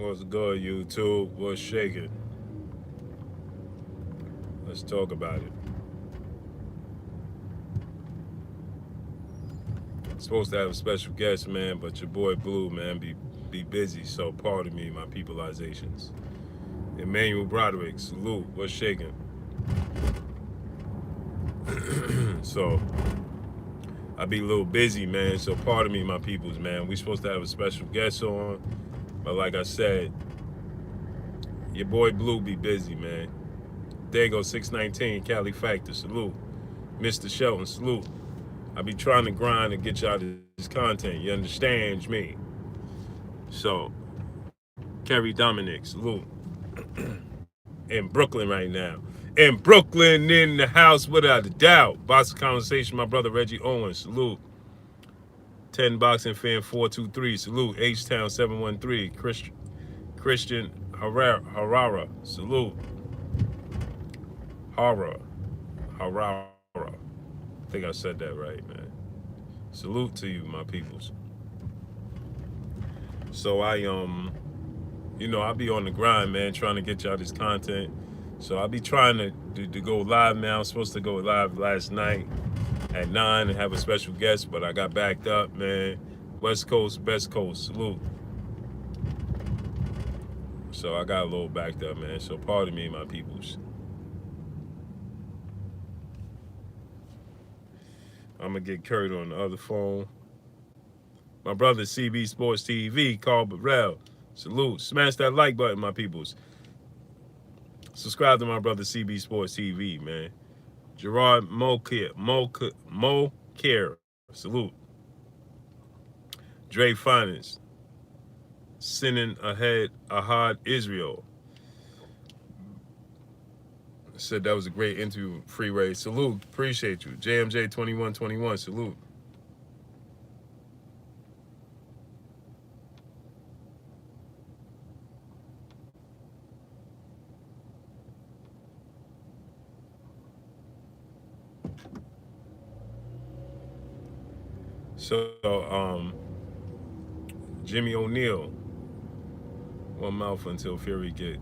What's good, YouTube? What's shaking? Let's talk about it. Supposed to have a special guest, man, but your boy Blue, man, be busy. So pardon me, my peopleizations. Emmanuel Broderick, salute. What's shaking? So I be a little busy, man. So pardon me, my peoples, man. We supposed to have a special guest on, but like I said, your boy Blue be busy, man. There you go, 619 Cali Factor, salute. Mr. Shelton, salute. I be trying to grind and get y'all this content. You understand me? So, Kerry Dominic, salute. In Brooklyn right now. In Brooklyn, in the house without a doubt. Boxing Conversation, my brother Reggie Owens, salute. 10 Boxing Fan 423, salute. H-Town 713, Christian Harara, salute. Harara. I think I said that right, man. Salute to you, my peoples. So I be on the grind, man, trying to get y'all this content. So I be trying to go live now. I'm supposed to go live last night at 9 and have a special guest, but I got backed up, man. West Coast, best coast, salute. So I got a little backed up, man. So pardon me, my peoples. I'm gonna get Kurt on the other phone. My brother CB Sports TV, Carl Burrell. Salute. Smash that like button, my peoples. Subscribe to my brother CB Sports TV, man. Gerard Mocare. Salute. Dre Finance. Sending ahead Ahad Israel. Said that was a great interview, Freeway. Salute. Appreciate you. JMJ 2121. Salute. So, Jimmy O'Neal. One mouth until Fury get.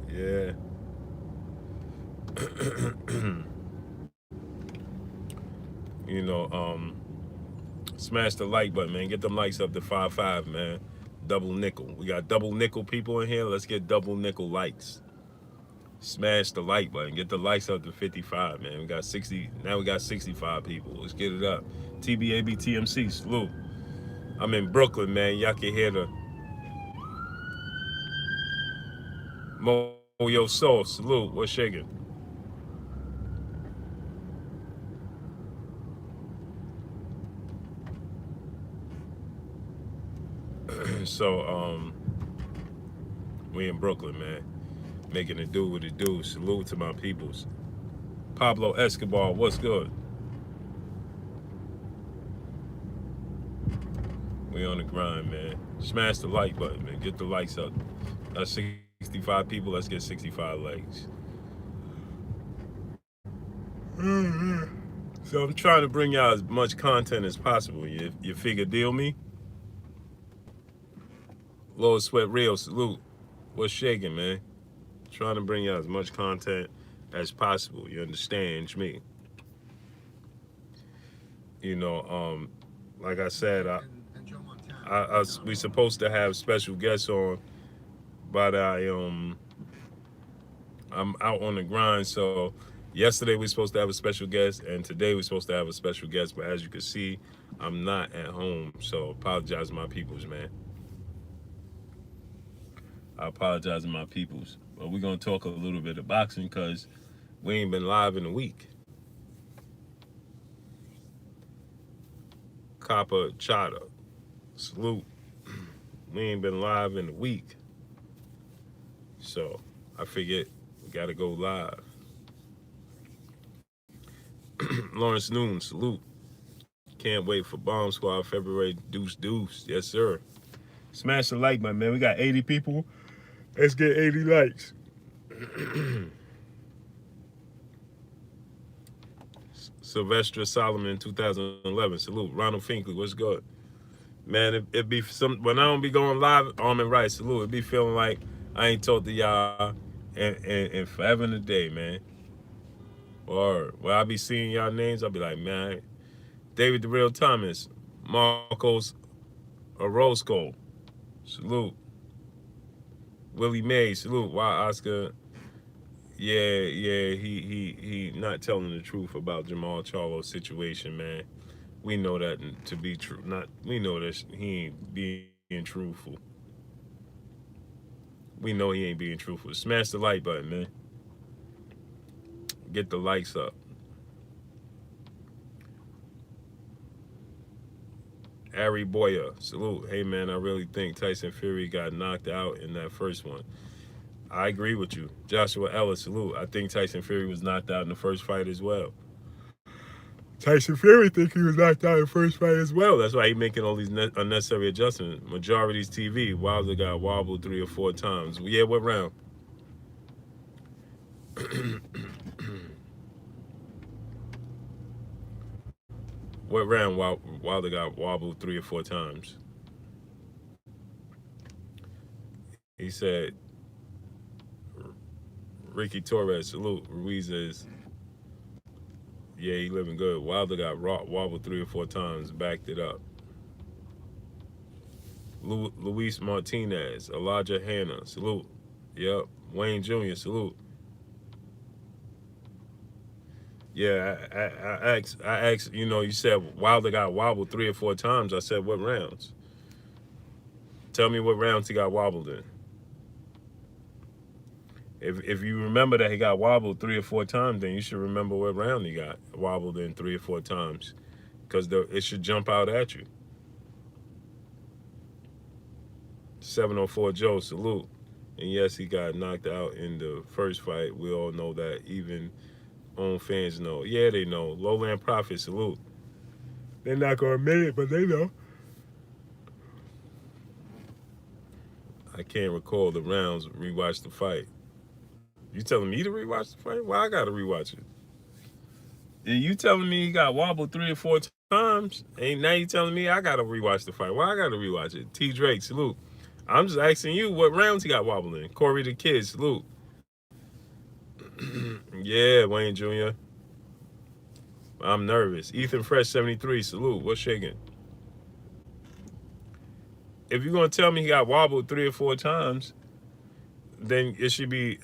Yeah. you know, smash the like button, man. Get them likes up to 5-5, man. Double nickel. We got double nickel people in here. Let's get double nickel likes. Smash the like button. Get the likes up to 55, man. We got 60. Now we got 65 people. Let's get it up. TBABTMC, salute. I'm in Brooklyn, man. Y'all can hear the Moyo Soul, salute. What's shaking? So, we in Brooklyn, man. Making it do what it do. Salute to my peoples. Pablo Escobar, what's good? We on the grind, man. Smash the like button, man. Get the likes up. That's 65 people. Let's get 65 likes. So I'm trying to bring y'all as much content as possible. You figure deal me? Lord Sweat Real, salute. What's shaking, man? Trying to bring y'all as much content as possible. You understand me? You know, like I said, we supposed to have special guests on, but I'm out on the grind. So yesterday we supposed to have a special guest, and today we're supposed to have a special guest. But as you can see, I'm not at home. So apologize to my peoples, man. I apologize to my peoples. But we're gonna talk a little bit of boxing because we ain't been live in a week. Copper Chata, salute. We ain't been live in a week. So I figured we gotta go live. Lawrence Noon, salute. Can't wait for Bomb Squad February Deuce Deuce. Yes, sir. Smash the like button, man. We got 80 people. Let's get 80 likes. Sylvester Solomon 2011. Salute. Ronald Finkley, what's good? Man, it be some when I don't be going live. Armin Rice, salute. It be feeling like I ain't talked to y'all in forever and a day, man. Or when I be seeing y'all names, I'll be like, man, David the Real Thomas, Marcos Orozco, salute. Willie Mays, salute. Why Oscar? Yeah, he not telling the truth about Jamal Charlo situation, man. We know that to be true. Not we know that he ain't being truthful. We know he ain't being truthful. Smash the like button, man. Get the likes up. Ari Boya, salute. Hey man, I really think Tyson Fury got knocked out in that first one. I agree with you. Joshua Ellis, salute. I think Tyson Fury was knocked out in the first fight as well. Tyson Fury think he was knocked out in the first fight as well. That's why he making all these unnecessary adjustments. Majority's TV. Wilder got wobbled 3 or 4 times. Yeah, what round? What round Wilder got wobbled 3 or 4 times? He said, Ricky Torres, salute. Ruiz is, yeah, he living good. Wilder got wobbled 3 or 4 times, backed it up. Luis Martinez, Elijah Hanna, salute. Yep. Wayne Jr., salute. Yeah, I asked, you said Wilder got wobbled 3 or 4 times. I said, what rounds? Tell me what rounds he got wobbled in. If you remember that he got wobbled 3 or 4 times, then you should remember what round he got wobbled in 3 or 4 times, because it should jump out at you. 704 Joe, salute. And yes, he got knocked out in the first fight. We all know that. Even own fans know. Yeah, they know. Lowland Prophet, salute. They're not gonna admit it, but they know. I can't recall the rounds. Rewatch the fight. You telling me to rewatch the fight? Why I gotta rewatch it? You telling me he got wobbled 3 or 4 times? And now you telling me I gotta rewatch the fight? Why I gotta rewatch it? T Drake, salute. I'm just asking you what rounds he got wobbled in. Corey the Kid, salute. Yeah, Wayne Jr. I'm nervous. Ethan Fresh 73, salute. What's shaking? If you're gonna tell me he got wobbled 3 or 4 times, then it should be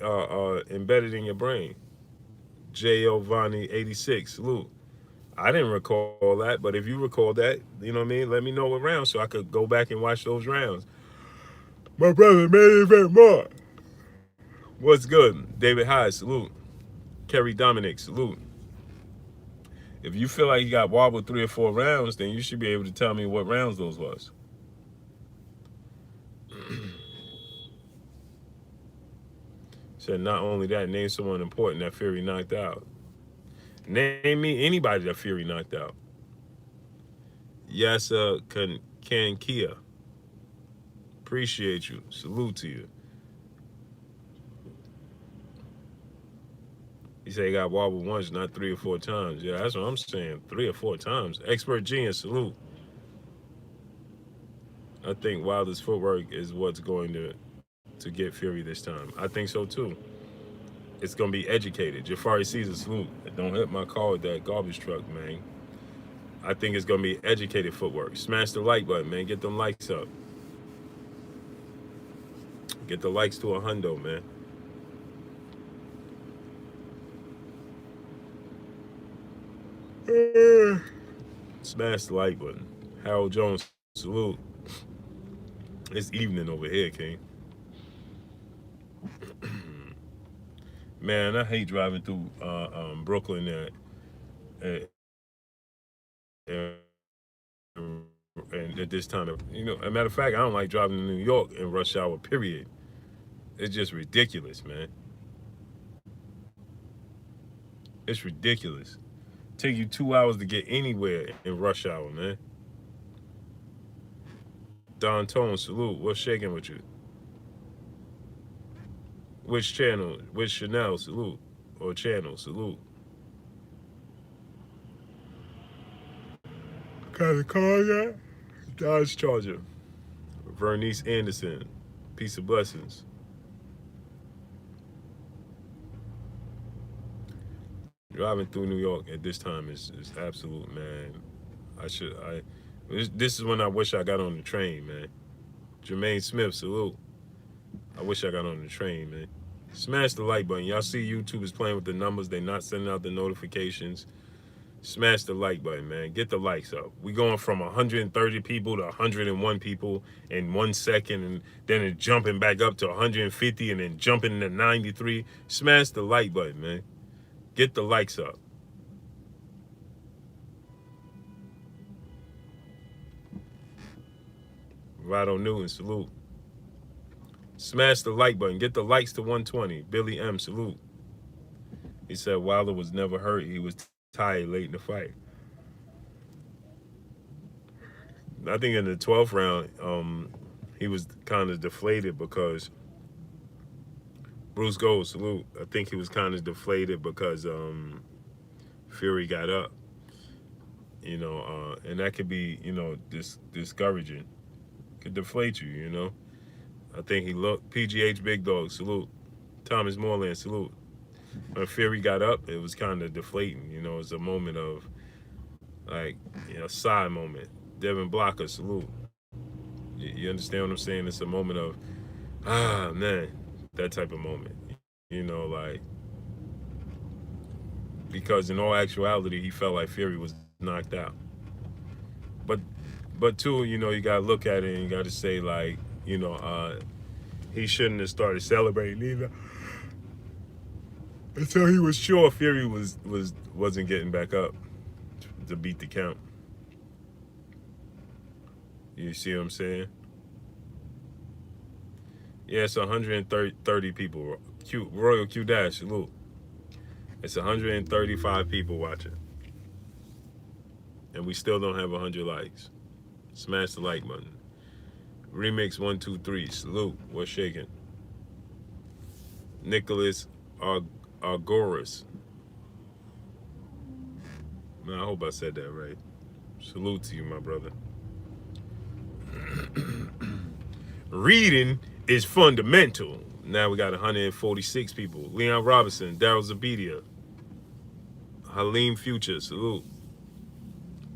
embedded in your brain. Giovanni 86, salute. I didn't recall that, but if you recall that, you know what I mean? Let me know what rounds so I could go back and watch those rounds. My brother made even more. What's good? David Hyde, salute. Kerry Dominic, salute. If you feel like you got wobbled 3 or 4 rounds, then you should be able to tell me what rounds those was. Said not only that, name someone important that Fury knocked out. Name me anybody that Fury knocked out. Yasa Kankia. Appreciate you. Salute to you. He said he got wobbled once, not 3 or 4 times. Yeah, that's what I'm saying. 3 or 4 times. Expert genius, salute. I think Wilder's footwork is what's going to get Fury this time. I think so too. It's gonna be educated. Jafari Caesar, salute. Don't hit my car with that garbage truck, man. I think it's gonna be educated footwork. Smash the like button, man. Get them likes up. Get the likes to a hundo, man. Smash the like button. Harold Jones, salute. It's evening over here, King. Man, I hate driving through Brooklyn and at this time of, as a matter of fact, I don't like driving to New York in rush hour, period. It's just ridiculous, man. It's ridiculous. Take you 2 hours to get anywhere in rush hour, man. Don Tone, salute. What's shaking with you? Which channel? Which Chanel, salute. Or channel, salute. What kind of car I got? Dodge Charger. Vernice Anderson. Peace of blessings. Driving through New York at this time is absolute, man. This is when I wish I got on the train, man. Jermaine Smith, salute. I wish I got on the train, man. Smash the like button. Y'all see YouTube is playing with the numbers. They not sending out the notifications. Smash the like button, man. Get the likes up. We going from 130 people to 101 people in 1 second, and then it's jumping back up to 150 and then jumping to 93. Smash the like button, man. Get the likes up. Vado Newton, salute. Smash the like button. Get the likes to 120. Billy M, salute. He said Wilder was never hurt. He was tired late in the fight. I think in the 12th round, he was kind of deflated because Bruce Gold, salute. I think he was kind of deflated because Fury got up. You know, and that could be, you know, discouraging. Could deflate you, you know. I think he looked. PGH Big Dog, salute. Thomas Moreland, salute. When Fury got up, it was kind of deflating. You know, it was a moment of, like, you know, sigh moment. Devin Blocker, salute. You understand what I'm saying? It's a moment of, ah, man, that type of moment. You know, like, because in all actuality, he felt like Fury was knocked out. But too, you know, you got to look at it and you got to say, like, you know, he shouldn't have started celebrating either until he was sure Fury wasn't getting back up to beat the count. You see what I'm saying? Yeah, it's 130 people. Royal Q Dash, salute. It's 135 people watching. And we still don't have 100 likes. Smash the like button. Remix 123, salute. What's shaking? Nicholas Argoris. Man, I hope I said that right. Salute to you, my brother. Reading is fundamental. Now we got 146 people. Leon Robinson, Daryl Zabedia, Halim Future, salute.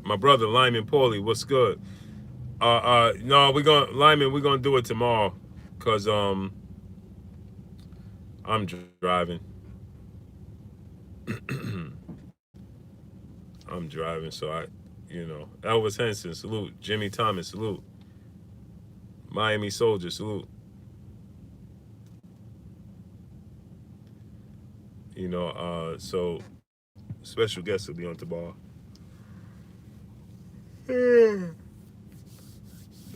My brother Lyman Paulie, what's good? No, Lyman, we're gonna do it tomorrow, cause I'm driving. I'm driving, so Elvis Henson, salute. Jimmy Thomas, salute. Miami Soldier, salute. You know, so special guest will be on tomorrow.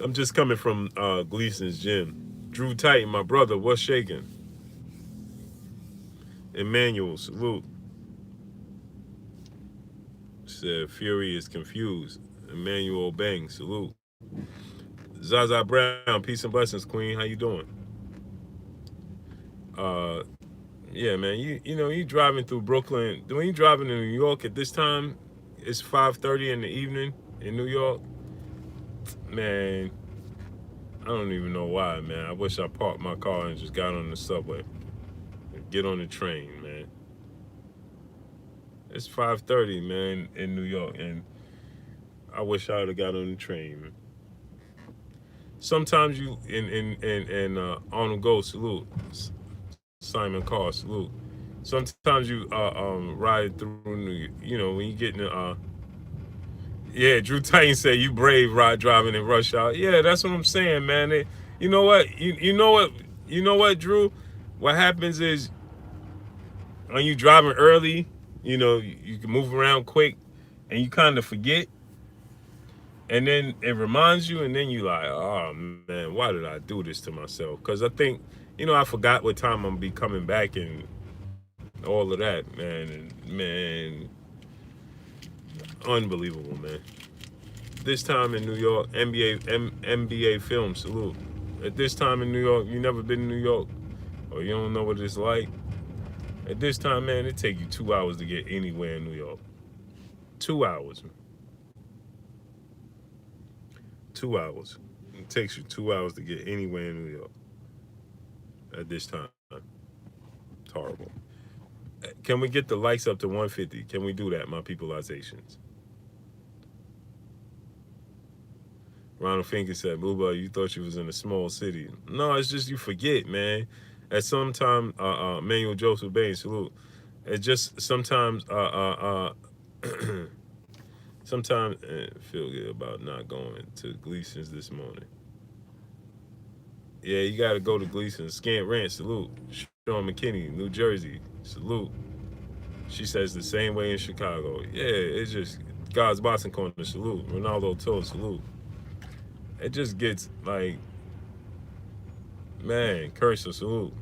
I'm just coming from Gleason's gym. Drew Titan, my brother, what's shaking? Emmanuel, salute. Said Fury is confused. Emmanuel Bang, salute. Zaza Brown, peace and blessings, Queen. How you doing? Yeah, man. You know, you driving through Brooklyn. When you driving in New York at this time, it's 5:30 in the evening in New York. Man, I don't even know why, man. I wish I parked my car and just got on the subway. Get on the train, man. It's 5:30, man, in New York, and I wish I would have got on the train, man. Sometimes you in Arnold Gold, salute. Simon Carr, salute. Sometimes you ride through New York, you know, when you get in the yeah, Drew Titan said you brave driving in rush hour. Yeah, that's what I'm saying, man. You know what? You know what, Drew? What happens is when you driving early, you know, you can move around quick and you kind of forget. And then it reminds you, and then you like, oh man, why did I do this to myself? Because I think, you know, I forgot what time I'm gonna be coming back and all of that, man. And man, unbelievable, man. This time in New York, NBA film, salute. At this time in New York, you never been in New York, or you don't know what it's like. At this time, man, it take you 2 hours to get anywhere in New York. 2 hours, man. 2 hours. It takes you 2 hours to get anywhere in New York at this time. It's horrible. Can we get the likes up to 150? Can we do that, my peopleizations? Ronald Finkel said, Booba, you thought you was in a small city. No, it's just you forget, man. At some time, Manuel Joseph Bain, salute. It's just sometimes, sometimes, feel good about not going to Gleason's this morning. Yeah, you got to go to Gleason's. Scant Ranch, salute. Sean McKinney, New Jersey, salute. She says the same way in Chicago. Yeah, it's just God's boxing corner, salute. Ronaldo Toll, salute. It just gets like, man, cursor, salute.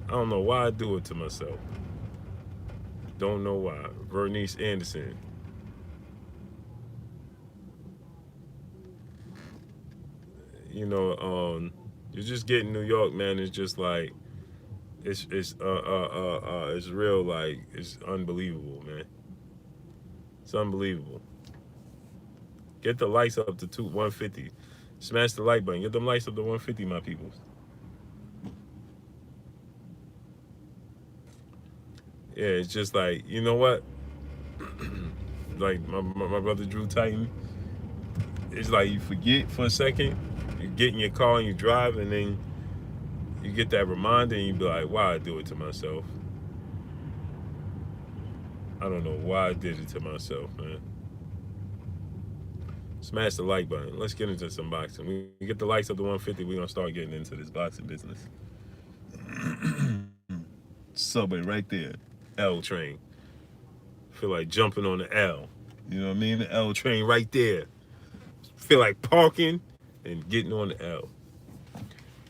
I don't know why I do it to myself. Don't know why. Vernice Anderson. You know, you just get in New York, man. It's just like, it's real, like, it's unbelievable, man. It's unbelievable. Get the lights up to 150. Smash the like button. Get them lights up to 150, my peoples. Yeah, it's just like, you know what? Like my brother Drew Titan. It's like you forget for a second. You get in your car and you drive, and then you get that reminder and you be like, why I do it to myself? I don't know why I did it to myself, man. Smash the like button. Let's get into some boxing. We get the likes up to 150, we're going to start getting into this boxing business. Subway right there. L train. Feel like jumping on the L. You know what I mean? The L train right there. Feel like parking and getting on the L.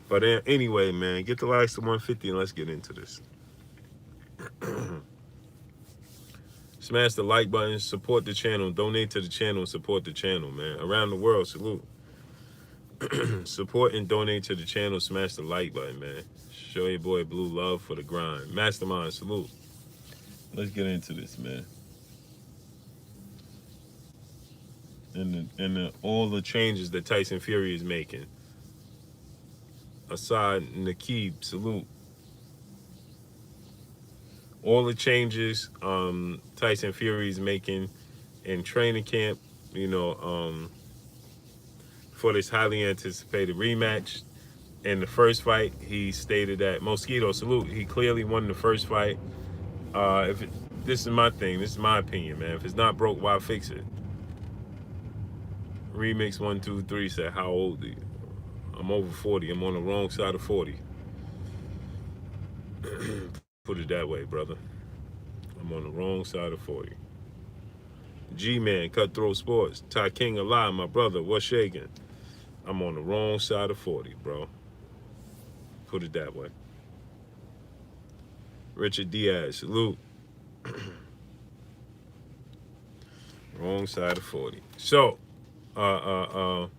But anyway, man, get the likes to 150 and let's get into this. Smash the like button, support the channel, donate to the channel, support the channel, man. Around the world, salute. Support and donate to the channel, smash the like button, man. Show your boy Blue love for the grind. Mastermind, salute. Let's get into this, man. And all the changes that Tyson Fury is making. Aside Nakib, salute. All the changes Tyson Fury is making in training camp, you know, for this highly anticipated rematch. In the first fight, he stated that Mosquito, salute. He clearly won the first fight. This is my thing. This is my opinion, man. If it's not broke, why fix it? Remix 123 said, "How old are you?" I'm over 40. I'm on the wrong side of 40. Put it that way, brother. I'm on the wrong side of 40. G-Man, Cutthroat Sports. Ty King alive, my brother. What's shaking? I'm on the wrong side of 40, bro. Put it that way. Richard Diaz, salute. Wrong side of 40. So, okay.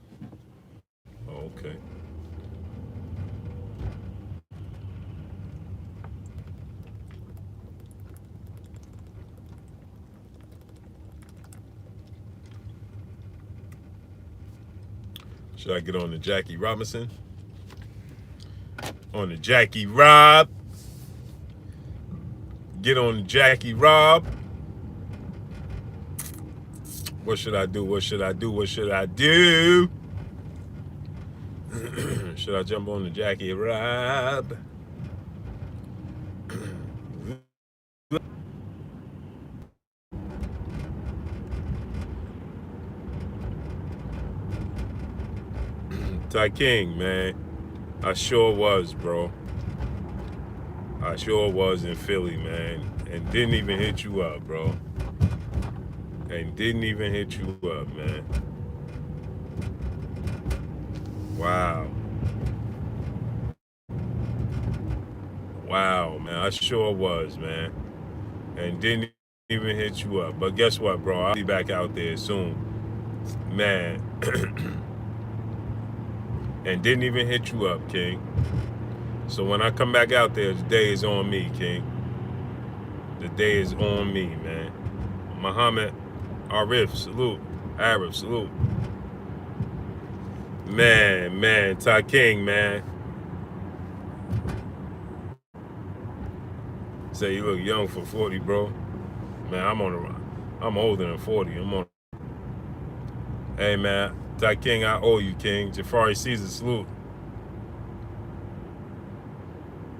Should I get on the Jackie Robinson? On the Jackie Rob. Get on the Jackie Rob. What should I do? What should I do? What should I do? Should I jump on the Jackie Rob? Ty King, man. I sure was, bro. I sure was in Philly, man. And didn't even hit you up, bro. And didn't even hit you up, man. Wow. Wow, man. I sure was, man. And didn't even hit you up. But guess what, bro? I'll be back out there soon. Man. And didn't even hit you up, King. So when I come back out there, the day is on me, King. The day is on me, man. Muhammad Arif, salute. Arif, salute. Man, Ty King, man. Say you look young for 40, bro. Man, I'm older than 40. Hey, man, Ty King, I owe you, King. Jafari Caesar, salute.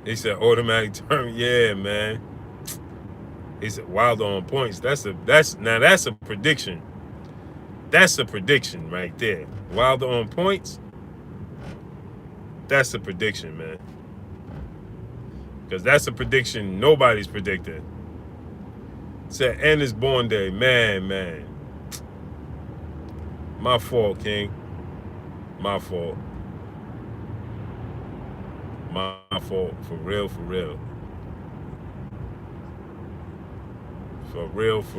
He said automatic term. Yeah, man. He said Wilder on points. That's a prediction. That's a prediction right there. Wilder on points. That's a prediction, man. Because that's a prediction nobody's predicted. Said and his born day, man. My fault, King. My fault. My fault. For real. For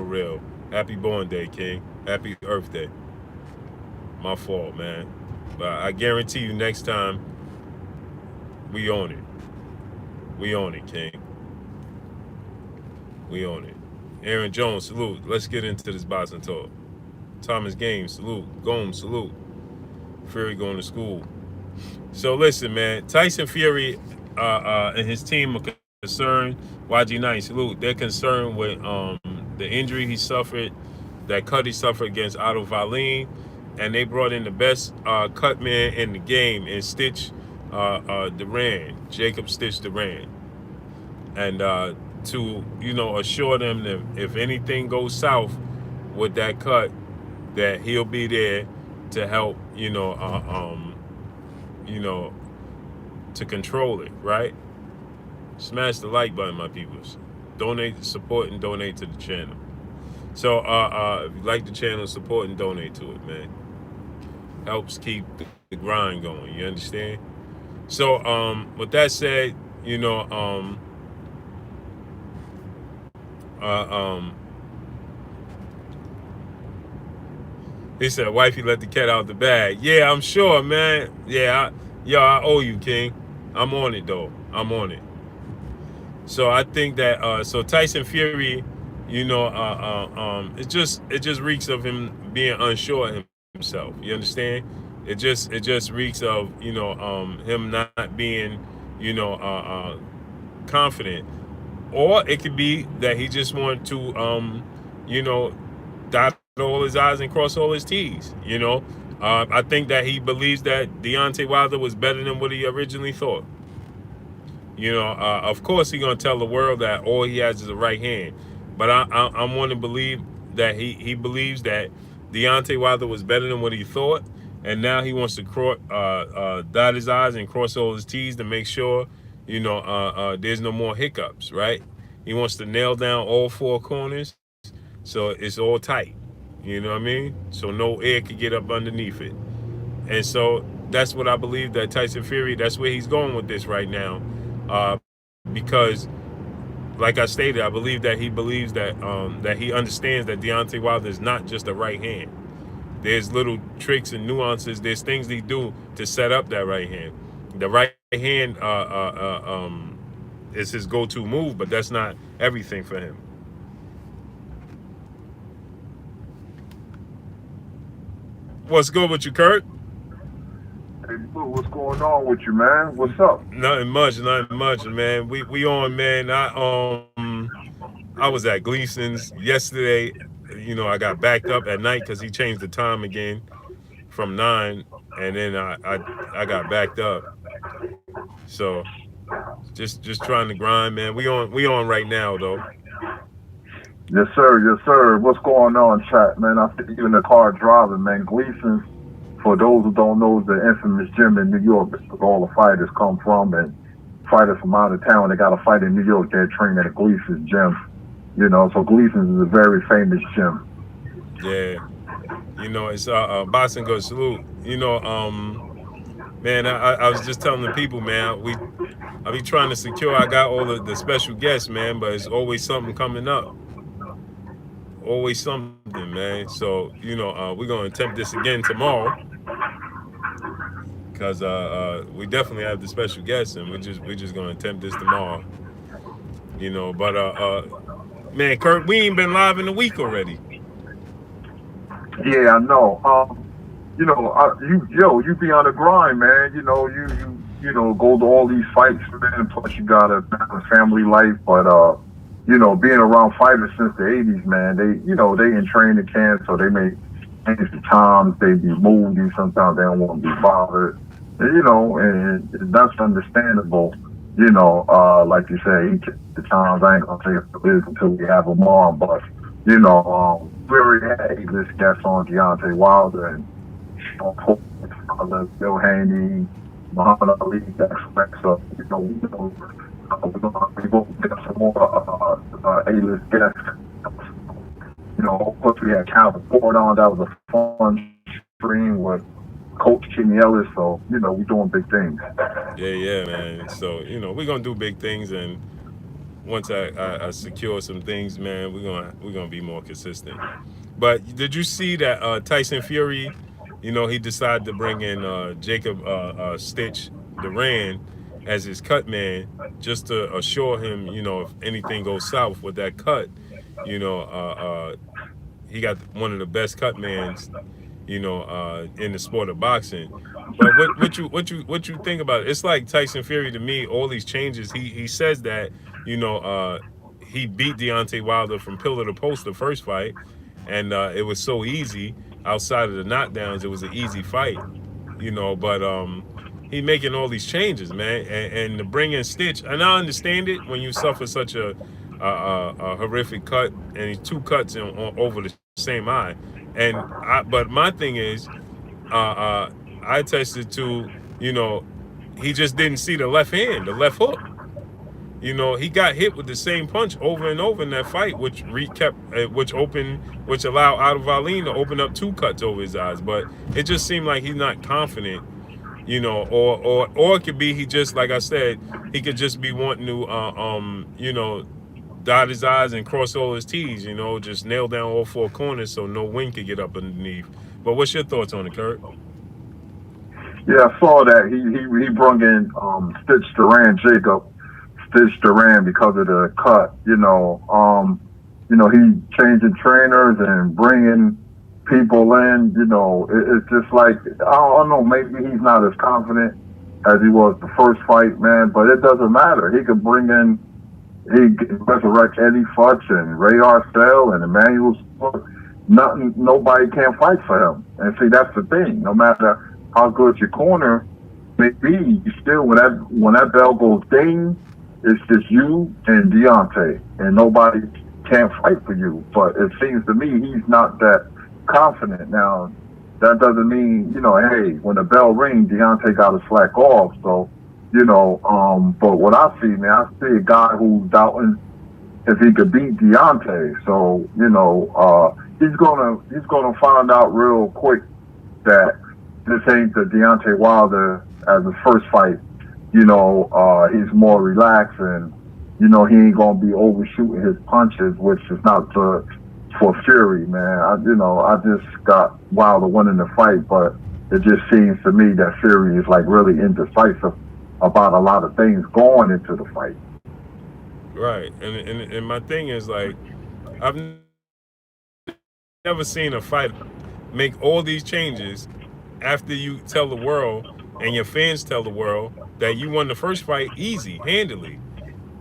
real. Happy born day, King. Happy Earth Day. My fault, man. But I guarantee you next time, we own it. We own it, King. We own it. Aaron Jones, salute. Let's get into this boxing talk. Thomas Games, salute. Gomes, salute. Fury going to school. So listen, man. Tyson Fury and his team are concerned. YG Knight, salute. They're concerned with the injury he suffered, that cut he suffered against Otto Wallin, and they brought in the best cut man in the game and Stitch Duran, Jacob Stitch Duran, and to assure them that if anything goes south with that cut, that he'll be there to help to control it, right? Smash the like button, my peoples. Donate, support, and donate to the channel. So if you like the channel, support and donate to it, man. Helps keep the grind going, you understand? So with that said, he said, wifey let the cat out the bag. Yeah, I'm sure, man. Yeah, I owe you, King. I'm on it, though. I'm on it. So I think that so Tyson Fury, it just reeks of him being unsure of himself. You understand? It just reeks of him not being confident, or it could be that he just want to dot all his I's and cross all his T's. I think that he believes that Deontay Wilder was better than what he originally thought. Of course he's gonna tell the world that all he has is a right hand, but I'm want to believe that he believes that Deontay Wilder was better than what he thought, and now he wants to dot his I's and cross all his T's to make sure there's no more hiccups, right? He wants to nail down all four corners, so it's all tight. You know what I mean? So no air could get up underneath it, and so that's what I believe that Tyson Fury. That's where he's going with this right now. Because, like I stated, I believe that he believes that that he understands that Deontay Wilder is not just a right hand. There's little tricks and nuances. There's things he do to set up that right hand. The right hand is his go-to move, but that's not everything for him. What's good with you, Kurt? Hey, Blue, what's going on with you, man? What's up? Nothing much, man. We on, man. I was at Gleason's yesterday. I got backed up at night because he changed the time again from 9, and then I got backed up. So just trying to grind, man. We on right now though. Yes, sir. Yes, sir. What's going on, chat, man? I see you in the car driving, man. Gleason's, for those who don't know, is the infamous gym in New York that all the fighters come from, and fighters from out of town, they got to fight in New York. They're training at a Gleason's gym. So Gleason's is a very famous gym. Yeah. It's boxing good salute. Man, I was just telling the people, man, I be trying to secure. I got all the special guests, man, but it's always something coming up. Always something, man. So we're gonna attempt this again tomorrow, because we definitely have the special guests, and we're just gonna attempt this tomorrow. But man, Kurt, we ain't been live in a week already. Yeah, I know. you be on the grind, man. Go to all these fights, man. Plus, you got a family life, but being around fighters since the '80s, man. They in training camp, so they may change the times. They be moody. Sometimes they don't want to be bothered. And that's understandable. Like you say, the times I ain't gonna say it is until we have them on, but we already had A-list guests on Deontay Wilder and Bill Haney, Muhammad Ali, so we're going to get some more A-list guests. Of course we had Calvin Ford on. That was a fun stream with Coach Kenny Ellis. So we're doing big things. Yeah, man. So we're gonna do big things, and once I secure some things, man, we're gonna be more consistent. But did you see that Tyson Fury, he decided to bring in Jacob Stitch Duran as his cut man, just to assure him, if anything goes south with that cut, he got one of the best cut mans, in the sport of boxing. But what you think about it? It's like Tyson Fury to me. All these changes. He says that he beat Deontay Wilder from pillar to post the first fight, and it was so easy. Outside of the knockdowns, it was an easy fight, But he making all these changes, man, and to bring in Stitch. And I understand it when you suffer such a horrific cut, and 2 cuts over the same eye. But my thing is, I tested to, he just didn't see the left hand, the left hook. He got hit with the same punch over and over in that fight, which allowed Aldo to open up 2 cuts over his eyes. But it just seemed like he's not confident, or it could be he just, like I said, he could just be wanting to, dot his I's and cross all his T's, just nail down all 4 corners so no wind could get up underneath. But what's your thoughts on it, Kurt? Yeah, I saw that. He brought in Stitch Duran because of the cut. He changing trainers and bringing people in. It's just like, I don't know, maybe he's not as confident as he was the first fight, man. But it doesn't matter. He could bring in. He resurrect Eddie Futch and Ray Arcel and Emmanuel. Nobody can fight for him. And see, that's the thing. No matter how good your corner may be, you still, when that bell goes ding, it's just you and Deontay, and nobody can fight for you. But it seems to me he's not that confident. Now, that doesn't mean, hey, when the bell rings, Deontay got to slack off. So, but what I see, man, I see a guy who's doubting if he could beat Deontay. So, he's gonna find out real quick that this ain't the Deontay Wilder as his first fight. He's more relaxed, and he ain't gonna be overshooting his punches, which is not good for Fury, man. I just got Wilder winning the fight, but it just seems to me that Fury is like really indecisive about a lot of things going into the fight. Right, and my thing is, like, I've never seen a fighter make all these changes after you tell the world and your fans tell the world that you won the first fight easy, handily.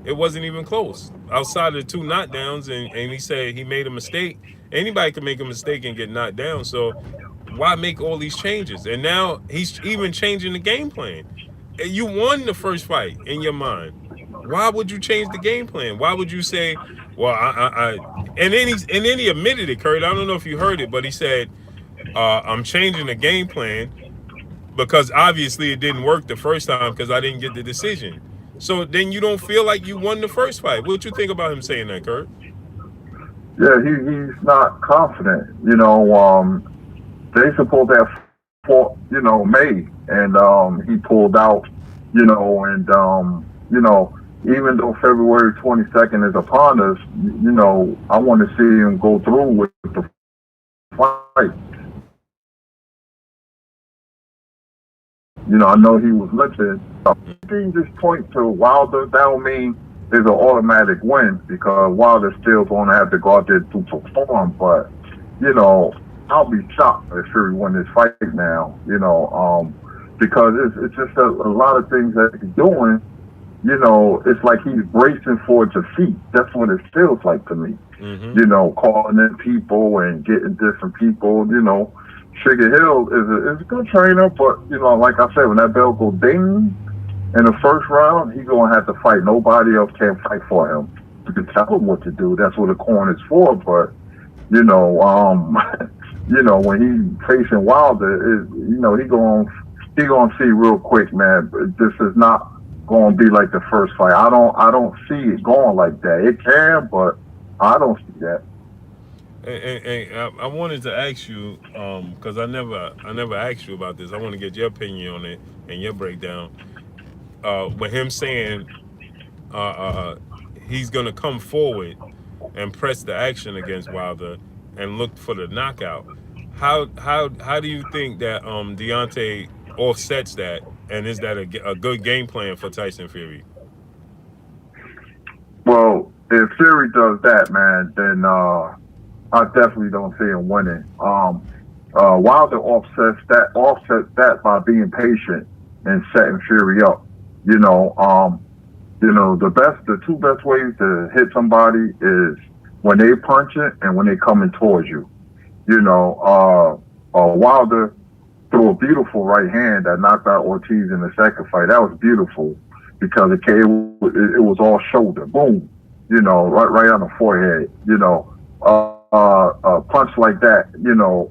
It wasn't even close. Outside of the 2 knockdowns, and he said he made a mistake. Anybody can make a mistake and get knocked down, so why make all these changes? And now he's even changing the game plan. You won the first fight in your mind. Why would you change the game plan? Why would you say, well, and then he admitted it, Kurt. I don't know if you heard it, but he said, I'm changing the game plan because obviously it didn't work the first time because I didn't get the decision. So then you don't feel like you won the first fight. What you think about him saying that, Kurt? Yeah, he's not confident. They supposed to have fought, May, and he pulled out, even though February 22nd is upon us, I want to see him go through with the fight. I know he was limited. He just point to Wilder. That don't mean there's an automatic win because Wilder's still going to have to go out there to perform. But, I'll be shocked if Fury won this fight now. Because it's just a lot of things that he's doing. It's like he's bracing for defeat. That's what it feels like to me. Calling in people and getting different people. Sugar Hill is a good trainer, but like I said, when that bell goes ding in the first round, he's gonna have to fight. Nobody else can fight for him. You can tell him what to do. That's what a corner's for. But when he's facing Wilder, he gonna see real quick, man. This is not gonna be like the first fight. I don't see it going like that. It can, but I don't see that. And I wanted to ask you, because I never asked you about this. I want to get your opinion on it and your breakdown. With him saying he's gonna come forward and press the action against Wilder and look for the knockout. How do you think that Deontay offsets that, and is that a good game plan for Tyson Fury? Well, if Fury does that, man, then I definitely don't see him winning. Wilder offsets that by being patient and setting Fury up. The two best ways to hit somebody is when they punch it and when they coming towards you. Wilder threw a beautiful right hand that knocked out Ortiz in the second fight. That was beautiful because it was all shoulder, boom, right on the forehead. A punch like that,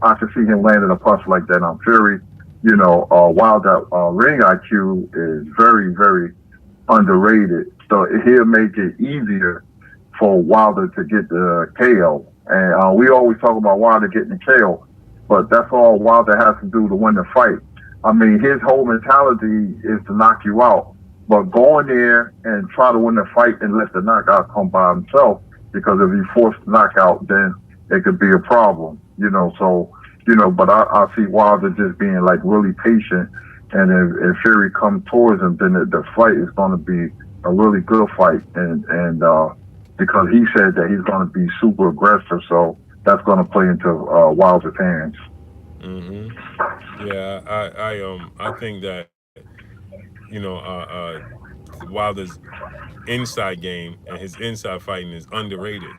I could see him landing a punch like that on Fury. Wilder ring IQ is very, very underrated, so he'll make it easier for Wilder to get the KO. And we always talk about Wilder getting the KO, but that's all Wilder has to do to win the fight. I mean, his whole mentality is to knock you out, but go in there and try to win the fight and let the knockout come by himself, because if he forced the knockout, then it could be a problem, but I see Wilder just being like really patient, and if Fury comes towards him, then the fight is going to be a really good fight, and because he said that he's going to be super aggressive, so that's going to play into Wilder's hands. Yeah, I think that Wilder's inside game and his inside fighting is underrated.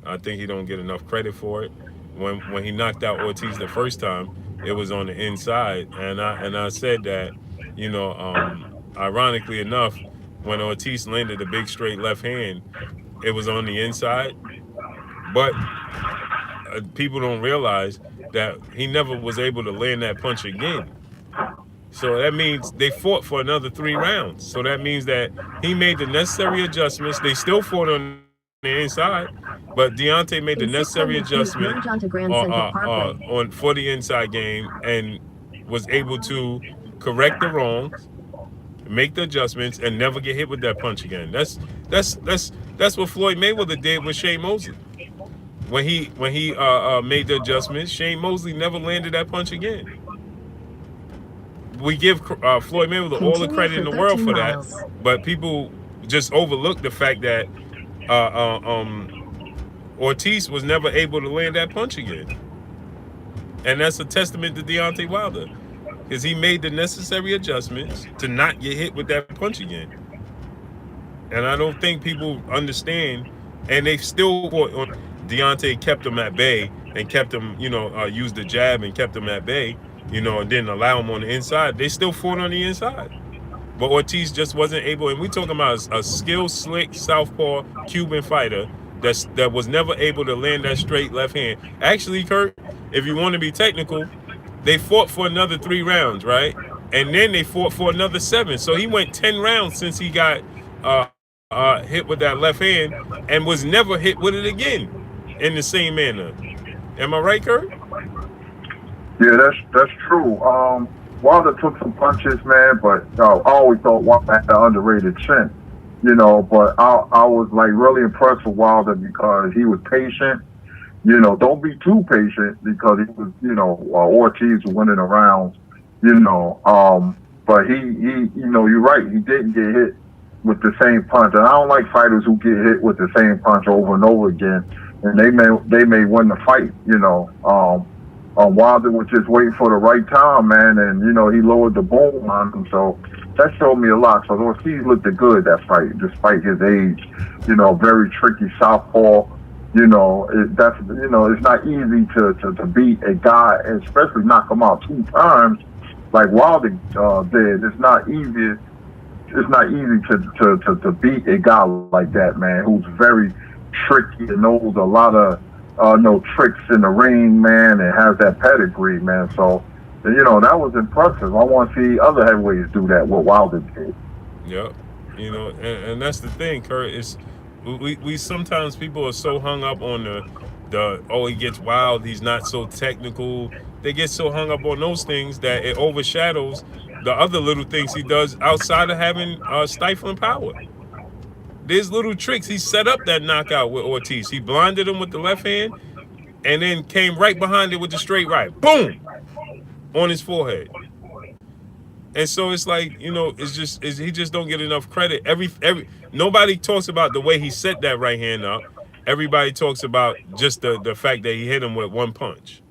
I think he don't get enough credit for it. When he knocked out Ortiz the first time, it was on the inside, and I said that, ironically enough, when Ortiz landed a big straight left hand, it was on the inside, but people don't realize that he never was able to land that punch again. So that means they fought for another 3 rounds. So that means that he made the necessary adjustments. They still fought on the inside, but Deontay made the necessary adjustment for the inside game and was able to correct the wrongs, make the adjustments, and never get hit with that punch again. That's what Floyd Mayweather did with Shane Mosley. When he made the adjustments, Shane Mosley never landed that punch again. We give Floyd Mayweather all the credit in the world for that, but people just overlook the fact that Ortiz was never able to land that punch again. And that's a testament to Deontay Wilder, because he made the necessary adjustments to not get hit with that punch again. And I don't think people understand, and they still fought on. Deontay kept him at bay and kept him, used the jab and kept him at bay, and didn't allow him on the inside. They still fought on the inside. But Ortiz just wasn't able, and we're talking about a skilled, slick, southpaw Cuban fighter that was never able to land that straight left hand. Actually, Kurt, if you want to be technical, they fought for another 3 rounds, right? And then they fought for another 7. So he went 10 rounds since he got hit with that left hand and was never hit with it again in the same manner. Am I right, Kurt? Yeah, that's true. Wilder took some punches, man, but I always thought Wilder had an underrated chin, but I was like really impressed with Wilder because he was patient. Don't be too patient because he was, Ortiz was winning the rounds, but he you're right, he didn't get hit with the same punch. And I don't like fighters who get hit with the same punch over and over again, and they may win the fight. Wilder was just waiting for the right time, man, and he lowered the boom on him. So that showed me a lot. So Ortiz looked good that fight, despite his age. Very tricky southpaw. It's not easy to beat a guy, especially knock him out 2 times like Wilder did. It's not easy. It's not easy to beat a guy like that, man, who's very tricky and knows a lot of no tricks in the ring, man, and has that pedigree, man. So, that was impressive. I want to see other heavyweights do that, what Wilder did. Yep. And that's the thing, Kurt, is we sometimes people are so hung up on the he gets wild, he's not so technical. They get so hung up on those things that it overshadows the other little things he does outside of having stifling power. There's little tricks. He set up that knockout with Ortiz. He blinded him with the left hand and then came right behind it with the straight right. Boom! On his forehead. And so it's like, he just don't get enough credit. Nobody talks about the way he set that right hand up. Everybody talks about just the fact that he hit him with one punch.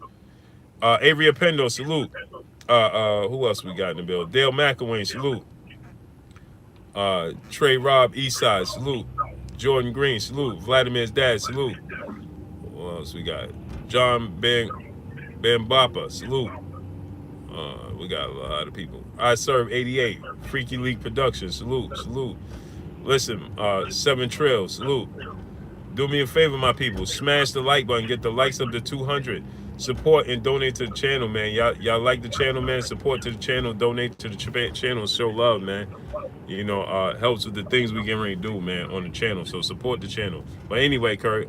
Avery Apendo, salute. Who else we got in the building? Dale McElwain, salute. Trey Robb, Eastside, salute. Jordan Green, salute. Vladimir's dad, salute. What else we got? John Bambapa, salute. We got a lot of people. I Serve 88, Freaky League Productions, salute. Listen, 7 Trails, salute. Do me a favor, my people. Smash the like button. Get the likes up to 200. Support and donate to the channel, man. Y'all like the channel, man. Support to the channel. Donate to the channel. Show love, man. Helps with the things we getting ready to do, man, on the channel. So support the channel. But anyway, Kurt,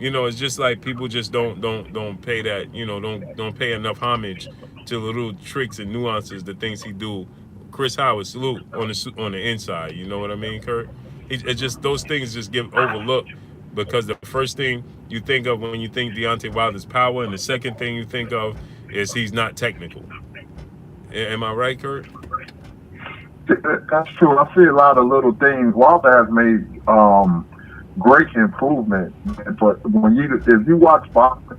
it's just like people just don't pay that, don't pay enough homage to the little tricks and nuances, the things he do. Chris Howard, salute on the inside. You know what I mean, Kurt? It's just those things just get overlooked because the first thing you think of when you think Deontay Wilder's power, and the second thing you think of is he's not technical. Am I right, Kurt? That's true. I see a lot of little things. Wilder has made great improvement, but if you watch boxing,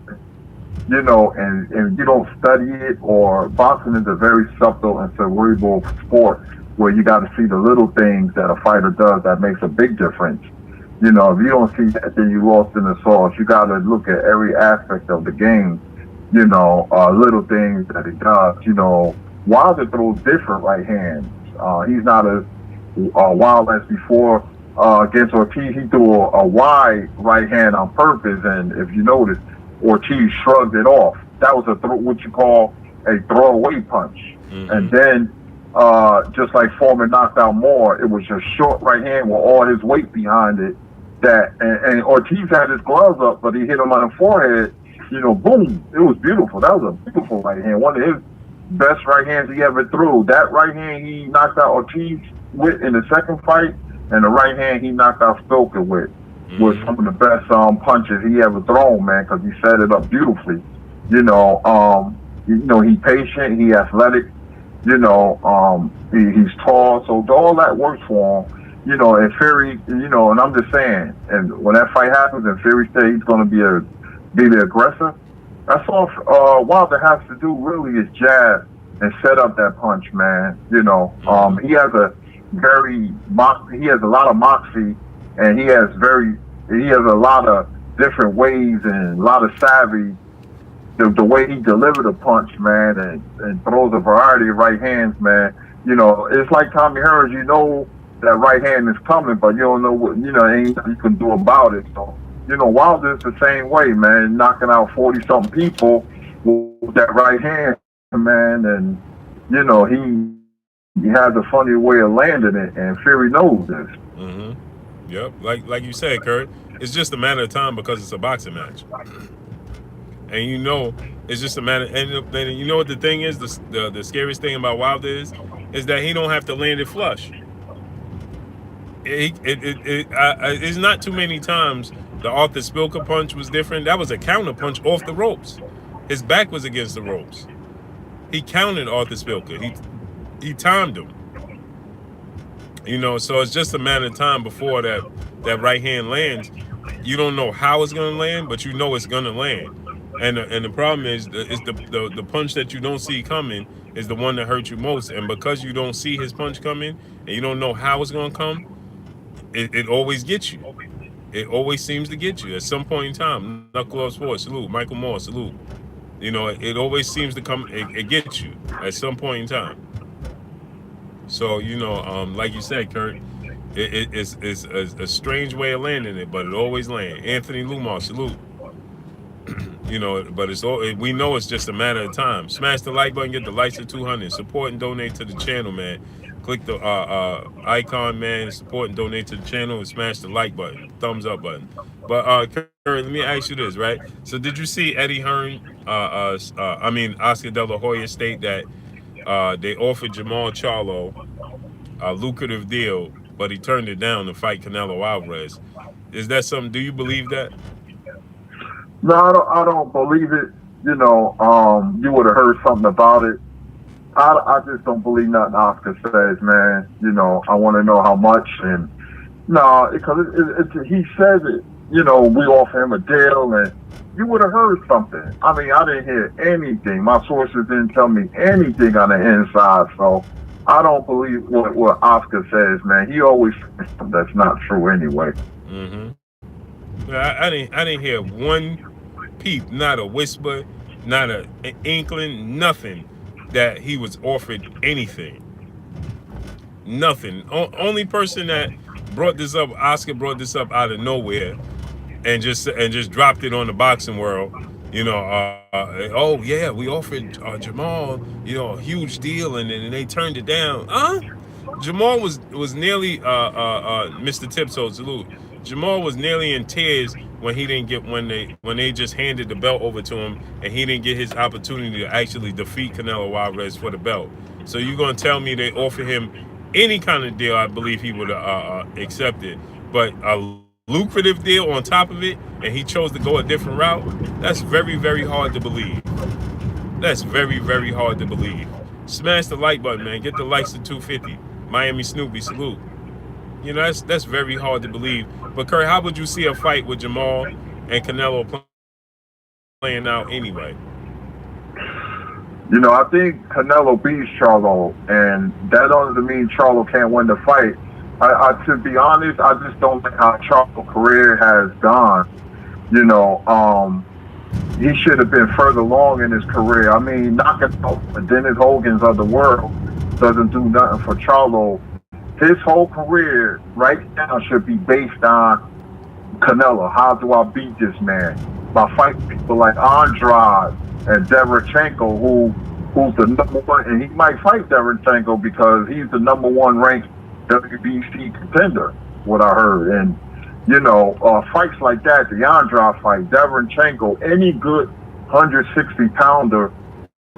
and you don't study it, or boxing is a very subtle and cerebral sport where you got to see the little things that a fighter does that makes a big difference. If you don't see that, then you lost in the sauce. You got to look at every aspect of the game, little things that he does. Wilder throws different right hands. He's not as wild as before. Against Ortiz, he threw a wide right hand on purpose, and if you notice, Ortiz shrugged it off. That was what you call a throwaway punch. Mm-hmm. And then, just like Foreman knocked out Moore, it was a short right hand with all his weight behind it. And Ortiz had his gloves up, but he hit him on the forehead. Boom! It was beautiful. That was a beautiful right hand. One of his best right hands he ever threw. That right hand he knocked out Ortiz with in the second fight, and the right hand he knocked out Stoker with was some of the best punches he ever thrown, man, because he set it up beautifully. He patient, he athletic, he's tall, so all that works for him. And Fury, and I'm just saying, and when that fight happens and Fury says he's going to be the aggressor, that's all Wilder has to do really is jab and set up that punch, man. He has a lot of moxie, and he has a lot of different ways and a lot of savvy. The way he delivered a punch, man, and throws a variety of right hands, man. It's like Tommy Hearns. That right hand is coming, but you don't know what ain't nothing you can do about it. So Wilder's the same way, man, knocking out 40-something people with that right hand, man, and he has a funny way of landing it, and Fury knows this. Mm-hmm. Yep, like you said, Kurt, it's just a matter of time because it's a boxing match, and it's just a matter. And you know what the thing is, the scariest thing about Wilder is that he don't have to land it flush. It's not too many times the Arthur Spilker punch was different. That was a counter punch off the ropes. His back was against the ropes. He counted Arthur Spilker. He timed him. So it's just a matter of time before that right hand lands. You don't know how it's gonna land, but you know it's gonna land. And the problem is the punch that you don't see coming is the one that hurts you most. And because you don't see his punch coming and you don't know how it's gonna come, it always gets you. It always seems to get you at some point in time. Knuckle off sports, salute. Michael Moore, salute. You know, it always seems to come. It gets you at some point in time. So you know, like you said, Kurt, it's a strange way of landing it, but it always lands. Anthony Lumar, salute. You know, but it's all we know. It's just a matter of time. Smash the like button, get the likes of 200. Support and donate to the channel, man. Click the icon, man. Support and donate to the channel, and smash the like button, thumbs up button. But Kurt, let me ask you this, right? So did you see Eddie Hearn? Oscar De La Hoya state that they offered Jamal Charlo a lucrative deal, but he turned it down to fight Canelo Alvarez. Is that something? Do you believe that? No, I don't believe it. You know, you would have heard something about it. I just don't believe nothing Oscar says, man. You know, I want to know how much, and no, because he says it. You know, we offer him a deal, and you would have heard something. I mean, I didn't hear anything. My sources didn't tell me anything on the inside, so I don't believe what Oscar says, man. He always says something that's not true anyway. Mm-hmm. I didn't hear one peep, not a whisper, not an inkling, nothing that he was offered anything. Nothing. Only person that brought this up, Oscar brought this up out of nowhere, and just dropped it on the boxing world. You know, oh yeah, we offered Jamal, you know, a huge deal, and they turned it down. Jamal was nearly Mr. Tiptoe, salute. Jamal was nearly in tears when he didn't get when they just handed the belt over to him, and he didn't get his opportunity to actually defeat Canelo Alvarez for the belt. So you're gonna tell me they offer him any kind of deal? I believe he would accept it, but a lucrative deal on top of it, and he chose to go a different route. That's very, very hard to believe. That's very, very hard to believe. Smash the like button, man. Get the likes to 250. Miami Snoopy, salute. You know, that's very hard to believe. But Kurt, how would you see a fight with Jamal and Canelo playing out anyway? You know, I think Canelo beats Charlo, and that doesn't mean Charlo can't win the fight. To be honest, I just don't think how Charlo's career has gone. You know, he should have been further along in his career. I mean, knocking out the Dennis Hogans of the world doesn't do nothing for Charlo. His whole career right now should be based on Canelo. How do I beat this man? By fighting people like Andrade and Derevchenko, who's the number one, and he might fight Derevchenko because he's the number one ranked WBC contender, what I heard. And, you know, fights like that, the Andrade fight, Derevchenko, any good 160-pounder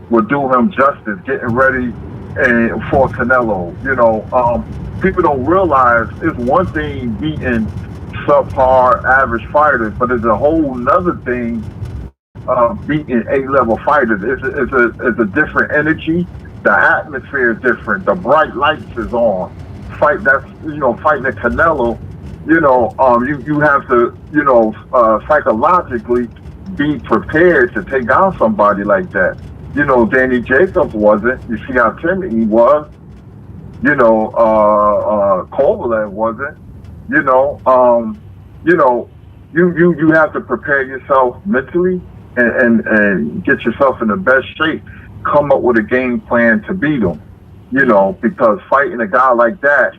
would do him justice getting ready for Canelo. You know, people don't realize it's one thing beating subpar average fighters, but it's a whole nother thing beating A-level fighters. It's a different energy. The atmosphere is different. The bright lights is on. Fighting the Canelo, you know, you have to, you know, psychologically be prepared to take on somebody like that. You know, Danny Jacobs wasn't. You see how timid he was. You know, Kovalev wasn't. You know, you have to prepare yourself mentally and get yourself in the best shape. Come up with a game plan to beat him. You know, because fighting a guy like that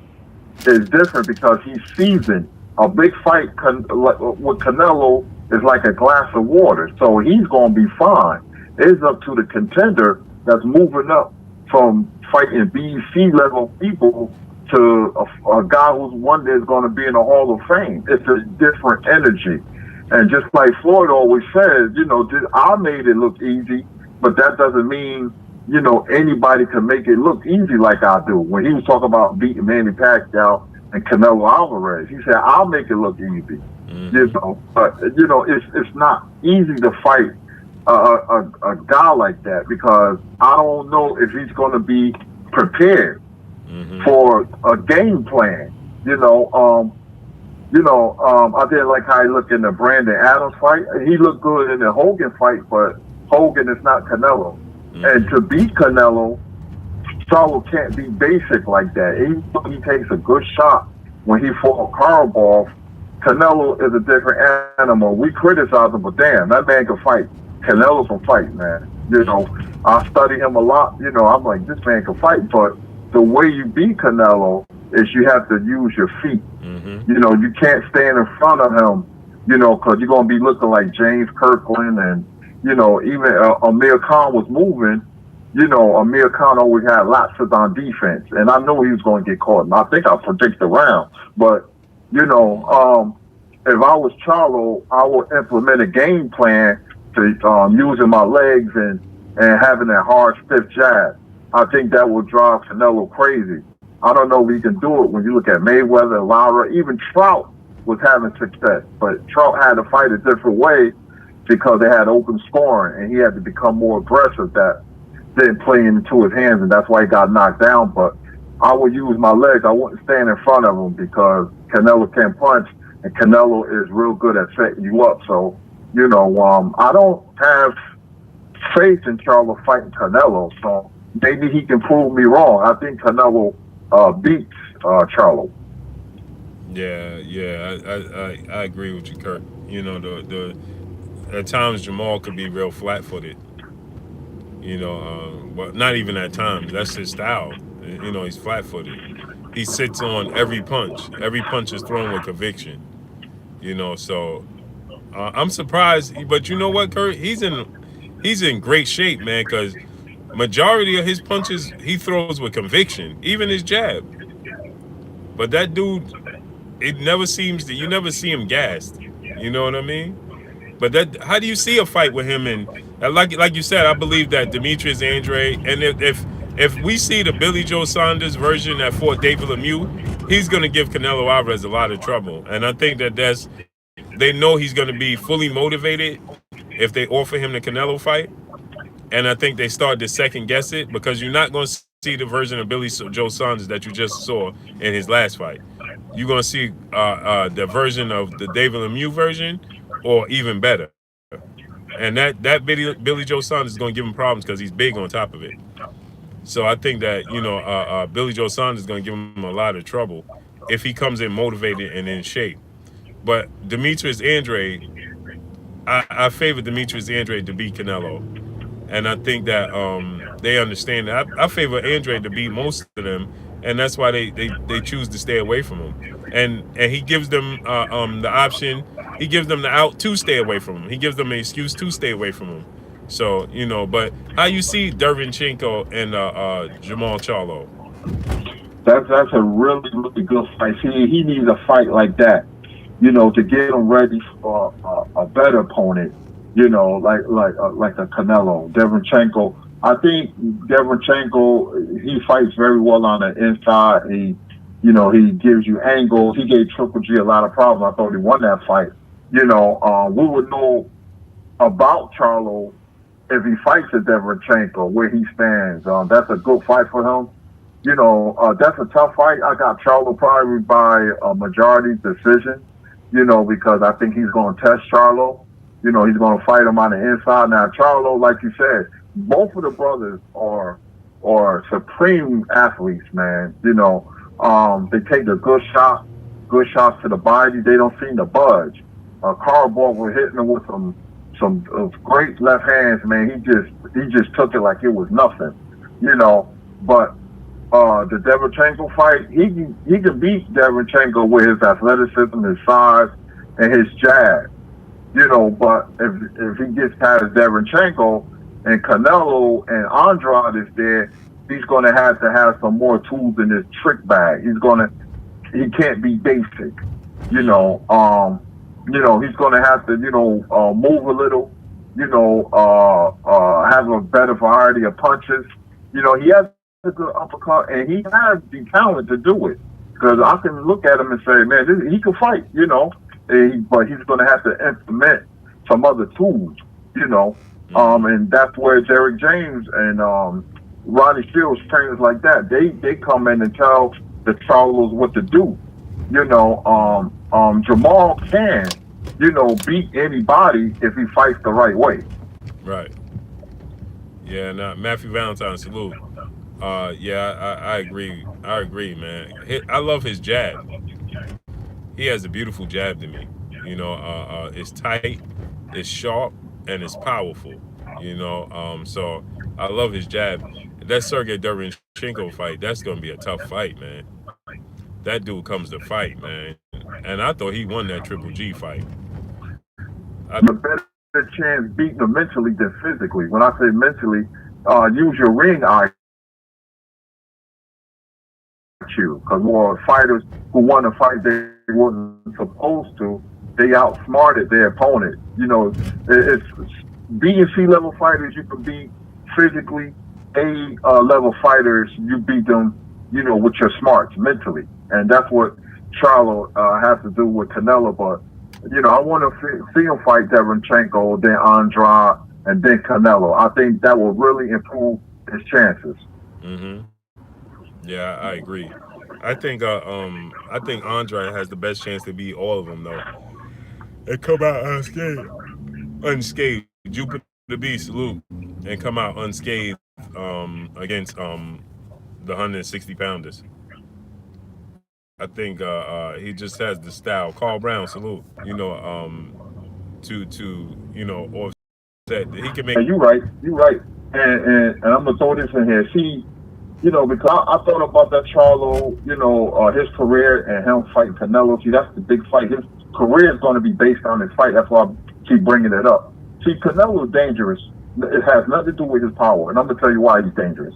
is different because he's seasoned. A big fight with Canelo is like a glass of water, so he's going to be fine. It's up to the contender that's moving up from fighting BC level people to a guy who's one day is going to be in the Hall of Fame. It's a different energy. And just like Floyd always says, you know, I made it look easy, but that doesn't mean, you know, anybody can make it look easy like I do. When he was talking about beating Manny Pacquiao and Canelo Alvarez, he said, I'll make it look easy. Mm-hmm. You know, but, you know, it's not easy to fight a guy like that because I don't know if he's going to be prepared for a game plan. You know, I didn't like how he looked in the Brandon Adams fight. He looked good in the Hogan fight, but Hogan is not Canelo. And to beat Canelo, Charlo can't be basic like that. Even though he takes a good shot when he fought Karabov, Canelo is a different animal. We criticize him, but damn, that man can fight. Canelo can fight, man. I study him a lot. I'm like, this man can fight, but the way you beat Canelo is you have to use your feet. You can't stand in front of him, because you're going to be looking like James Kirkland and, even Amir Khan was moving. Amir Khan always had lapses on defense, and I know he was going to get caught, and I think I predict the round. But, if I was Charlo, I would implement a game plan to using my legs and having that hard, stiff jab. I think that will drive Canelo crazy. I don't know if he can do it when you look at Mayweather, Wilder, even Trout was having success. But Trout had to fight a different way because they had open scoring, and he had to become more aggressive. That didn't play into his hands, and that's why he got knocked down. But I would use my legs. I wouldn't stand in front of him because Canelo can punch, and Canelo is real good at setting you up. So, I don't have faith in Charlo fighting Canelo. So maybe he can prove me wrong. I think Canelo beats Charlo. Yeah, I agree with you, Kurt. The at times Jamal could be real flat-footed. But not even at times. That's his style. He's flat-footed. He sits on every punch. Every punch is thrown with conviction. So I'm surprised. But you know what, Kurt? He's in great shape, man. Because majority of his punches he throws with conviction, even his jab. But that dude, it never seems that you never see him gassed. You know what I mean? But how do you see a fight with him? And like you said, I believe that Demetrius Andrade, and if we see the Billy Joe Saunders version that fought David Lemieux, he's going to give Canelo Alvarez a lot of trouble. And I think that they know he's going to be fully motivated if they offer him the Canelo fight. And I think they start to second guess it because you're not going to see the version of Billy Joe Saunders that you just saw in his last fight. You're going to see the version of the David Lemieux version, or even better. And that Billy Joe Saunders is going to give him problems because he's big on top of it. So I think that Billy Joe Saunders is going to give him a lot of trouble if he comes in motivated and in shape. But Demetrius Andrade, I favor Demetrius Andrade to beat Canelo. And I think that they understand that. I favor Andrade to beat most of them, and that's why they choose to stay away from him. And he gives them the option. He gives them the out to stay away from him. He gives them an excuse to stay away from him. So, but how you see Derevyanchenko and Jamal Charlo? That's a really, really good fight. He needs a fight like that, to get him ready for a better opponent. Like a Canelo, Derevyanchenko. I think Derevyanchenko, he fights very well on the inside. He gives you angles. He gave Triple G a lot of problems. I thought he won that fight. We would know about Charlo if he fights at Derevyanchenko, where he stands. That's a good fight for him. That's a tough fight. I got Charlo probably by a majority decision, because I think he's going to test Charlo. He's going to fight him on the inside. Now, Charlo, like you said, both of the brothers are supreme athletes, man. They take a good shots to the body. They don't seem to budge. Karabov was hitting him with some great left hands, man. He just took it like it was nothing, But the Derevyanchenko fight, he can beat Derevyanchenko with his athleticism, his size, and his jab. But if he gets past Derevyanchenko and Canelo and Andrade is there, he's going to have some more tools in his trick bag. He can't be basic. He's going to have to, move a little, have a better variety of punches. He has a good uppercut, and he has the talent to do it. Because I can look at him and say, man, he can fight, but he's going to have to implement some other tools, and that's where Derek James and Ronnie Shields, trainers like that, they come in and tell the Charlos what to do, Jamal can, beat anybody if he fights the right way. Right. Yeah. Now, Matthew Valentine, salute. Yeah, I agree. I agree, man. I love his jab. He has a beautiful jab to me. It's tight, it's sharp, and it's powerful. So I love his jab. That Sergey Derevyanchenko fight, that's gonna be a tough fight, man. That dude comes to fight, man. And I thought he won that Triple G fight. I, A better chance beating him mentally than physically. When I say mentally, use your ring IQ. Because more fighters who won a fight they wasn't supposed to, they outsmarted their opponent. It's being C-level fighters you can beat physically. A level fighters you beat them, with your smarts mentally, and that's what Charlo has to do with Canelo. But I want to see him fight Derevyanchenko, then Andrade, and then Canelo. I think that will really improve his chances. hmm Yeah, I agree. I think Andre has the best chance to beat all of them though. And come out unscathed. Unscathed. Jupiter the Beast, salute. And come out unscathed against the 160 pounders. I think he just has the style. Carl Brown, salute. To offset. He can make. And you're right. And I'm gonna throw this in here. See, because I thought about that Charlo, his career and him fighting Canelo. See, that's the big fight. His career is going to be based on his fight. That's why I keep bringing it up. See, Canelo is dangerous. It has nothing to do with his power, and I'm gonna tell you why he's dangerous.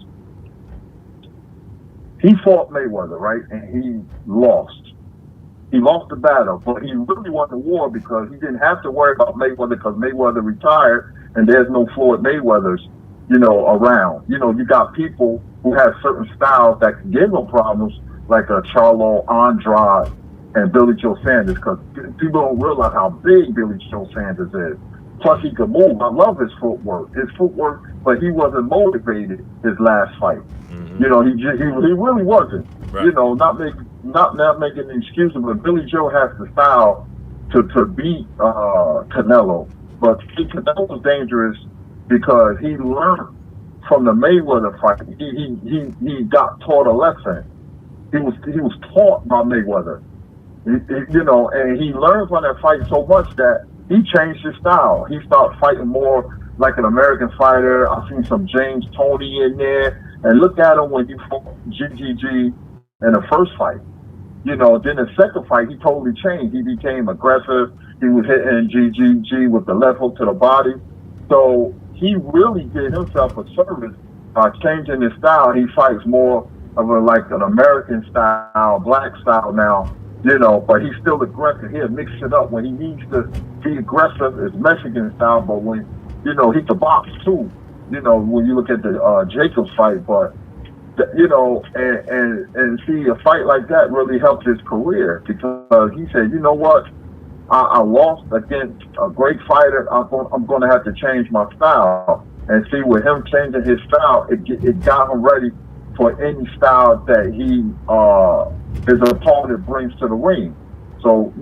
He fought Mayweather, right, and he lost. He lost the battle, but he really won the war because he didn't have to worry about Mayweather because Mayweather retired and there's no Floyd Mayweathers, around. You got people who have certain styles that can give them problems, like Charlo, Andrade, and Billy Joe Sanders, because people don't realize how big Billy Joe Sanders is. Plus, he could move. I love his footwork. But he wasn't motivated his last fight. Mm-hmm. He really wasn't. Right. Not making an excuse, but Billy Joe has the style to beat Canelo. But Canelo's dangerous because he learned from the Mayweather fight. He got taught a lesson. He was taught by Mayweather. And he learned from that fight so much that he changed his style. He started fighting more like an American fighter. I've seen some James Toney in there. And look at him when he fought GGG in the first fight. Then the second fight, he totally changed. He became aggressive. He was hitting GGG with the left hook to the body. So he really did himself a service by changing his style. He fights more of like an American style, black style now. But he's still aggressive. He'll mix it up when he needs to be aggressive. It's Mexican style, but when he can box too. When you look at the Jacobs fight, but and see a fight like that really helped his career because he said, you know what, I lost against a great fighter. I'm going to have to change my style. And see, with him changing his style, it got him ready for any style that his opponent brings to the ring. So,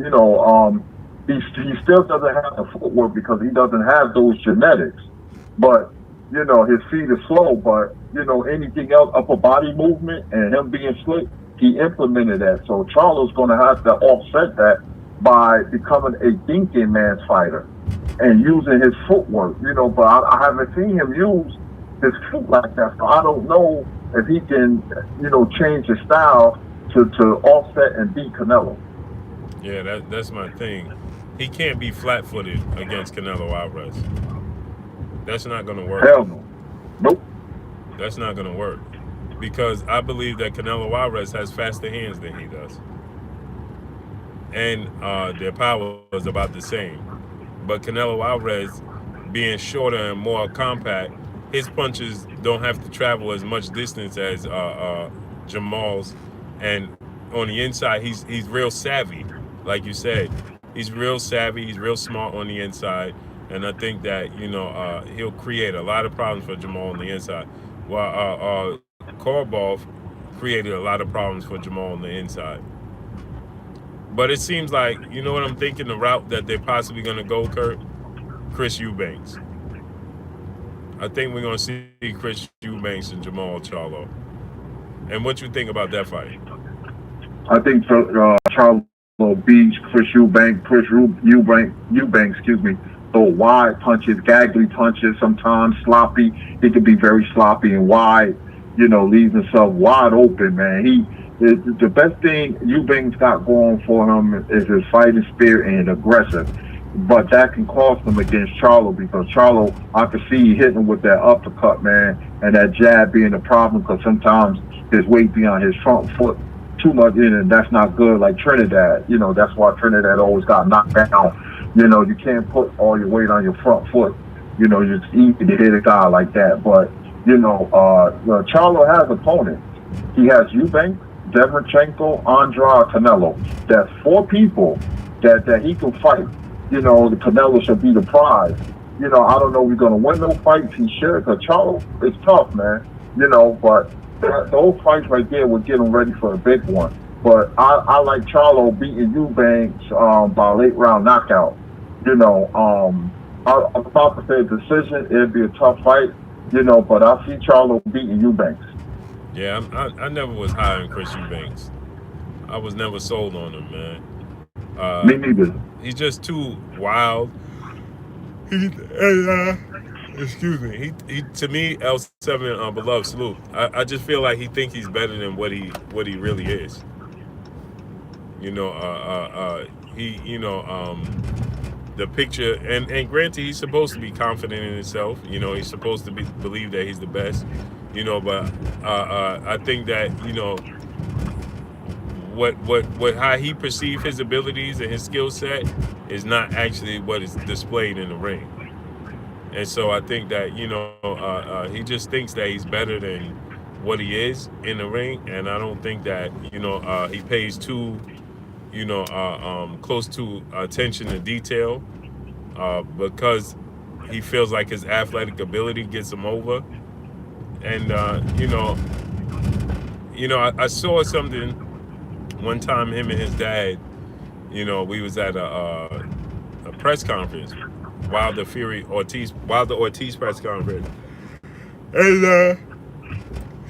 he still doesn't have the footwork because he doesn't have those genetics. But, his feet are slow, but, anything else, upper body movement and him being slick, he implemented that. So Charlo's going to have to offset that by becoming a thinking man's fighter and using his footwork, but I haven't seen him use his feet like that. So I don't know if he can, change his style to offset and beat Canelo. Yeah, that's my thing. He can't be flat-footed against Canelo Alvarez. That's not going to work. Hell no. Nope. That's not going to work. Because I believe that Canelo Alvarez has faster hands than he does. And their power is about the same. But Canelo Alvarez, being shorter and more compact, his punches don't have to travel as much distance as Jamal's. And on the inside, he's real savvy. Like you said, he's real savvy. He's real smart on the inside. And I think that, he'll create a lot of problems for Jamal on the inside. While Korobov created a lot of problems for Jamal on the inside. But it seems like, you know what I'm thinking, the route that they're possibly going to go, Kurt? Chris Eubanks. I think we're going to see Chris Eubanks and Jamal Charlo. And what you think about that fight? I think Charlo beats Eubank, excuse me. So wide punches, gaggly punches, sometimes sloppy. He can be very sloppy and wide. Leaves himself wide open, man. The best thing Eubank's got going for him is his fighting spirit and aggressive. But that can cost him against Charlo because Charlo, I could see hitting him with that uppercut, man, and that jab being a problem because sometimes his weight be on his front foot too much in, and that's not good. Like Trinidad, that's why Trinidad always got knocked down. You can't put all your weight on your front foot. It's easy to hit a guy like that. But Charlo has opponents. He has Eubank, Derevyanchenko, Andrade, Canelo. That's 4 people that he can fight. The Canelo should be the prize. I don't know if he's going to win those fights. He should, because Charlo is tough, man. But those fights right there would get him ready for a big one. But I like Charlo beating Eubanks by late round knockout. I'm about to say decision. It'd be a tough fight, but I see Charlo beating Eubanks. Yeah, I never was high on Chris Eubanks. I was never sold on him, man. Me neither. He's just too wild. Excuse me. He to me, L7 beloved salute. I just feel like he thinks he's better than what he really is. The picture, and granted, he's supposed to be confident in himself. He's supposed to believe that he's the best. But I think that what how he perceives his abilities and his skill set is not actually what is displayed in the ring. And so I think that he just thinks that he's better than what he is in the ring, and I don't think that he pays too close to attention to detail because he feels like his athletic ability gets him over. And I saw something one time, him and his dad. We was at a press conference, Wilder Ortiz press conference,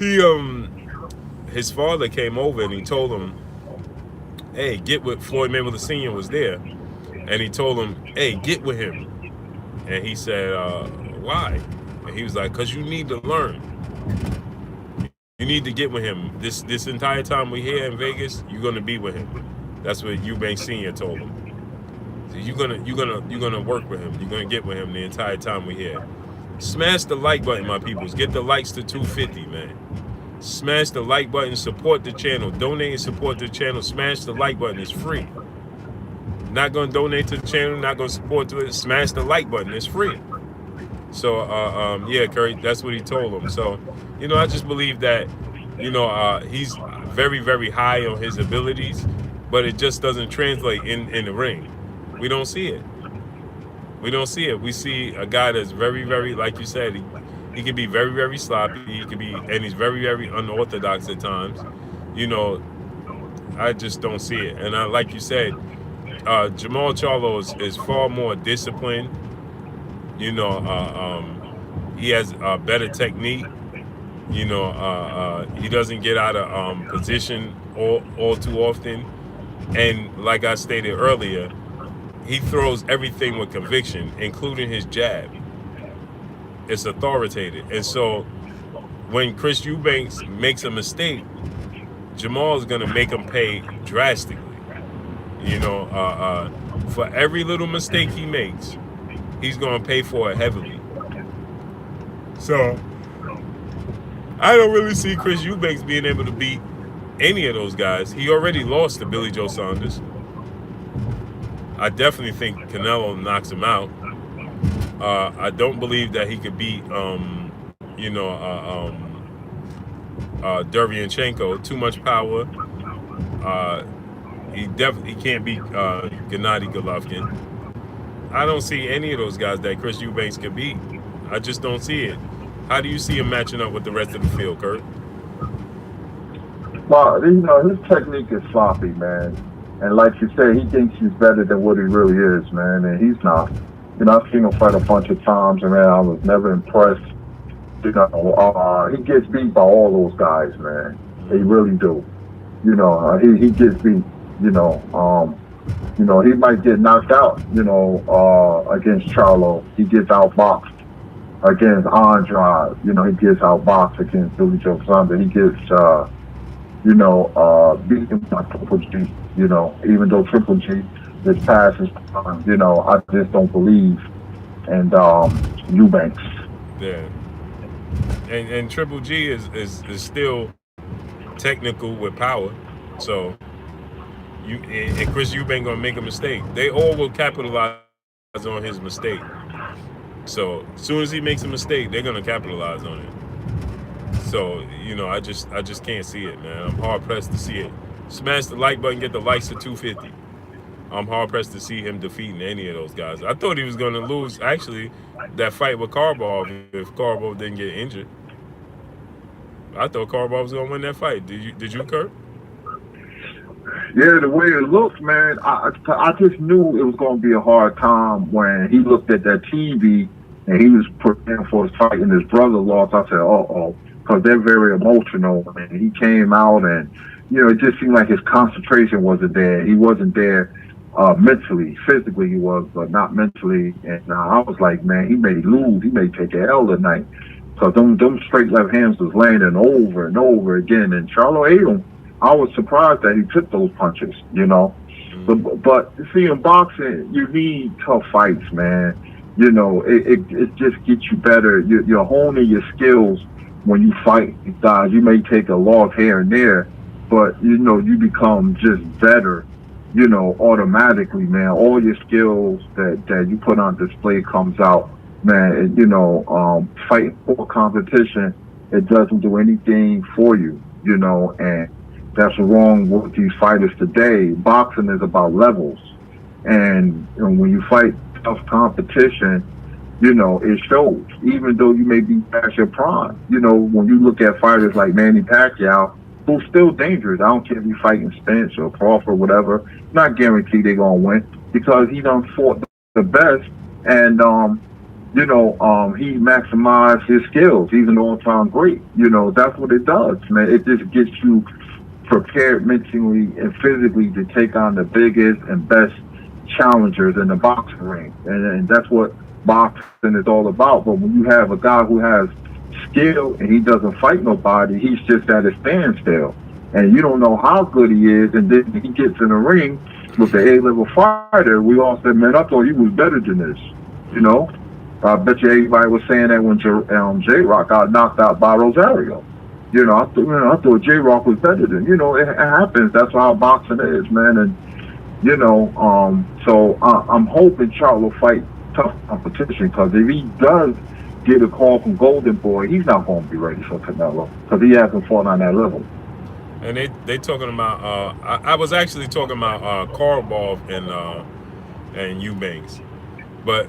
and his father came over and he told him, "Hey, get with Floyd Mayweather Sr. was there," and he told him, "Hey, get with him," and he said, "Why?" And he was like, "'Cause you need to learn. You need to get with him. This entire time we're here in Vegas, you're gonna be with him." That's what Eubank Sr. told him. So you're gonna work with him. You're gonna get with him the entire time we're here. Smash the like button, my peoples. Get the likes to 250, man. Smash the like button. Support the channel. Donate and support the channel. Smash the like button. It's free. Not gonna donate to the channel. Not gonna support to it. Smash the like button. It's free. So yeah, Curry, that's what he told him. So I just believe that he's very, very high on his abilities, but it just doesn't translate in the ring. We don't see it. We see a guy that's very, very, like you said, he can be very, very sloppy. And he's very, very unorthodox at times. I just don't see it. And like you said, Jamal Charlo is far more disciplined. He has better technique. He doesn't get out of position all too often. And like I stated earlier, he throws everything with conviction, including his jab. It's authoritative. And so when Chris Eubanks makes a mistake, Jamal is going to make him pay drastically. For every little mistake he makes, he's going to pay for it heavily. So I don't really see Chris Eubanks being able to beat any of those guys. He already lost to Billy Joe Saunders. I definitely think Canelo knocks him out. I don't believe that he could beat, Derevyanchenko. Too much power. He can't beat Gennady Golovkin. I don't see any of those guys that Chris Eubanks could beat. I just don't see it. How do you see him matching up with the rest of the field, Kurt? Well, his technique is sloppy, man. And like you said, he thinks he's better than what he really is, man, and he's not. You know, I've seen him fight a bunch of times, and man, I was never impressed. You know, he gets beat by all those guys, man. They really do. You know, he gets beat. You know, he might get knocked out. Against Charlo, he gets outboxed. Against Andrade, he gets outboxed against Billy Joe Saunders. He gets, beaten by Triple G. Even though Triple G is past his prime, I just don't believe. And Eubanks. Yeah. And Triple G is still technical with power. So and Chris Eubank gonna make a mistake. They all will capitalize on his mistake. So as soon as he makes a mistake, they're gonna capitalize on it. So I just can't see it, man. I'm hard pressed to see it. Smash the like button, get the likes to 250. I'm hard pressed to see him defeating any of those guys. I thought he was gonna lose actually that fight with Karbov if Karbov didn't get injured. I thought Karbov was gonna win that fight. Did you, Kurt? Yeah, the way it looks, man, I just knew it was going to be a hard time when he looked at that TV and he was preparing for his fight and his brother lost. I said, uh-oh, because they're very emotional. And he came out and, it just seemed like his concentration wasn't there. He wasn't there mentally. Physically he was, but not mentally. And I was like, man, he may lose. He may take a L tonight. Because them straight left hands was landing over and over again. And Charlo ate him. I was surprised that he took those punches, But see, in boxing, you need tough fights, man. It just gets you better. You're honing your skills when you fight these guys. You may take a loss here and there, but, you become just better, automatically, man. All your skills that you put on display comes out, man. Fighting for competition, it doesn't do anything for you, and that's wrong with these fighters today. Boxing is about levels. And when you fight tough competition, it shows. Even though you may be past your prime. When you look at fighters like Manny Pacquiao, who's still dangerous. I don't care if you fighting Spence or Crawford or whatever. Not guaranteed they're going to win because he done fought the best. And, he maximized his skills. He's an all-time great. That's what it does, man. It just gets you prepared mentally and physically to take on the biggest and best challengers in the boxing ring. And that's what boxing is all about. But when you have a guy who has skill and he doesn't fight nobody, he's just at a standstill. And you don't know how good he is. And then he gets in the ring with the A-level fighter. We all said, man, I thought he was better than this. I bet you everybody was saying that when J-Rock got knocked out by Rosario. I thought J-Rock was better than, it happens. That's how boxing is, man. And, so I'm hoping Charlo fight tough competition because if he does get a call from Golden Boy, he's not going to be ready for Canelo because he hasn't fought on that level. And they talking about, I was actually talking about Karbov and Eubanks. But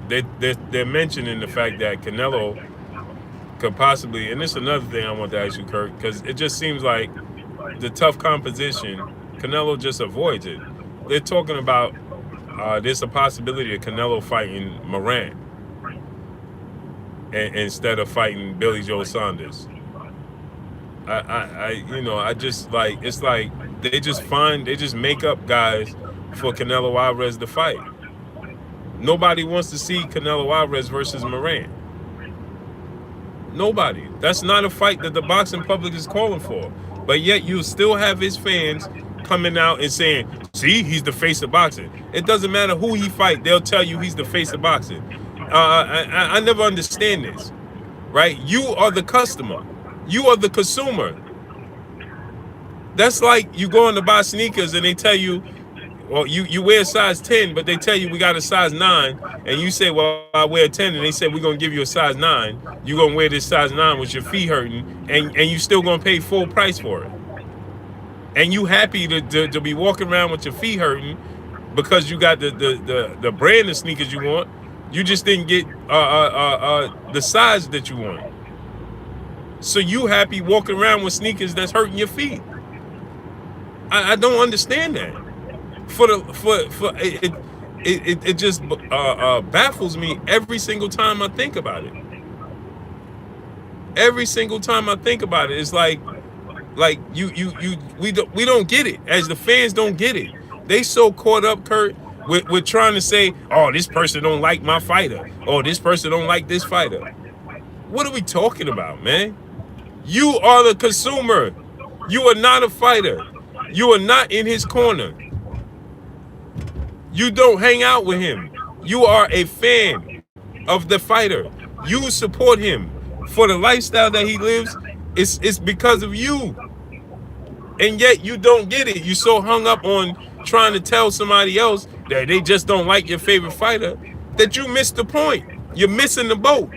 they're mentioning the fact that Canelo could possibly, and this is another thing I want to ask you, Kirk, because it just seems like the tough competition, Canelo just avoids it. They're talking about there's a possibility of Canelo fighting Moran instead of fighting Billy Joe Saunders. I just like, it's like they just make up guys for Canelo Alvarez to fight. Nobody wants to see Canelo Alvarez versus Moran. Nobody. That's not a fight that the boxing public is calling for. But yet you still have his fans coming out and saying, see, he's the face of boxing. It doesn't matter who he fight, they'll tell you he's the face of boxing. I never understand this, right? You are the customer. You are the consumer. That's like you going to buy sneakers and they tell you, well, you wear size 10, but they tell you we got a size 9, and you say, well, I wear 10, and they say we're going to give you a size 9. You're going to wear this size 9 with your feet hurting, and you still going to pay full price for it. And you happy to be walking around with your feet hurting because you got the brand of sneakers you want. You just didn't get the size that you want. So you happy walking around with sneakers that's hurting your feet. I don't understand that. It just baffles me every single time I think about it. Every single time I think about it, it's like we don't get it. As the fans don't get it. They so caught up, Kurt, with trying to say, oh, this person don't like my fighter, or this person don't like this fighter. What are we talking about, man? You are the consumer. You are not a fighter. You are not in his corner. You don't hang out with him. You are a fan of the fighter. You support him for the lifestyle that he lives. It's because of you. And yet you don't get it. You so hung up on trying to tell somebody else that they just don't like your favorite fighter that you missed the point. You're missing the boat.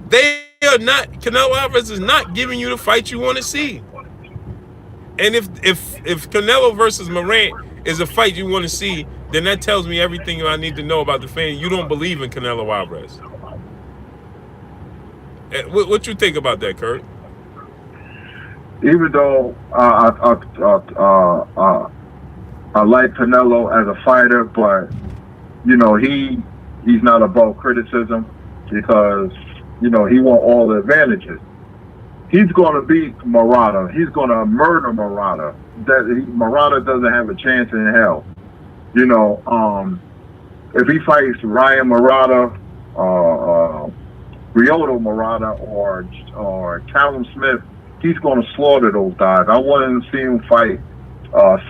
They are not, Canelo Alvarez is not giving you the fight you want to see. And if Canelo versus Morant is a fight you want to see, then that tells me everything I need to know about the fan. You don't believe in Canelo Alvarez. What you think about that, Kurt? Even though I like Canelo as a fighter, but he's not above criticism because he wants all the advantages. He's going to beat Murata. He's going to murder Murata. Murata doesn't have a chance in hell. If he fights Ryan Murata, Ryota Murata, or Callum Smith, he's going to slaughter those guys. I wanted to see him fight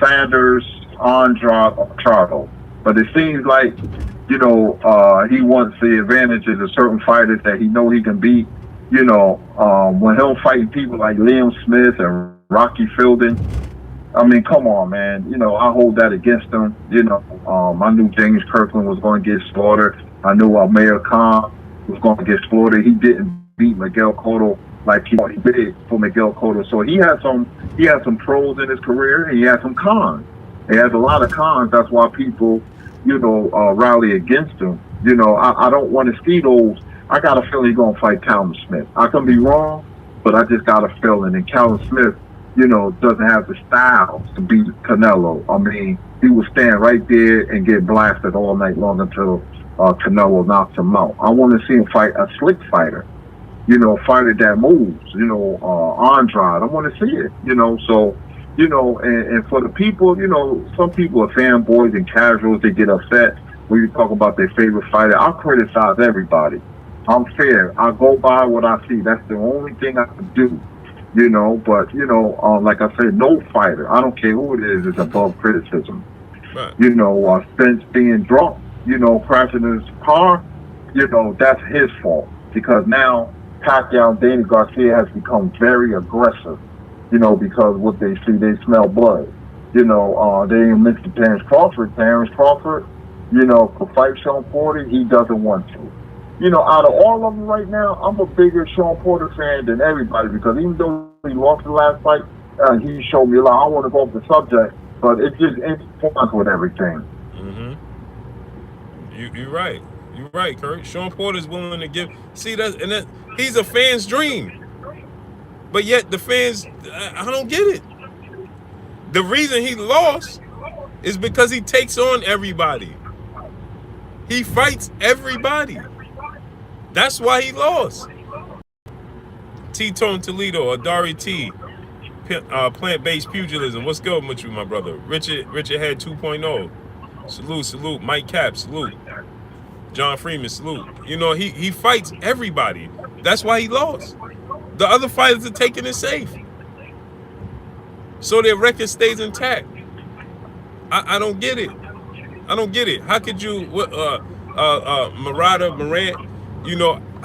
Sanders, Andrade, or Charlo. But it seems like, he wants the advantages of certain fighters that he know he can beat. When he'll fight people like Liam Smith and Rocky Fielding, I mean, come on, man. I hold that against him. I knew James Kirkland was going to get slaughtered. I knew Mayor Khan was going to get slaughtered. He didn't beat Miguel Cotto like he did for Miguel Cotto. So he has some pros in his career, and he has some cons. He has a lot of cons. That's why people, rally against him. I don't want to see those. I got a feeling he's going to fight Callum Smith. I can be wrong, but I just got a feeling. And Callum Smith, doesn't have the style to beat Canelo. I mean, he will stand right there and get blasted all night long until Canelo knocks him out. I want to see him fight a slick fighter, fighter that moves, Andrade. I want to see it, so, and for the people, some people are fanboys and casuals. They get upset when you talk about their favorite fighter. I criticize everybody. I'm fair. I go by what I see. That's the only thing I can do, but, like I said, no fighter, I don't care who it is above criticism. Right. Spence being drunk, crashing his car, that's his fault. Because now Pacquiao and Danny Garcia has become very aggressive, because what they see, they smell blood. They didn't mention Terrence Crawford. Terrence Crawford, to fight Sean Porter, he doesn't want to. Out of all of them right now, I'm a bigger Sean Porter fan than everybody because even though he lost the last fight, he showed me a lot. I don't want to go off the subject, but it just intertwines with everything. Mm-hmm. You're right. You're right, Kurt. Sean Porter's willing to give. See, that he's a fan's dream. But yet the fans, I don't get it. The reason he lost is because he takes on everybody. He fights everybody. That's why he lost. T-Tone Toledo, Adari T, plant-based pugilism. What's good with you, my brother? Richard Head 2.0. Salute. Mike Cap, salute. John Freeman, salute. He fights everybody. That's why he lost. The other fighters are taking it safe, so their record stays intact. I don't get it. How could you, Morant,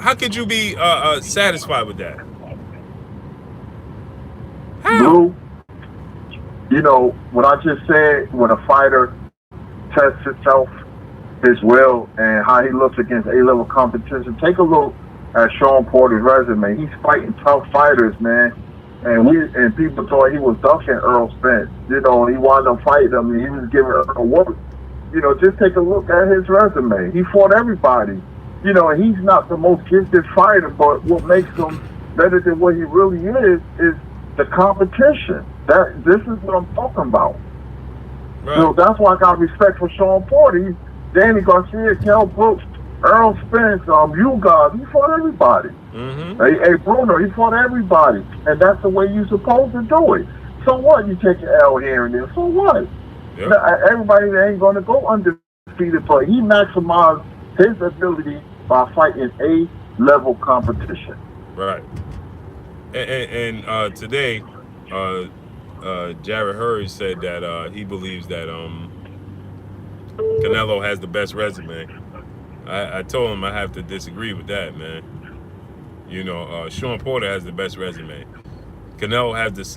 how could you be satisfied with that? How? Blue, what I just said, when a fighter tests himself, his will, and how he looks against A-level competition, take a look at Sean Porter's resume. He's fighting tough fighters, man. And people thought he was ducking Earl Spence. He wound up fighting him, and he was giving Earl work. Just take a look at his resume. He fought everybody. And he's not the most gifted fighter, but what makes him better than what he really is the competition. This is what I'm talking about. Right. You know, that's why I got respect for Sean Porter. Danny Garcia, Kell Brooks, Earl Spence, you guys, he fought everybody. Mm-hmm. Hey, Bruno, he fought everybody. And that's the way you're supposed to do it. So what? You take an L here and there. So what? Yep. Everybody ain't going to go undefeated, but he maximized his ability by fighting A-level competition. Right. And today, Jared Hurd said that he believes that Canelo has the best resume. I told him I have to disagree with that, man. You know, Sean Porter has the best resume. Canelo has this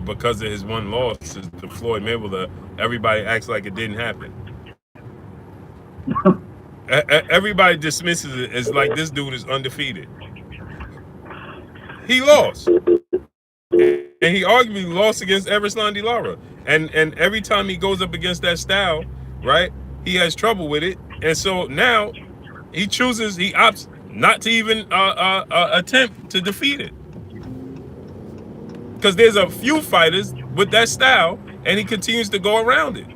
because of his one loss to Floyd Mayweather. Everybody acts like it didn't happen. Everybody dismisses it as like this dude is undefeated. He lost, and he arguably lost against Erislandy Lara. And every time he goes up against that style, right, he has trouble with it. And so now he opts not to even attempt to defeat it. Because there's a few fighters with that style, and he continues to go around it.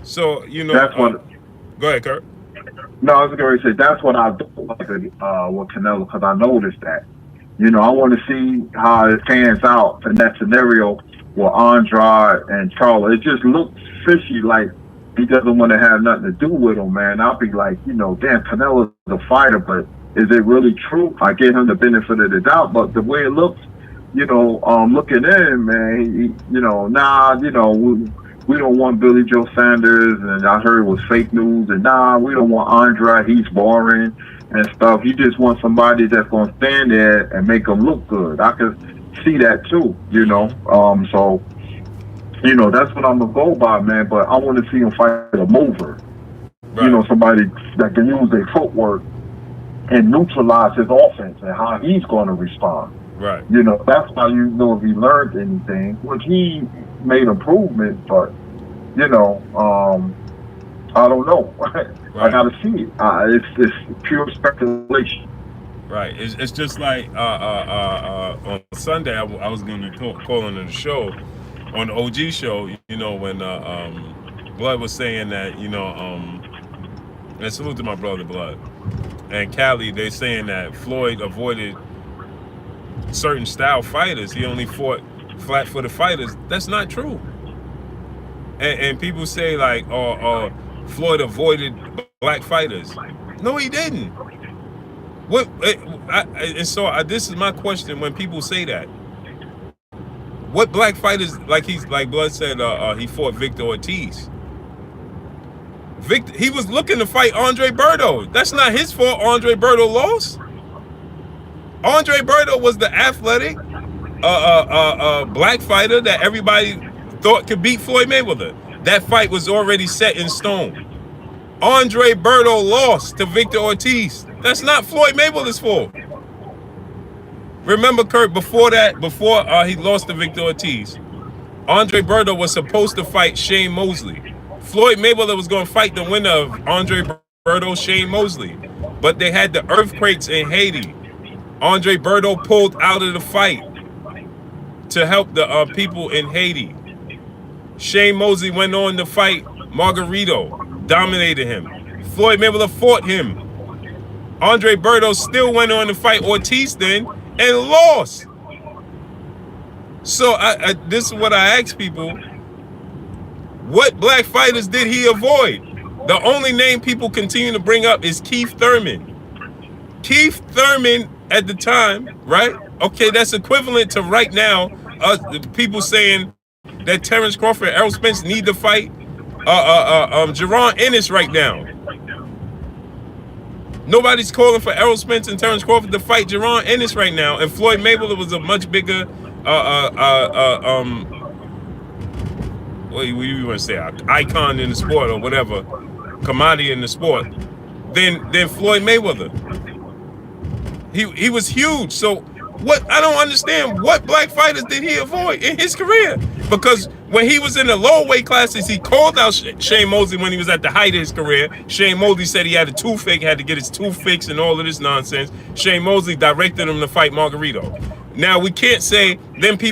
So, you know, that's what. Go ahead, Kurt. No, I was going to say that's what I don't like with Canelo, because I noticed that. You know, I want to see how it pans out in that scenario with Andrade and Charlo. It just looks fishy, like he doesn't want to have nothing to do with him, man. I'll be like, you know, damn, Canelo's a fighter, but is it really true? I give him the benefit of the doubt, but the way it looks, you know, looking in, man, we don't want Billy Joe Sanders, and I heard it was fake news, and we don't want Andrade, he's boring and stuff. You just want somebody that's going to stand there and make them look good. I could see that too, you know. So, you know, that's what I'm going to go by, man, but I want to see him fight a mover. Right. You know, somebody that can use their footwork and neutralize his offense and how he's going to respond. Right. You know, that's how you know if he learned anything, which he made improvement, but, you know, I don't know. Right. I got to see it. It's pure speculation. Right. It's just like on Sunday, I was going to call on the show, on the OG show, you know, when Blood was saying that, you know, and salute to my brother Blood, and Cali, they're saying that Floyd avoided certain style fighters. He only fought flat-footed fighters. That's not true. And people say like, oh, Floyd avoided black fighters. No, he didn't. This is my question when people say that. What black fighters, like Blood said, he fought Victor Ortiz. He was looking to fight Andre Berto. That's not his fault Andre Berto lost. Andre Berto was the athletic black fighter that everybody thought could beat Floyd Mayweather. That fight was already set in stone. Andre Berto lost to Victor Ortiz. That's not Floyd Mayweather's fault. Remember, Kurt, before he lost to Victor Ortiz, Andre Berto was supposed to fight Shane Mosley. Floyd Mayweather was going to fight the winner of Andre Berto, Shane Mosley. But they had the earthquakes in Haiti. Andre Berto pulled out of the fight to help the people in Haiti. Shane Mosley went on to fight Margarito, dominated him. Floyd Mayweather fought him. Andre Berto still went on to fight Ortiz then and lost. So this is what I ask people. What black fighters did he avoid? The only name people continue to bring up is Keith Thurman. Keith Thurman at the time, right? Okay, that's equivalent to right now, people saying that Terrence Crawford and Errol Spence need to fight Jaron Ennis right now. Nobody's calling for Errol Spence and Terrence Crawford to fight Jaron Ennis right now, and Floyd Mayweather was a much bigger what do you want to say, icon in the sport or whatever, commodity in the sport, than Floyd Mayweather. He was huge. So what? I don't understand what black fighters did he avoid in his career, because When he was in the low weight classes, he called out Shane Mosley when he was at the height of his career. Shane Mosley said he had a toothache, had to get his tooth fixed and all of this nonsense. Shane Mosley directed him to fight Margarito. Now, we can't say,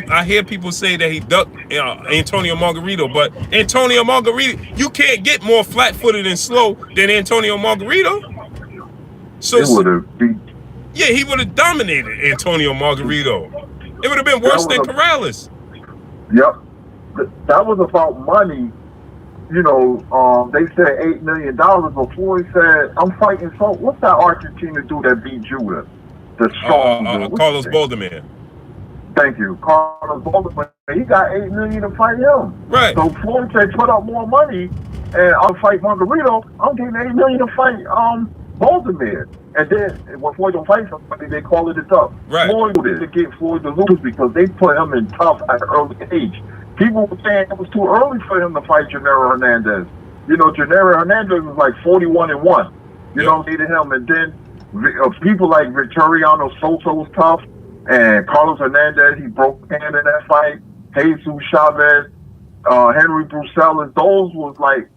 I hear people say that he ducked Antonio Margarito, but Antonio Margarito, you can't get more flat-footed and slow than Antonio Margarito. So, yeah, he would have dominated Antonio Margarito. It would have been worse than Corrales. Yep. That was about money. You know, they said $8 million before. He said, I'm fighting. So what's that Argentina dude that beat Judah? The strong dude. Carlos Bolderman. Thank you. Carlos Bolderman. He got $8 million to fight him. Right. So Floyd said, put up more money and I'll fight Margarito. I'm getting $8 million to fight Bolderman. And then when Floyd don't fight somebody, they call it tough. Right. Floyd didn't get Floyd to lose because they put him in tough at an early age. People were saying it was too early for him to fight Gennaro Hernandez. You know, Gennaro Hernandez was like 41-1. You know, needed him. And then people like Victoriano Soto was tough. And Carlos Hernandez, he broke hand in that fight. Jesus Chavez, Henry Bruxelles, those was like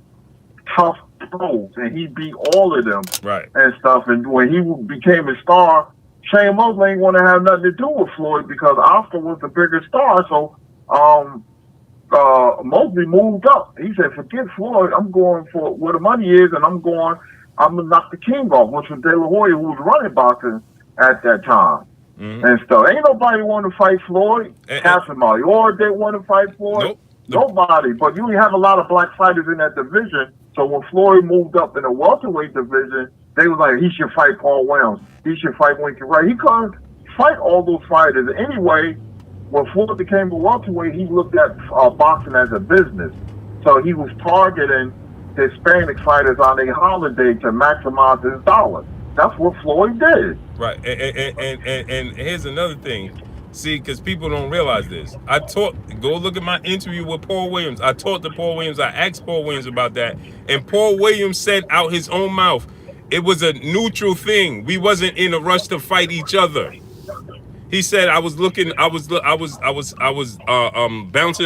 tough pros. And he beat all of them. Right. And stuff. And when he became a star, Shane Mosley ain't want to have nothing to do with Floyd because Oscar was the bigger star. So, Mosley moved up. He said, forget Floyd, I'm going for where the money is, and I'm going to knock the king off, which was De La Hoya, who was running boxing at that time. And stuff. Ain't nobody want to fight Floyd. Casamayor didn't want to fight Floyd. Nope. Nobody. But you have a lot of black fighters in that division. So when Floyd moved up in the welterweight division, they was like, he should fight Paul Williams. He should fight Winky Wright. He couldn't fight all those fighters. Anyway, when Floyd became a welterweight, he looked at boxing as a business. So he was targeting Hispanic fighters on a holiday to maximize his dollars. That's what Floyd did. Right. And here's another thing. See, because people don't realize this. Go look at my interview with Paul Williams. I talked to Paul Williams. I asked Paul Williams about that. And Paul Williams said out his own mouth, it was a neutral thing. We wasn't in a rush to fight each other. He said I was bouncing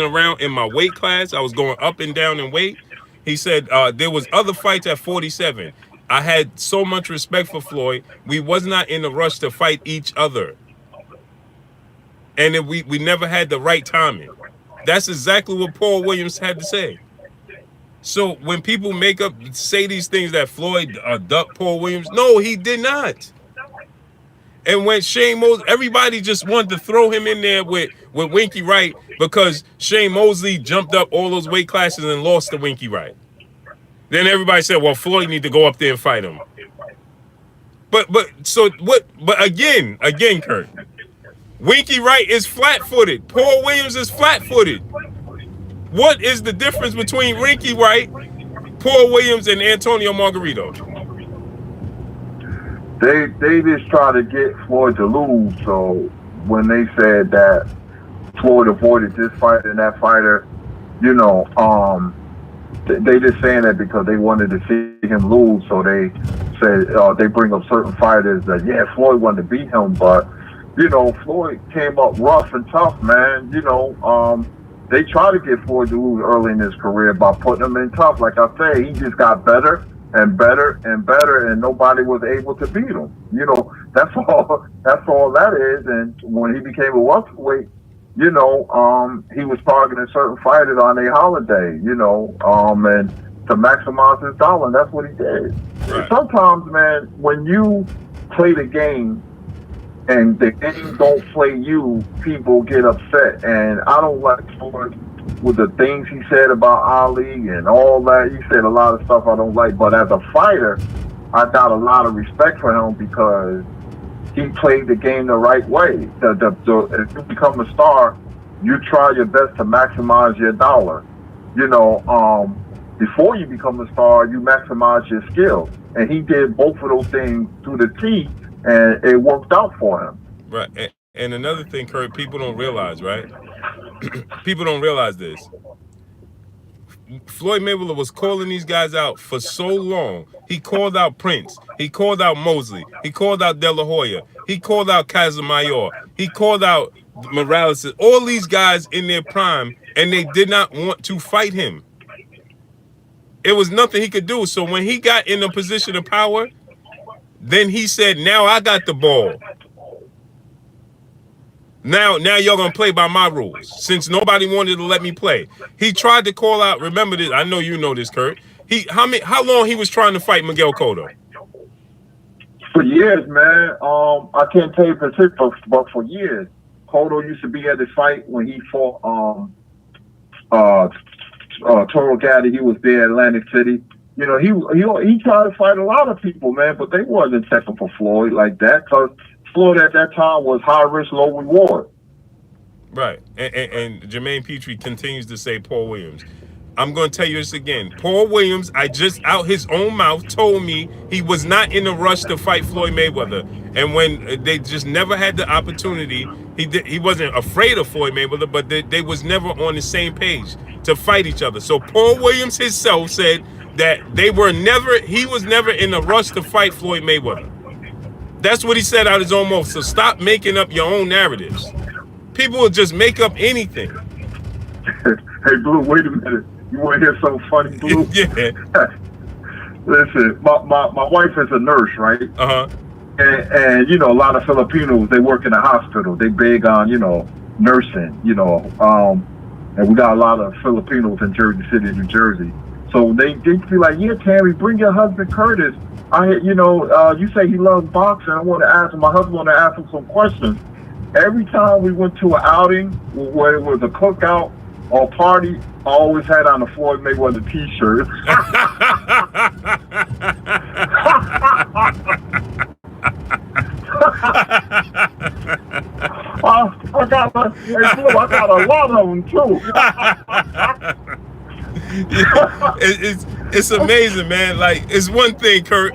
around in my weight class. I was going up and down in weight. He said there was other fights at 47. I had so much respect for Floyd. We was not in a rush to fight each other. And we never had the right timing. That's exactly what Paul Williams had to say. So when people say these things that Floyd ducked Paul Williams, no, he did not. And when Shane Mosley, everybody just wanted to throw him in there with Winky Wright because Shane Mosley jumped up all those weight classes and lost to Winky Wright. Then everybody said, well, Floyd need to go up there and fight him. But again, Kurt, Winky Wright is flat-footed. Paul Williams is flat-footed. What is the difference between Winky Wright, Paul Williams, and Antonio Margarito? They just try to get Floyd to lose. So when they said that Floyd avoided this fight and that fighter, you know, they just saying that because they wanted to see him lose. So they said they bring up certain fighters that Floyd wanted to beat him, but you know Floyd came up rough and tough, man. You know, they tried to get Floyd to lose early in his career by putting him in tough. Like I say, he just got better and better and better, and nobody was able to beat him. You know, that's all that is. And when he became a welterweight, you know, he was targeting certain fighters on a holiday, you know, and to maximize his dollar, and that's what he did. Right. Sometimes, man, when you play the game and the game don't play you, people get upset. And I don't like Floyd with the things he said about Ali and all that. He said a lot of stuff I don't like, but as a fighter, I got a lot of respect for him because he played the game the right way. If you become a star, you try your best to maximize your dollar. You know, before you become a star, you maximize your skill. And he did both of those things to the T, and it worked out for him. Right. And another thing, Kurt, people don't realize, right? People don't realize this. Floyd Mayweather was calling these guys out for so long. He called out Prince. He called out Mosley. He called out De La Hoya. He called out Casamayor. He called out Morales. All these guys in their prime, and they did not want to fight him. It was nothing he could do. So when he got in a position of power, then he said, now I got the ball. Now y'all gonna play by my rules. Since nobody wanted to let me play. He tried to call out, remember this, I know you know this, Kurt. How long he was trying to fight Miguel Cotto? For years, man. I can't tell you particular, but for years. Cotto used to be at the fight when he fought Toro Gaddy. He was there in Atlantic City. You know, he tried to fight a lot of people, man, but they wasn't checking for Floyd like that, because Floyd at that time was high risk, low reward. Right. And Jermaine Petrie continues to say Paul Williams. I'm going to tell you this again. Paul Williams, I just out his own mouth told me he was not in a rush to fight Floyd Mayweather. And when they just never had the opportunity, he wasn't afraid of Floyd Mayweather, but they was never on the same page to fight each other. So Paul Williams himself said that he was never in a rush to fight Floyd Mayweather. That's what he said out his own mouth. So stop making up your own narratives. People will just make up anything. Hey, Blue, wait a minute. You want to hear something funny, Blue? Yeah. Listen, my wife is a nurse, right? Uh-huh. And you know, a lot of Filipinos, they work in a hospital. They big on, you know, nursing, you know. And we got a lot of Filipinos in Jersey City, New Jersey. So they be like, yeah, Tammy, bring your husband Curtis. You say he loves boxing. I want to ask him. My husband want to ask him some questions. Every time we went to an outing, whether it was a cookout or party, I always had on a Floyd Mayweather T-shirt. I got a lot of them too. It's amazing, man. Like, it's one thing, Kurt.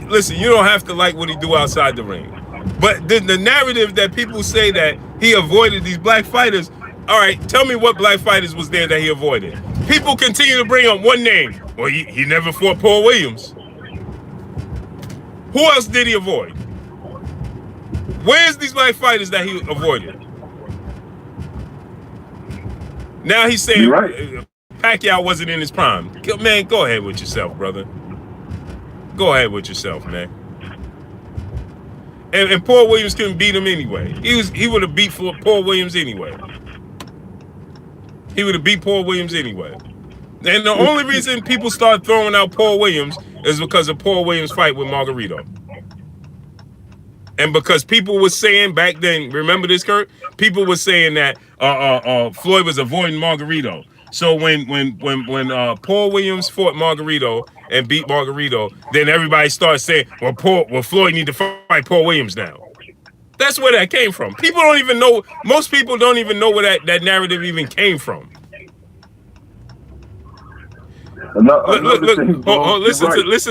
Listen, you don't have to like what he do outside the ring. But the narrative that people say that he avoided these black fighters, all right, tell me what black fighters was there that he avoided. People continue to bring up one name. Well, he never fought Paul Williams. Who else did he avoid? Where's these black fighters that he avoided? Now he's saying Pacquiao wasn't in his prime. Man, go ahead with yourself, brother. Go ahead with yourself, man. And Paul Williams couldn't beat him anyway. He would have beat Paul Williams anyway. He would have beat Paul Williams anyway. And the only reason people start throwing out Paul Williams is because of Paul Williams' fight with Margarito. And because people were saying back then, remember this, Kurt? People were saying that Floyd was avoiding Margarito. So when Paul Williams fought Margarito and beat Margarito, then everybody started saying, well, Floyd need to fight Paul Williams now. That's where that came from. People don't even know. Most people don't even know where that narrative even came from. Listen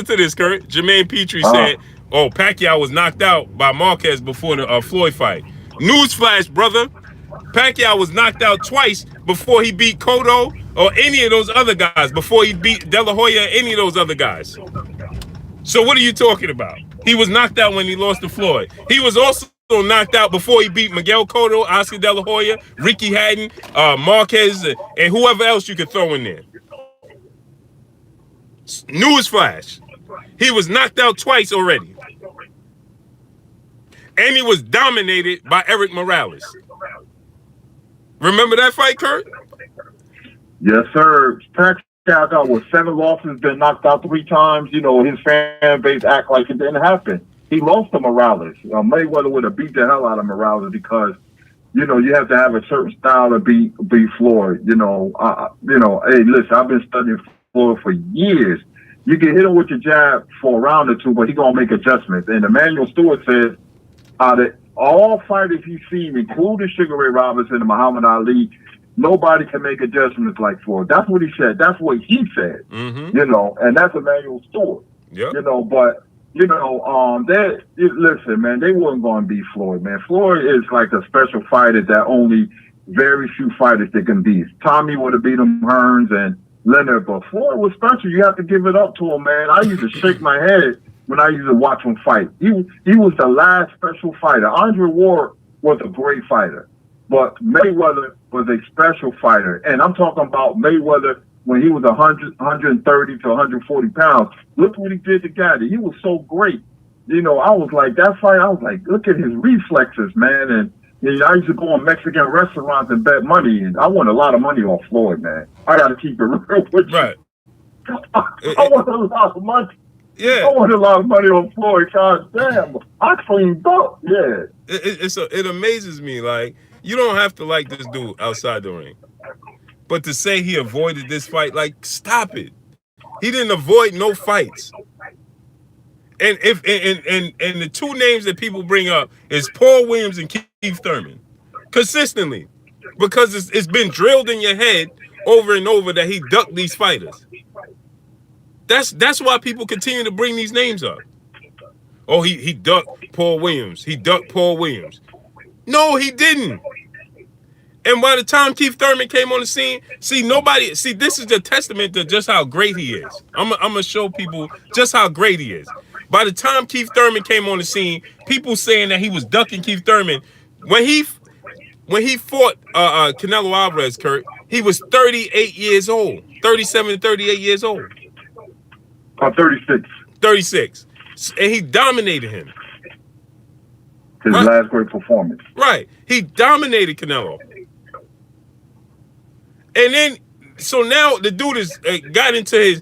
to this, Kurt. Jermaine Petrie said, Pacquiao was knocked out by Marquez before the Floyd fight. Newsflash, brother. Pacquiao was knocked out twice before he beat Cotto or any of those other guys, before he beat De La Hoya or any of those other guys. So what are you talking about? He was knocked out when he lost to Floyd. He was also knocked out before he beat Miguel Cotto, Oscar De La Hoya, Ricky Hatton, Marquez, and whoever else you could throw in there. Newsflash. He was knocked out twice already. And he was dominated by Eric Morales. Remember that fight, Kurt? Yes, sir. Pacquiao got with 7 losses, been knocked out 3 times. You know, his fan base act like it didn't happen. He lost to Morales. Mayweather would have beat the hell out of Morales because, you know, you have to have a certain style to beat Floyd. You know, hey, listen, I've been studying Floyd for years. You can hit him with your jab for a round or two, but he's going to make adjustments. And Emmanuel Stewart says, out of all fighters he's seen, including Sugar Ray Robinson and Muhammad Ali, nobody can make adjustments like Floyd. That's what he said. That's what he said. Mm-hmm. You know, and that's Emmanuel Stewart. Yep. You know, but, you know, listen, man, they wasn't going to beat Floyd, man. Floyd is like a special fighter that only very few fighters that can beat. Tommy would have beat him, Hearns and Leonard, but Floyd was special. You have to give it up to him, man. I used to shake my head when I used to watch him fight. He was the last special fighter. Andre Ward was a great fighter. But Mayweather was a special fighter. And I'm talking about Mayweather when he was 130 to 140 pounds. Look what he did to Gatti. He was so great. You know, I was like, that fight, I was like, look at his reflexes, man. And you know, I used to go on Mexican restaurants and bet money. And I won a lot of money on Floyd, man. I got to keep it real with you. Right. I won a lot of money. Yeah. I won a lot of money on Floyd. God damn. I cleaned up. Yeah. It amazes me. Like, you don't have to like this dude outside the ring. But to say he avoided this fight, like, stop it. He didn't avoid no fights. And and the two names that people bring up is Paul Williams and Keith Thurman. Consistently. Because it's been drilled in your head over and over that he ducked these fighters. That's why people continue to bring these names up. Oh, he ducked Paul Williams. He ducked Paul Williams. No, he didn't. And by the time Keith Thurman came on the scene, this is a testament to just how great he is. I'm gonna show people just how great he is. By the time Keith Thurman came on the scene, people saying that he was ducking Keith Thurman. When he fought Canelo Alvarez, Kurt, he was 38 years old. 37 to 38 years old. 36. 36. And he dominated him. His last great performance. Right. He dominated Canelo. And then, so now the dude is got into his,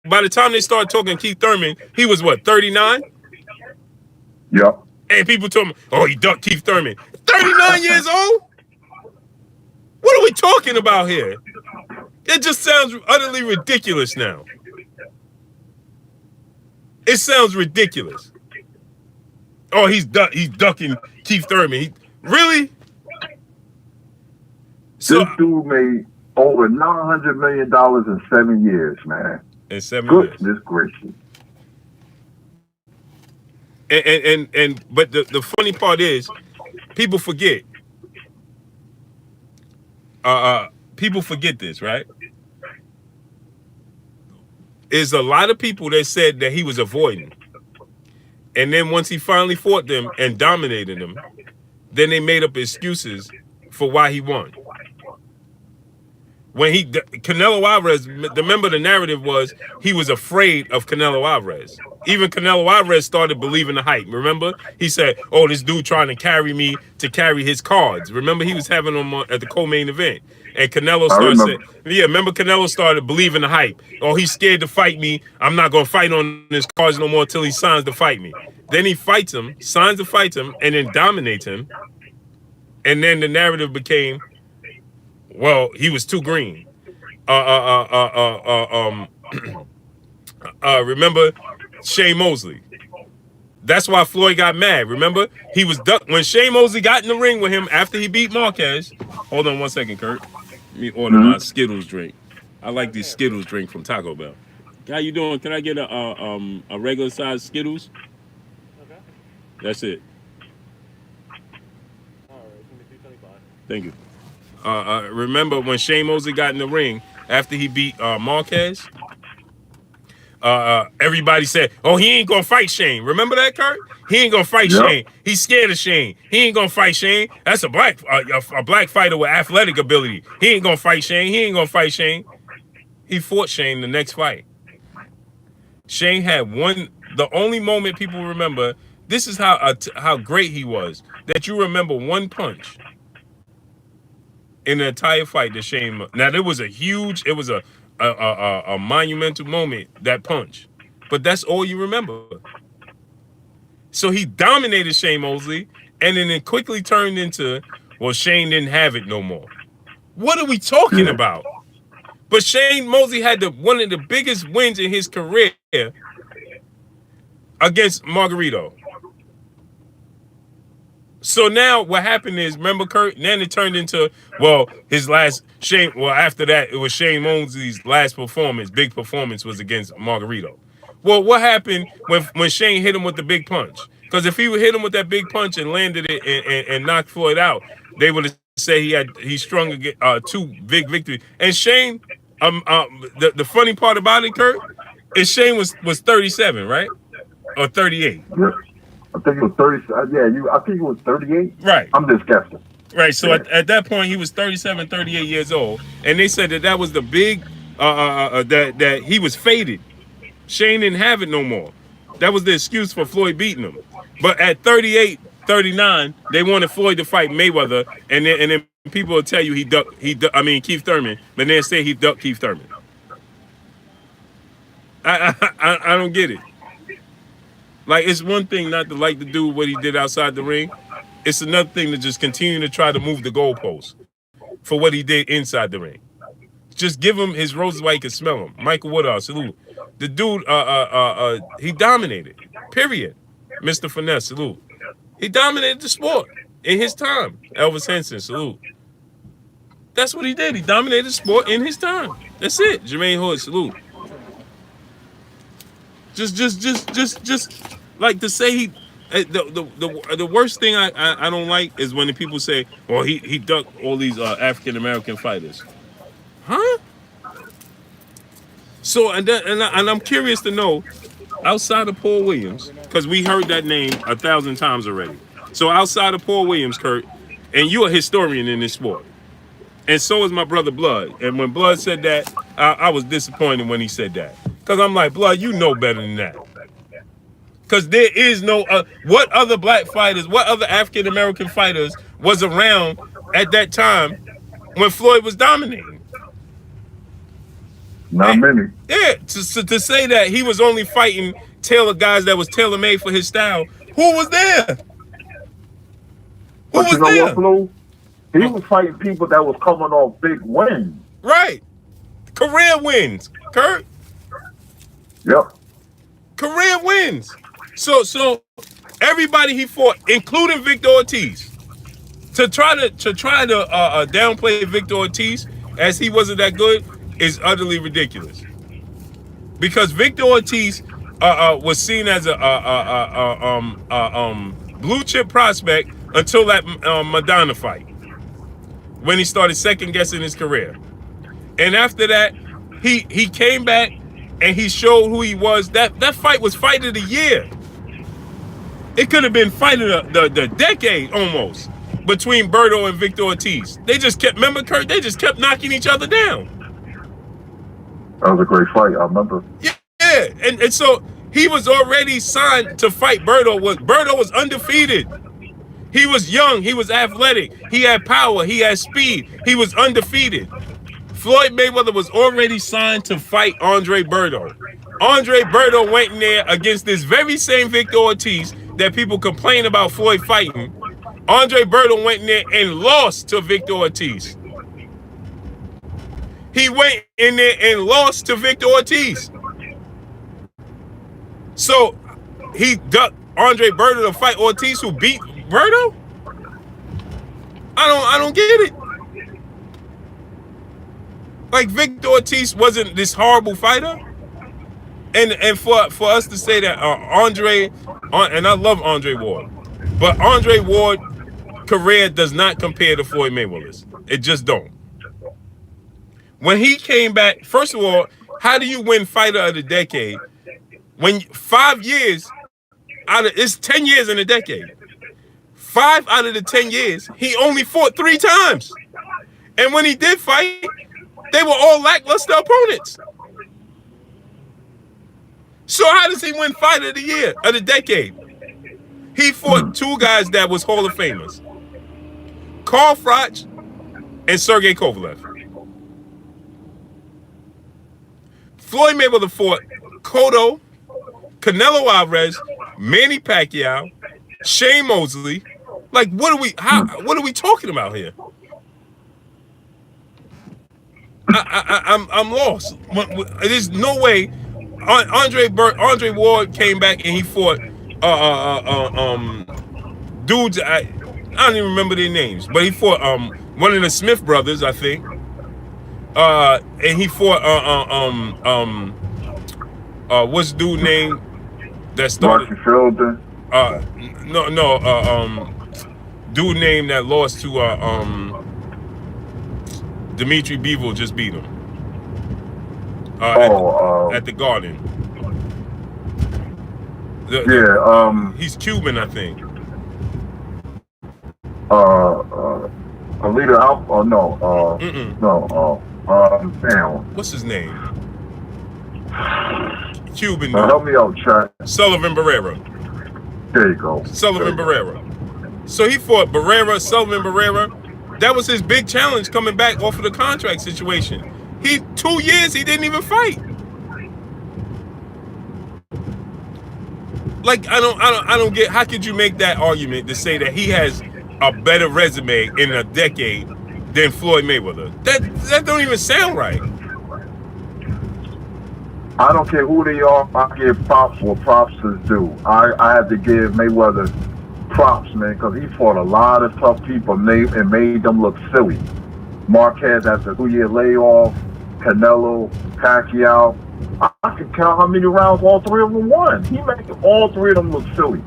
by the time they started talking Keith Thurman, he was what, 39? Yep. And people told him, oh, he ducked Keith Thurman. 39 years old? What are we talking about here? It just sounds utterly ridiculous now. It sounds ridiculous. Oh, he's ducking Keith Thurman. Really? So, this dude made over $900 million in 7 years, man. In 7 years. Goodness gracious. But the funny part is, people forget. People forget this, right? Is a lot of people that said that he was avoiding. And then once he finally fought them and dominated them, then they made up excuses for why he won. When Canelo Alvarez, remember the narrative was he was afraid of Canelo Alvarez. Even Canelo Alvarez started believing the hype. Remember? He said, oh, this dude trying to carry me to carry his cards. Remember, he was having them at the co-main event. And Canelo started saying, remember Canelo started believing the hype. Oh, he's scared to fight me. I'm not going to fight on his cards no more until he signs to fight me. Then he fights him, signs to fight him, and then dominates him. And then the narrative became, well, he was too green. Remember Shane Mosley? That's why Floyd got mad. Remember? He was ducked. When Shane Mosley got in the ring with him after he beat Marquez. Hold on 1 second, Kurt. Let me order my Skittles drink. I like these Skittles drink from Taco Bell. How you doing? Can I get a regular size Skittles? Okay. That's it. All right, thank you. Remember when Shane Mosley got in the ring after he beat Marquez? Everybody said, oh, he ain't gonna fight Shane. Remember that, Kurt? He ain't gonna fight Shane. He's scared of Shane. He ain't gonna fight Shane. That's a black fighter with athletic ability. He ain't gonna fight Shane. He ain't gonna fight Shane. He fought Shane the next fight. Shane had the only moment people remember, this is how great he was, that you remember one punch in the entire fight that Shane. Now, there was it was a monumental moment, that punch. But that's all you remember. So he dominated Shane Mosley, and then it quickly turned into, well, Shane didn't have it no more. What are we talking about? But Shane Mosley had one of the biggest wins in his career against Margarito. So now what happened is, remember, Kurt? Then it turned into, well, after that, it was Shane Mosley's last performance, big performance, was against Margarito. Well, what happened when Shane hit him with the big punch? Because if he would hit him with that big punch and landed it and knocked Floyd out, they would say he strung two big victories. And Shane, the funny part about it, Kurt, is Shane was 37, right? Or 38. I think it was 30. I think it was 38. Right. I'm just guessing. Right. So at that point, he was 37, 38 years old, and they said that was the big that he was faded. Shane didn't have it no more. That was the excuse for Floyd beating him. But at 38, 39, they wanted Floyd to fight Mayweather, and then people will tell you I mean Keith Thurman, but then say he ducked Keith Thurman. I don't get it. Like, it's one thing not to like to do what he did outside the ring. It's another thing to just continue to try to move the goalposts for what he did inside the ring. Just give him his roses while he can smell them. Michael Woodard, salute. The dude, he dominated. Period. Mr. Finesse, salute. He dominated the sport in his time. Elvis Henson, salute. That's what he did. He dominated the sport in his time. That's it. Jermaine Hood, salute. Just like to say he. The worst thing I don't like is when the people say, "Well, he ducked all these African American fighters." Huh? So and I'm curious to know, outside of Paul Williams, because we heard that name 1,000 times already. So outside of Paul Williams, Kurt, and you're a historian in this sport, and so is my brother Blood. And when Blood said that, I was disappointed when he said that, because I'm like, Blood, you know better than that. Because there is no what other black fighters, what other African American fighters was around at that time when Floyd was dominating? Not many. Yeah, to say that he was only fighting guys that was tailor-made for his style. Who was there? But you know what, Flo? He was fighting people that was coming off big wins. Right. Career wins, Kurt. Yep. Career wins. So everybody he fought, including Victor Ortiz, to try to downplay Victor Ortiz as he wasn't that good is utterly ridiculous. Because Victor Ortiz was seen as a blue chip prospect until that Madonna fight, when he started second guessing his career. And after that, he came back and he showed who he was. That fight was fight of the year. It could have been fight of the decade almost between Berto and Victor Ortiz. They just kept, remember, Kurt? They just kept knocking each other down. That was a great fight, I remember. Yeah, and so he was already signed to fight Berto. Berto was undefeated. He was young, he was athletic, he had power, he had speed, he was undefeated. Floyd Mayweather was already signed to fight Andre Berto. Andre Berto went in there against this very same Victor Ortiz that people complain about Floyd fighting. Andre Berto went in there and lost to Victor Ortiz. He went in there and lost to Victor Ortiz. So he ducked Andre Berto to fight Ortiz, who beat Berto? I don't get it. Like, Victor Ortiz wasn't this horrible fighter. And for us to say that Andre, and I love Andre Ward, but Andre Ward's career does not compare to Floyd Mayweather's. It just don't. When he came back, first of all, how do you win fighter of the decade when 5 years it's 10 years in a decade? 5 out of the 10 years, he only fought 3 times. And when he did fight, they were all lackluster opponents. So how does he win fight of the year, of the decade? He fought 2 guys that was Hall of Famers. Carl Froch and Sergey Kovalev. Floyd Mayweather fought Cotto, Canelo Alvarez, Manny Pacquiao, Shane Mosley. Like, what are we talking about here? I'm lost. There's no way. Andre Ward came back and he fought dudes. I don't even remember their names, but he fought one of the Smith brothers, I think. And he fought what's dude name that started? Rocky Sheldon. Dude name that lost to Dimitri Bivol just beat him. At the Garden. He's Cuban, I think. A leader out? Oh no. No. Damn. What's his name? Cuban dude. Help me out, chat. Sullivan Barrera. There you go. Sullivan Barrera. So he fought Barrera, Sullivan Barrera. That was his big challenge coming back off of the contract situation. 2 years he didn't even fight. Like I don't get, how could you make that argument to say that he has a better resume in a decade than Floyd Mayweather? That don't even sound right. I don't care who they are. I give props where props is due. I have to give Mayweather props, man, because he fought a lot of tough people and made them look silly. Marquez after a 2-year layoff, Canelo, Pacquiao. I can count how many rounds all three of them won. He made all three of them look silly.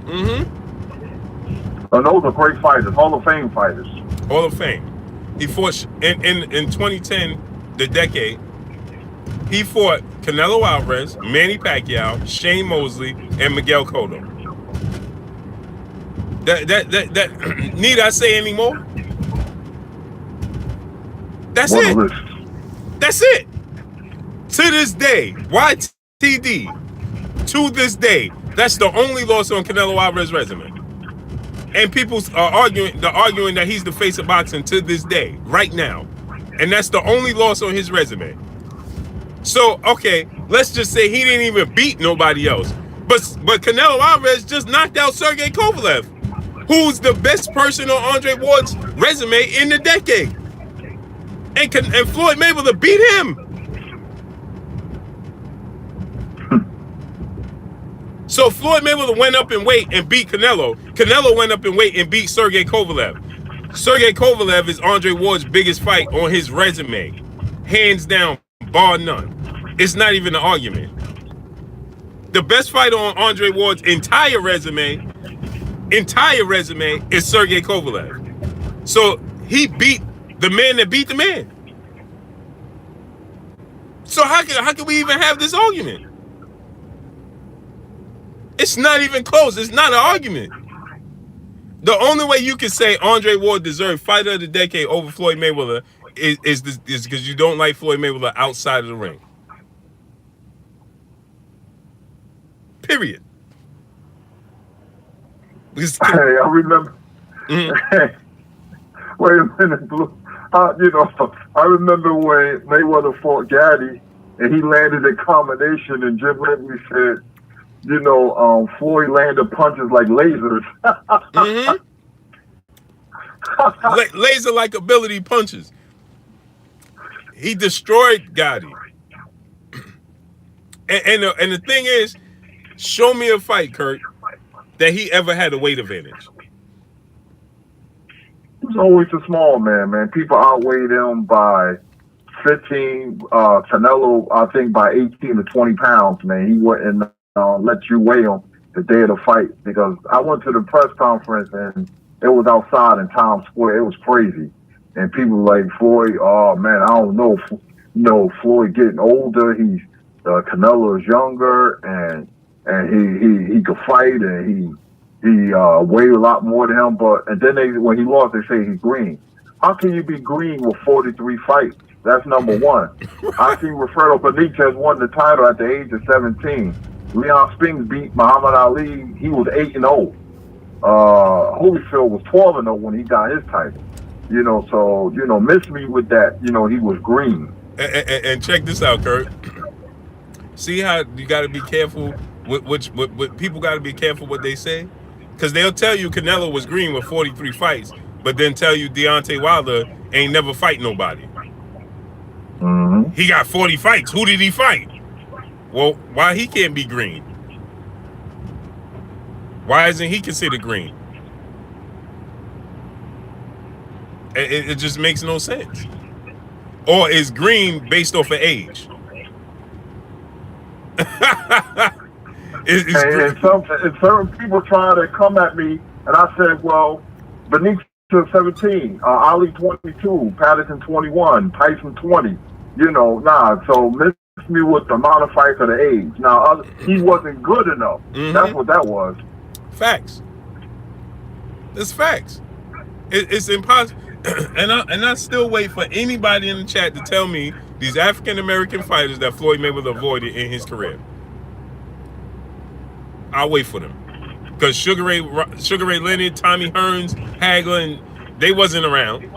And those are great fighters, Hall of Fame fighters. Hall of Fame. He fought in 2010, the decade. He fought Canelo Alvarez, Manny Pacquiao, Shane Mosley, and Miguel Cotto. That need I say any more? That's it. That's it. To this day, YTD, to this day, that's the only loss on Canelo Alvarez's resume. And people are arguing that he's the face of boxing to this day, right now. And that's the only loss on his resume. So, okay, let's just say he didn't even beat nobody else. But Canelo Alvarez just knocked out Sergey Kovalev, who's the best person on Andrade Ward's resume in the decade. And Floyd Mayweather beat him. So Floyd Mayweather went up in weight and beat Canelo. Canelo went up in weight and beat Sergey Kovalev. Sergey Kovalev is Andrade Ward's biggest fight on his resume. Hands down, bar none. It's not even an argument. The best fight on Andrade Ward's entire resume is Sergey Kovalev. So he beat the man that beat the man. So how can we even have this argument? It's not even close. It's not an argument. The only way you can say Andrade Ward deserved Fighter of the Decade over Floyd Mayweather is because you don't like Floyd Mayweather outside of the ring. Period. Hey, I remember. Hey, wait a minute, Blue. I remember when Mayweather fought Gaddy and he landed a combination, and Jim Ledley said, Floyd landed punches like lasers. Laser-like ability punches. He destroyed Gotti. And the thing is, show me a fight, Kurt, that he ever had a weight advantage. He was always a small man. People outweighed him by 15. Canelo, I think, by 18 to 20 pounds, man. He wouldn't let you weigh him the day of the fight, because I went to the press conference and it was outside in Times Square. It was crazy. And people were like, Floyd, oh man, I don't know. Floyd getting older. He's Canelo is younger, and he could fight, and he weighed a lot more than him. And then when he lost, they say he's green. How can you be green with 43 fights? That's number one. I see Roberto Benitez won the title at the age of 17. Leon Spinks beat Muhammad Ali. He was 8-0. Holyfield was 12-0 when he got his title. So miss me with that. He was green. And check this out, Kurt. See how you got to be careful with people got to be careful what they say, because they'll tell you Canelo was green with 43 fights, but then tell you Deontay Wilder ain't never fight nobody. Mm-hmm. He got 40 fights. Who did he fight? Well, why he can't be green? Why isn't he considered green? It just makes no sense. Or is green based off of age? And certain people try to come at me, and I said, well, Benitez 17, Ali 22, Patterson 21, Tyson 20. So miss me with the amount of fights of the age. Now, he wasn't good enough. Mm-hmm. That's what that was. Facts. It's facts. It's impossible. And I still wait for anybody in the chat to tell me these African American fighters that Floyd Mayweather avoided in his career. I'll wait for them. Because Sugar Ray Leonard, Tommy Hearns, Hagler, they wasn't around.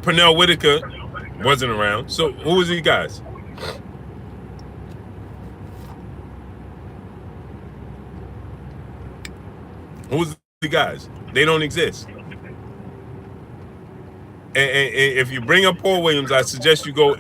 Pernell Whitaker wasn't around. So who was these guys? Who's the guys? They don't exist. And if you bring up Paul Williams, I suggest you go.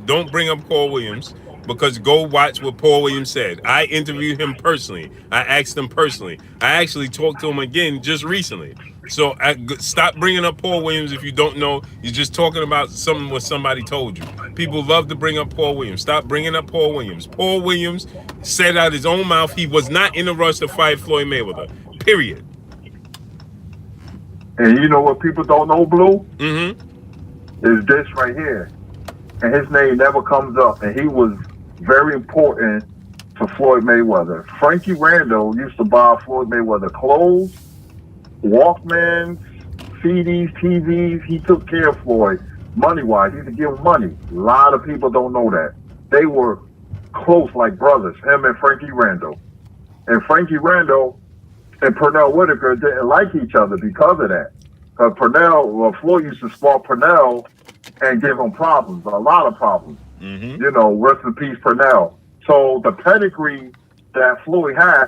Don't bring up Paul Williams, because go watch what Paul Williams said. I interviewed him personally. I asked him personally. I actually talked to him again just recently. So stop bringing up Paul Williams if you don't know. You're just talking about something what somebody told you. People love to bring up Paul Williams. Stop bringing up Paul Williams. Paul Williams said out his own mouth he was not in a rush to fight Floyd Mayweather. Period. And you know what people don't know, Blue? Mm-hmm. Is this right here. And his name never comes up. And he was very important to Floyd Mayweather. Frankie Randall used to buy Floyd Mayweather clothes, Walkmans, CDs, TVs. He took care of Floyd money-wise. He used to give him money. A lot of people don't know that. They were close like brothers, him and Frankie Randall. And Frankie Randall and Pernell Whitaker didn't like each other because of that. Because Floyd used to spar Pernell and give him problems, a lot of problems. Mm-hmm. You know, rest in peace, Pernell. So the pedigree that Floyd had,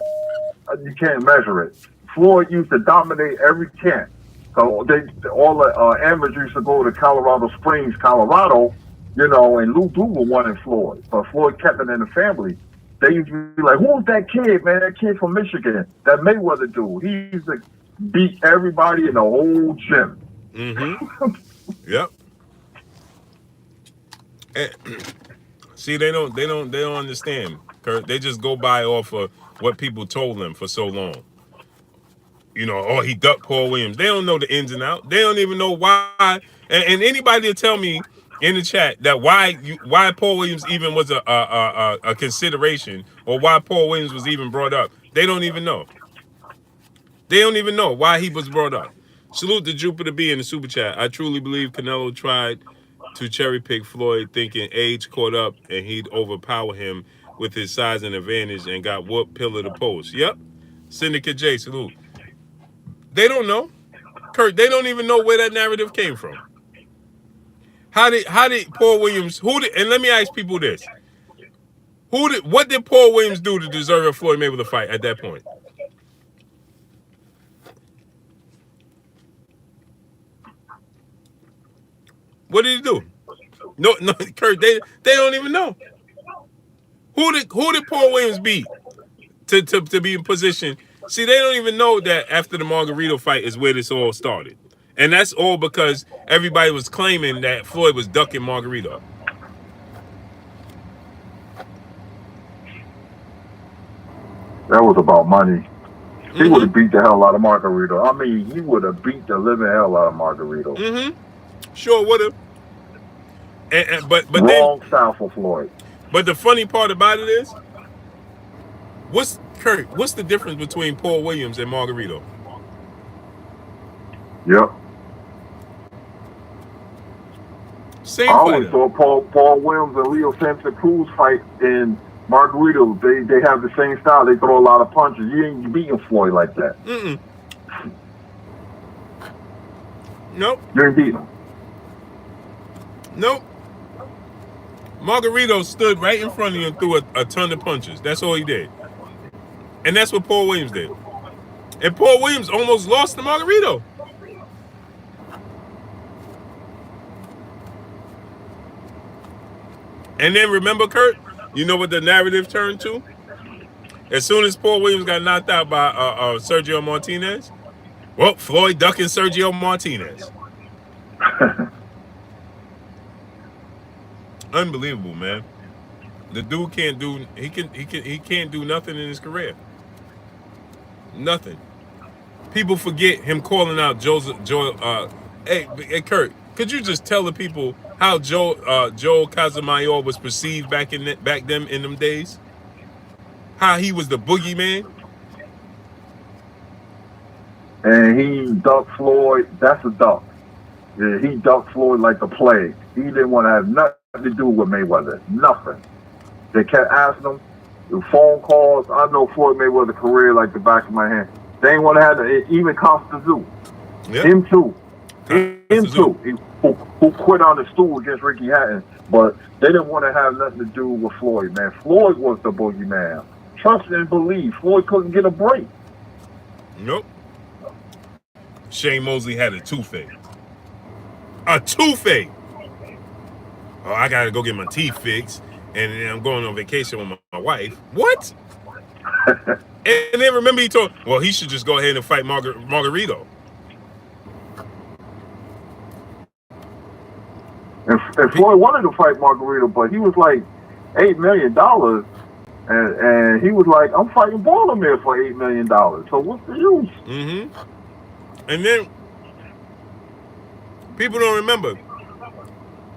you can't measure it. Floyd used to dominate every camp. So all the amateurs used to go to Colorado Springs, Colorado, you know, and Lou Duval wanted Floyd. But Floyd kept it in the family. They used to be like, who's that kid, man? That kid from Michigan, that Mayweather dude. He used to beat everybody in the whole gym. Mm-hmm. Yep. And, see, they don't understand, Kurt. They just go by off of what people told them for so long. You know, oh, he ducked Paul Williams. They don't know the ins and outs. They don't even know why. And anybody to tell me in the chat that why Paul Williams even was a consideration, or why Paul Williams was even brought up, they don't even know. They don't even know why he was brought up. Salute to Jupiter B in the super chat. I truly believe Canelo tried to cherry pick Floyd, thinking age caught up and he'd overpower him with his size and advantage, and got whooped pillar to post. Yep. Syndicate J, salute. They don't know. Kurt, they don't even know where that narrative came from. How did Paul Williams, and let me ask people this. What did Paul Williams do to deserve a Floyd Mayweather fight at that point? What did he do? No, Kurt, they don't even know. Who did Paul Williams beat to be in position? See, they don't even know that after the Margarito fight is where this all started. And that's all because everybody was claiming that Floyd was ducking Margarito. That was about money. He would have beat the hell out of Margarito. I mean, he would have beat the living hell out of Margarito. Mm-hmm. Sure would have. But wrong style for Floyd. But the funny part about it is, what's the difference between Paul Williams and Margarito? Yep. Same I always fighter. thought Paul Williams and Leo Santa Cruz fight in Margarito. They have the same style. They throw a lot of punches. You ain't beating Floyd like that. Mm-mm. Nope. You ain't beating him. Nope. Margarito stood right in front of you and threw a ton of punches. That's all he did. And that's what Paul Williams did. And Paul Williams almost lost to Margarito. And then remember, Kurt, you know what the narrative turned to? As soon as Paul Williams got knocked out by Sergio Martinez, well, Floyd ducking Sergio Martinez. Unbelievable, man. The dude can't do nothing in his career. Nothing. People forget him calling out hey Kurt, could you just tell the people how Joel Casamayor was perceived back in them days? How he was the boogeyman? and he ducked Floyd. That's a duck. Yeah, he ducked Floyd like the plague. He didn't want to have nothing to do with Mayweather. Nothing. They kept asking him, the phone calls. I know Floyd Mayweather's career like the back of my hand. They ain't want to have even Costa. Yep. Him too. Who quit on the stool against Ricky Hatton. But they didn't want to have nothing to do with Floyd, man. Floyd was the boogeyman. Trust and believe. Floyd couldn't get a break. Nope. Shane Mosley had a toothache. A toothache. Oh, I gotta go get my teeth fixed, and then I'm going on vacation with my wife. What? and then remember he told, well, he should just go ahead and fight Margarito. And Floyd wanted to fight Margarito, but he was like $8 million, and he was like, I'm fighting Baltimore for $8 million. So what's the use? Mm-hmm. And then people don't remember.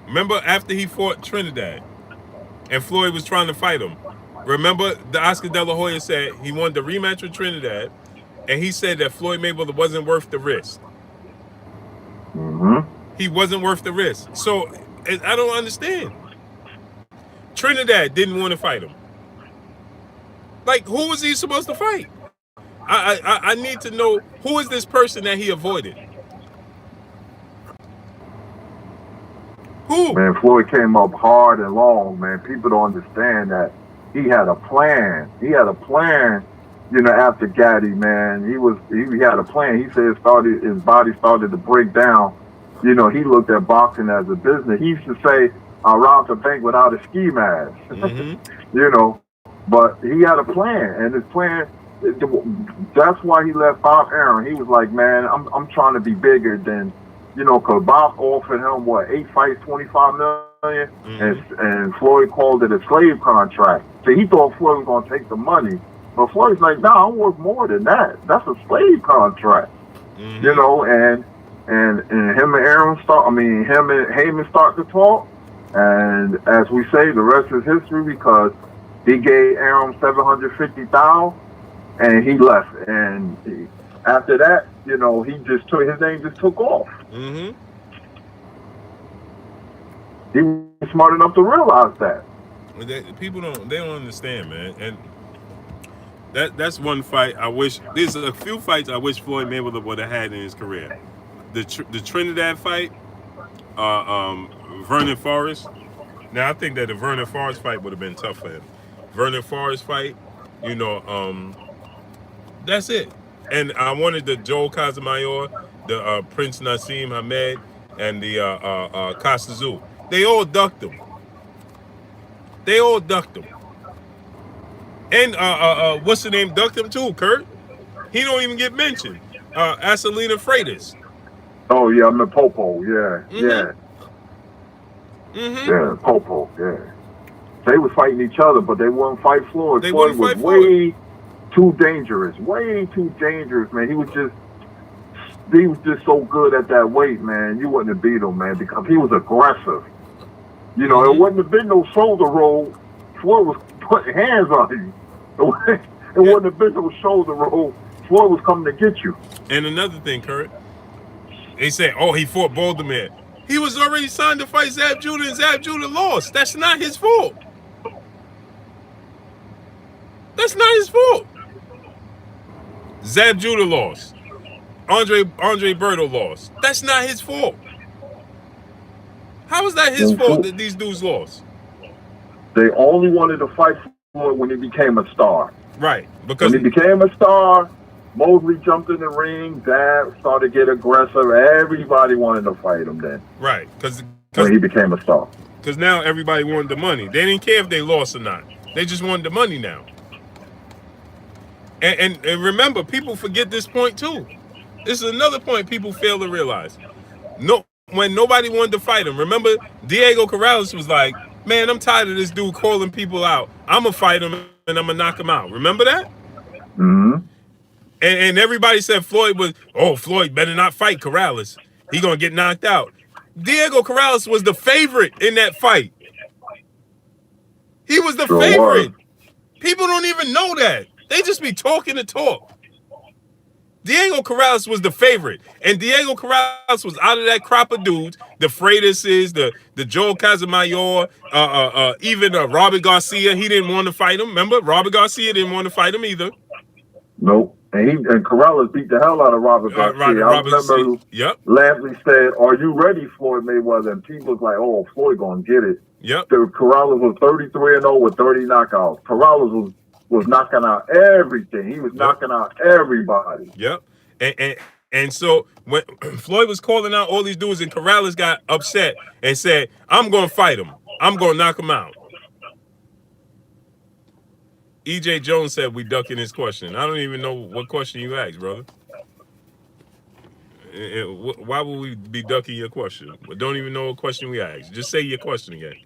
Remember after he fought Trinidad, and Floyd was trying to fight him. Remember the Oscar De La Hoya said he wanted the rematch with Trinidad, and he said that Floyd Mayweather wasn't worth the risk. Mm-hmm. He wasn't worth the risk. So I don't understand. Trinidad didn't want to fight him. Like, who was he supposed to fight? I need to know, who is this person that he avoided? Who? Man, Floyd came up hard and long, man. People don't understand that he had a plan. He had a plan, after Gaddy, man. He had a plan. He said his body started to break down. He looked at boxing as a business. He used to say, I robbed a bank without a ski mask. Mm-hmm. But he had a plan, and his plan, that's why he left Bob Arum. He was like, man, I'm trying to be bigger than, because Bob offered him, 8 fights, $25 million, mm-hmm. and Floyd called it a slave contract. So he thought Floyd was going to take the money. But Floyd's like, nah, I'm worth more than that. That's a slave contract. Mm-hmm. And him and him and Heyman start to talk. And as we say, the rest is history, because he gave Arum $750,000 and he left. And after that, he just took, his name just took off. Mm-hmm. He was smart enough to realize that. People don't understand, man. And that's one fight I wish, there's a few fights I wish Floyd Mayweather would have had in his career. The Trinidad fight, Vernon Forrest. Now I think that the Vernon Forrest fight would have been tough for him. Vernon Forrest fight, that's it. And I wanted the Joel Casamayor, the Prince Nassim Hamed, and the Costa. They all ducked him. And what's the name? Ducked him too, Kurt. He don't even get mentioned. Asalina Freitas. Oh yeah, I'm the Popo. Yeah, mm-hmm. Yeah. Mm-hmm. Yeah, Popo. Yeah. They was fighting each other, but they wouldn't fight Floyd. Floyd was way too dangerous. Way too dangerous, man. He was just so good at that weight, man. You wouldn't have beat him, man, because he was aggressive. Mm-hmm. It wouldn't have been no shoulder roll. Floyd was putting hands on you. It wouldn't have been no shoulder roll. Floyd was coming to get you. And another thing, Kurt, they say, oh, he fought Baltimore. He was already signed to fight Zab Judah, and Zab Judah lost. That's not his fault. Zab Judah lost. Andre Berto lost. That's not his fault. How is that his fault that these dudes lost? They only wanted to fight Floyd when he became a star. Right. Because when he became a star, Mosley jumped in the ring, Zab started to get aggressive. Everybody wanted to fight him then. Right. Because when he became a star. Because now everybody wanted the money. They didn't care if they lost or not. They just wanted the money now. And remember, people forget this point too. This is another point people fail to realize. When nobody wanted to fight him, remember Diego Corrales was like, man, I'm tired of this dude calling people out. I'm going to fight him and I'm going to knock him out. Remember that? Mm-hmm. And everybody said Floyd better not fight Corrales. He going to get knocked out. Diego Corrales was the favorite in that fight. He was the favorite. People don't even know that. They just be talking the talk. Diego Corrales was the favorite, and Diego Corrales was out of that crop of dudes. The Freitas, the Joel Casamayor, even Robert Garcia. He didn't want to fight him. Remember, Robert Garcia didn't want to fight him either. Nope. And Corrales beat the hell out of Robert Garcia. I remember Yep. Lampley said, "Are you ready, Floyd Mayweather?" And people was like, "Oh, Floyd gonna get it." Yep. So Corrales was 33-0 with 30 knockouts. Corrales was knocking out everything. He was knocking out everybody. Yep. And so when Floyd was calling out all these dudes, and Corrales got upset and said, "I'm gonna fight him. I'm gonna knock him out." EJ Jones said we ducking his question. I don't even know what question you asked, brother. Why would we be ducking your question? We don't even know what question we asked. Just say your question again.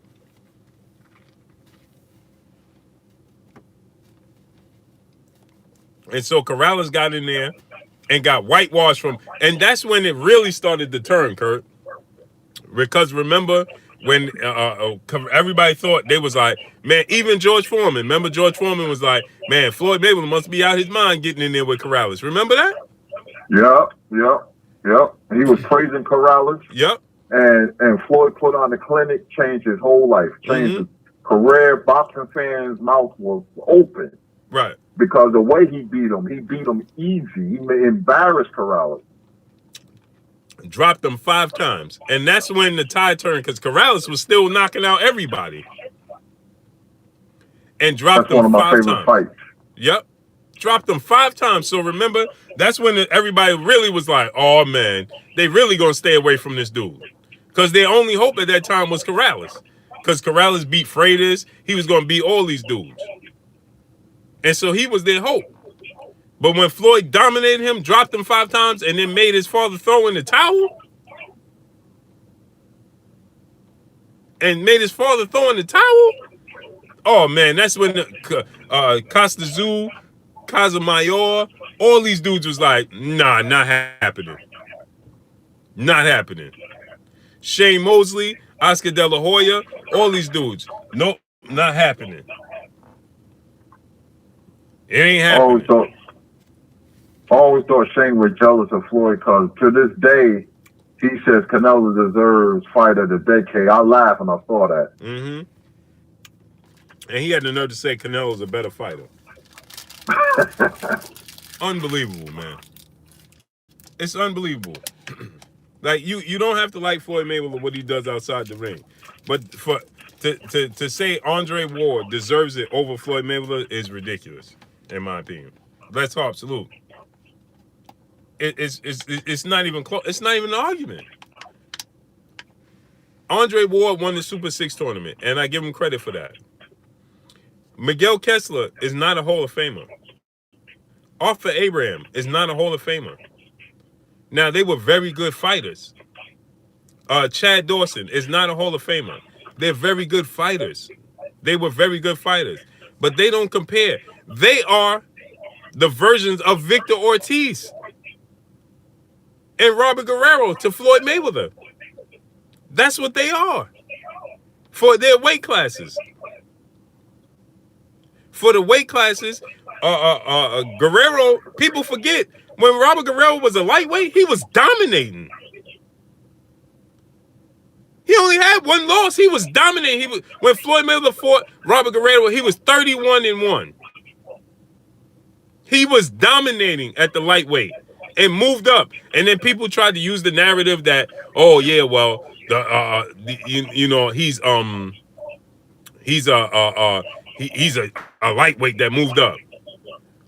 And so Corrales got in there and got whitewashed from, and that's when it really started to turn, Kurt. Because remember when everybody thought, they was like, man, even George Foreman. Remember George Foreman was like, man, Floyd Mayweather must be out his mind getting in there with Corrales. Remember that? Yep. He was praising Corrales. Yep. And Floyd put on the clinic, changed his whole life, changed his career. Boxing fans' mouth was open. Right. Because the way he beat him easy. He embarrassed Corrales. Dropped him 5 times. And that's when the tide turned, because Corrales was still knocking out everybody. And dropped him 5 times. That's one of my favorite fights. Yep. Dropped him 5 times. So remember, that's when everybody really was like, oh, man, they really going to stay away from this dude. Because their only hope at that time was Corrales. Because Corrales beat Freitas. He was going to beat all these dudes. And so he was their hope. But when Floyd dominated him, dropped him 5 times, and then made his father throw in the towel, oh, man, that's when Costa Casamayor, all these dudes was like, nah, not happening. Not happening. Shane Mosley, Oscar De La Hoya, all these dudes. Nope, not happening. It ain't happening. I always thought Shane was jealous of Floyd because to this day, he says Canelo deserves fight of the decade. I laughed when I saw that. Mm-hmm. And he had the nerve to say Canelo's a better fighter. Unbelievable, man. It's unbelievable. Like you don't have to like Floyd Mayweather what he does outside the ring, but to say Andre Ward deserves it over Floyd Mayweather is ridiculous, in my opinion. Let's hope, salute. It's not even close. It's not even an argument. Andre Ward won the Super 6 tournament, and I give him credit for that. Miguel Kessler is not a Hall of Famer. Arthur Abraham is not a Hall of Famer. Now, they were very good fighters. Chad Dawson is not a Hall of Famer. They're very good fighters. They were very good fighters. But they don't compare. They are the versions of Victor Ortiz and Robert Guerrero to Floyd Mayweather. That's what they are. For their weight classes. For the weight classes, Guerrero, people forget, when Robert Guerrero was a lightweight, he was dominating. He only had 1 loss. He was dominating. When Floyd Mayweather fought Robert Guerrero, he was 31-1. He was dominating at the lightweight and moved up. And then people tried to use the narrative that, oh yeah, well, he's a lightweight that moved up.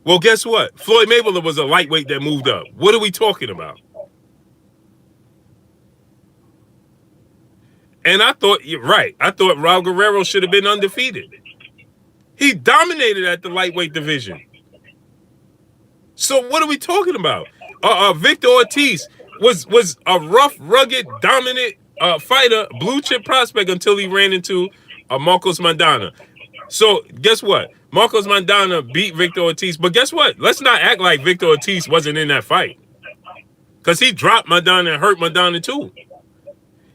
Well, guess what? Floyd Mayweather was a lightweight that moved up. What are we talking about? And I thought, you're right. I thought Raul Guerrero should have been undefeated. He dominated at the lightweight division. So what are we talking about? Victor Ortiz was a rough, rugged, dominant fighter, blue chip prospect until he ran into Marcos Maidana. So guess what? Marcos Maidana beat Victor Ortiz. But guess what? Let's not act like Victor Ortiz wasn't in that fight. Because he dropped Maidana and hurt Maidana too.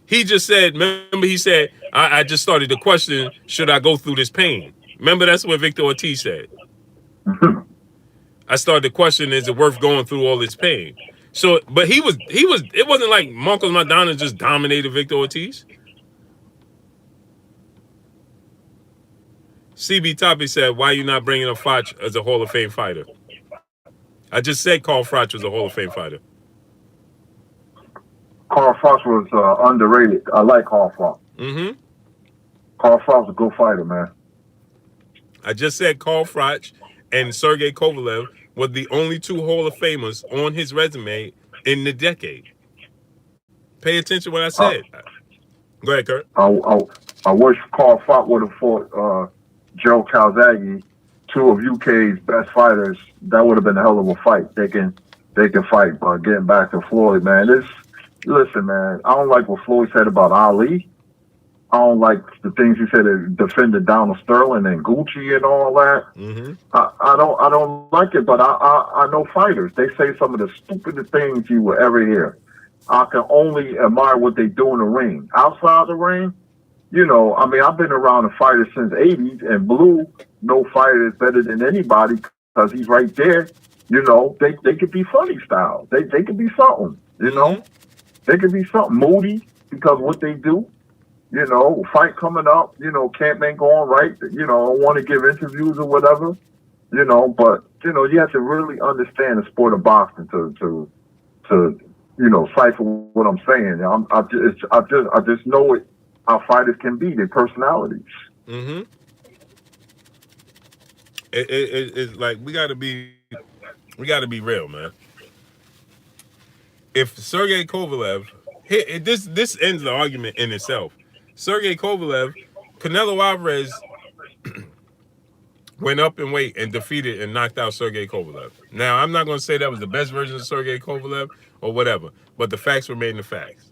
He just said, remember he said, I just started to question, should I go through this pain? Remember that's what Victor Ortiz said. I started to question, is it worth going through all this pain? So, but it wasn't like Marcos Maidana just dominated Victor Ortiz. CB Toppy said, why are you not bringing up Foch as a Hall of Fame fighter? I just said Carl Froch was a Hall of Fame fighter. Carl Froch was underrated. I like Carl Froch. Mm-hmm. Carl Froch's a good fighter, man. I just said Carl Froch and Sergey Kovalev were the only two Hall of Famers on his resume in the decade. Pay attention to what I said. Go ahead, Kurt. I wish Carl Froch would have fought Joe Calzaghe, two of UK's best fighters. That would have been a hell of a fight. They can fight. But getting back to Floyd, man, listen, man, I don't like what Floyd said about Ali. I don't like the things he said that defended Donald Sterling and Gucci and all that. Mm-hmm. I don't like it, but I know fighters. They say some of the stupidest things you will ever hear. I can only admire what they do in the ring. Outside the ring, you know, I mean, I've been around the fighters since the 80s, and Blue, no fighter is better than anybody because he's right there. You know, they could be funny style. They could be something, you know. They could be something moody because of what they do. You know, fight coming up, you know, camp ain't going right. You know, I want to give interviews or whatever, you know, but, you know, you have to really understand the sport of boxing to you know, cipher what I'm saying. I just know it, how fighters can be, their personalities. Mm-hmm. It's like we gotta be real, man. If Sergey Kovalev, this ends the argument in itself. Sergey Kovalev, Canelo Alvarez went up in weight and defeated and knocked out Sergey Kovalev. Now, I'm not going to say that was the best version of Sergey Kovalev or whatever, but the facts remain the facts.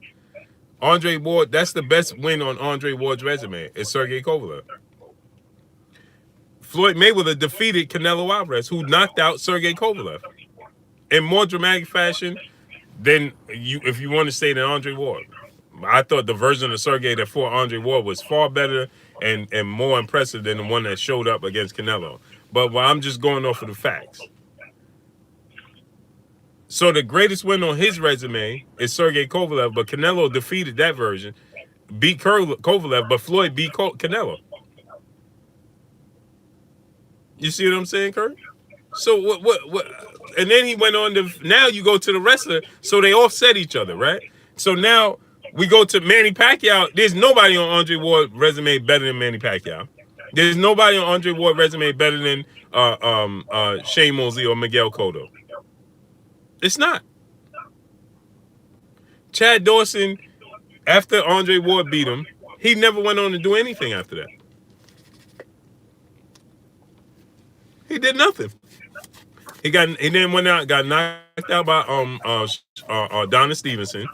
Andre Ward, that's the best win on Andre Ward's resume, is Sergey Kovalev. Floyd Mayweather defeated Canelo Alvarez, who knocked out Sergey Kovalev in more dramatic fashion than if you want to say than Andre Ward. I thought the version of Sergey that fought Andre Ward was far better and more impressive than the one that showed up against Canelo. But I'm just going off of the facts. So the greatest win on his resume is Sergey Kovalev, but Canelo defeated that version, beat Kovalev, but Floyd beat Canelo. You see what I'm saying, Kurt? So what? And then he went on to, now you go to the wrestler, so they offset each other, right? So now we go to Manny Pacquiao. There's nobody on Andre Ward's resume better than Manny Pacquiao. There's nobody on Andre Ward's resume better than Shane Mosley or Miguel Cotto. It's not. Chad Dawson, after Andre Ward beat him, he never went on to do anything after that. He did nothing. He then went out, got knocked out by Donna Stevenson.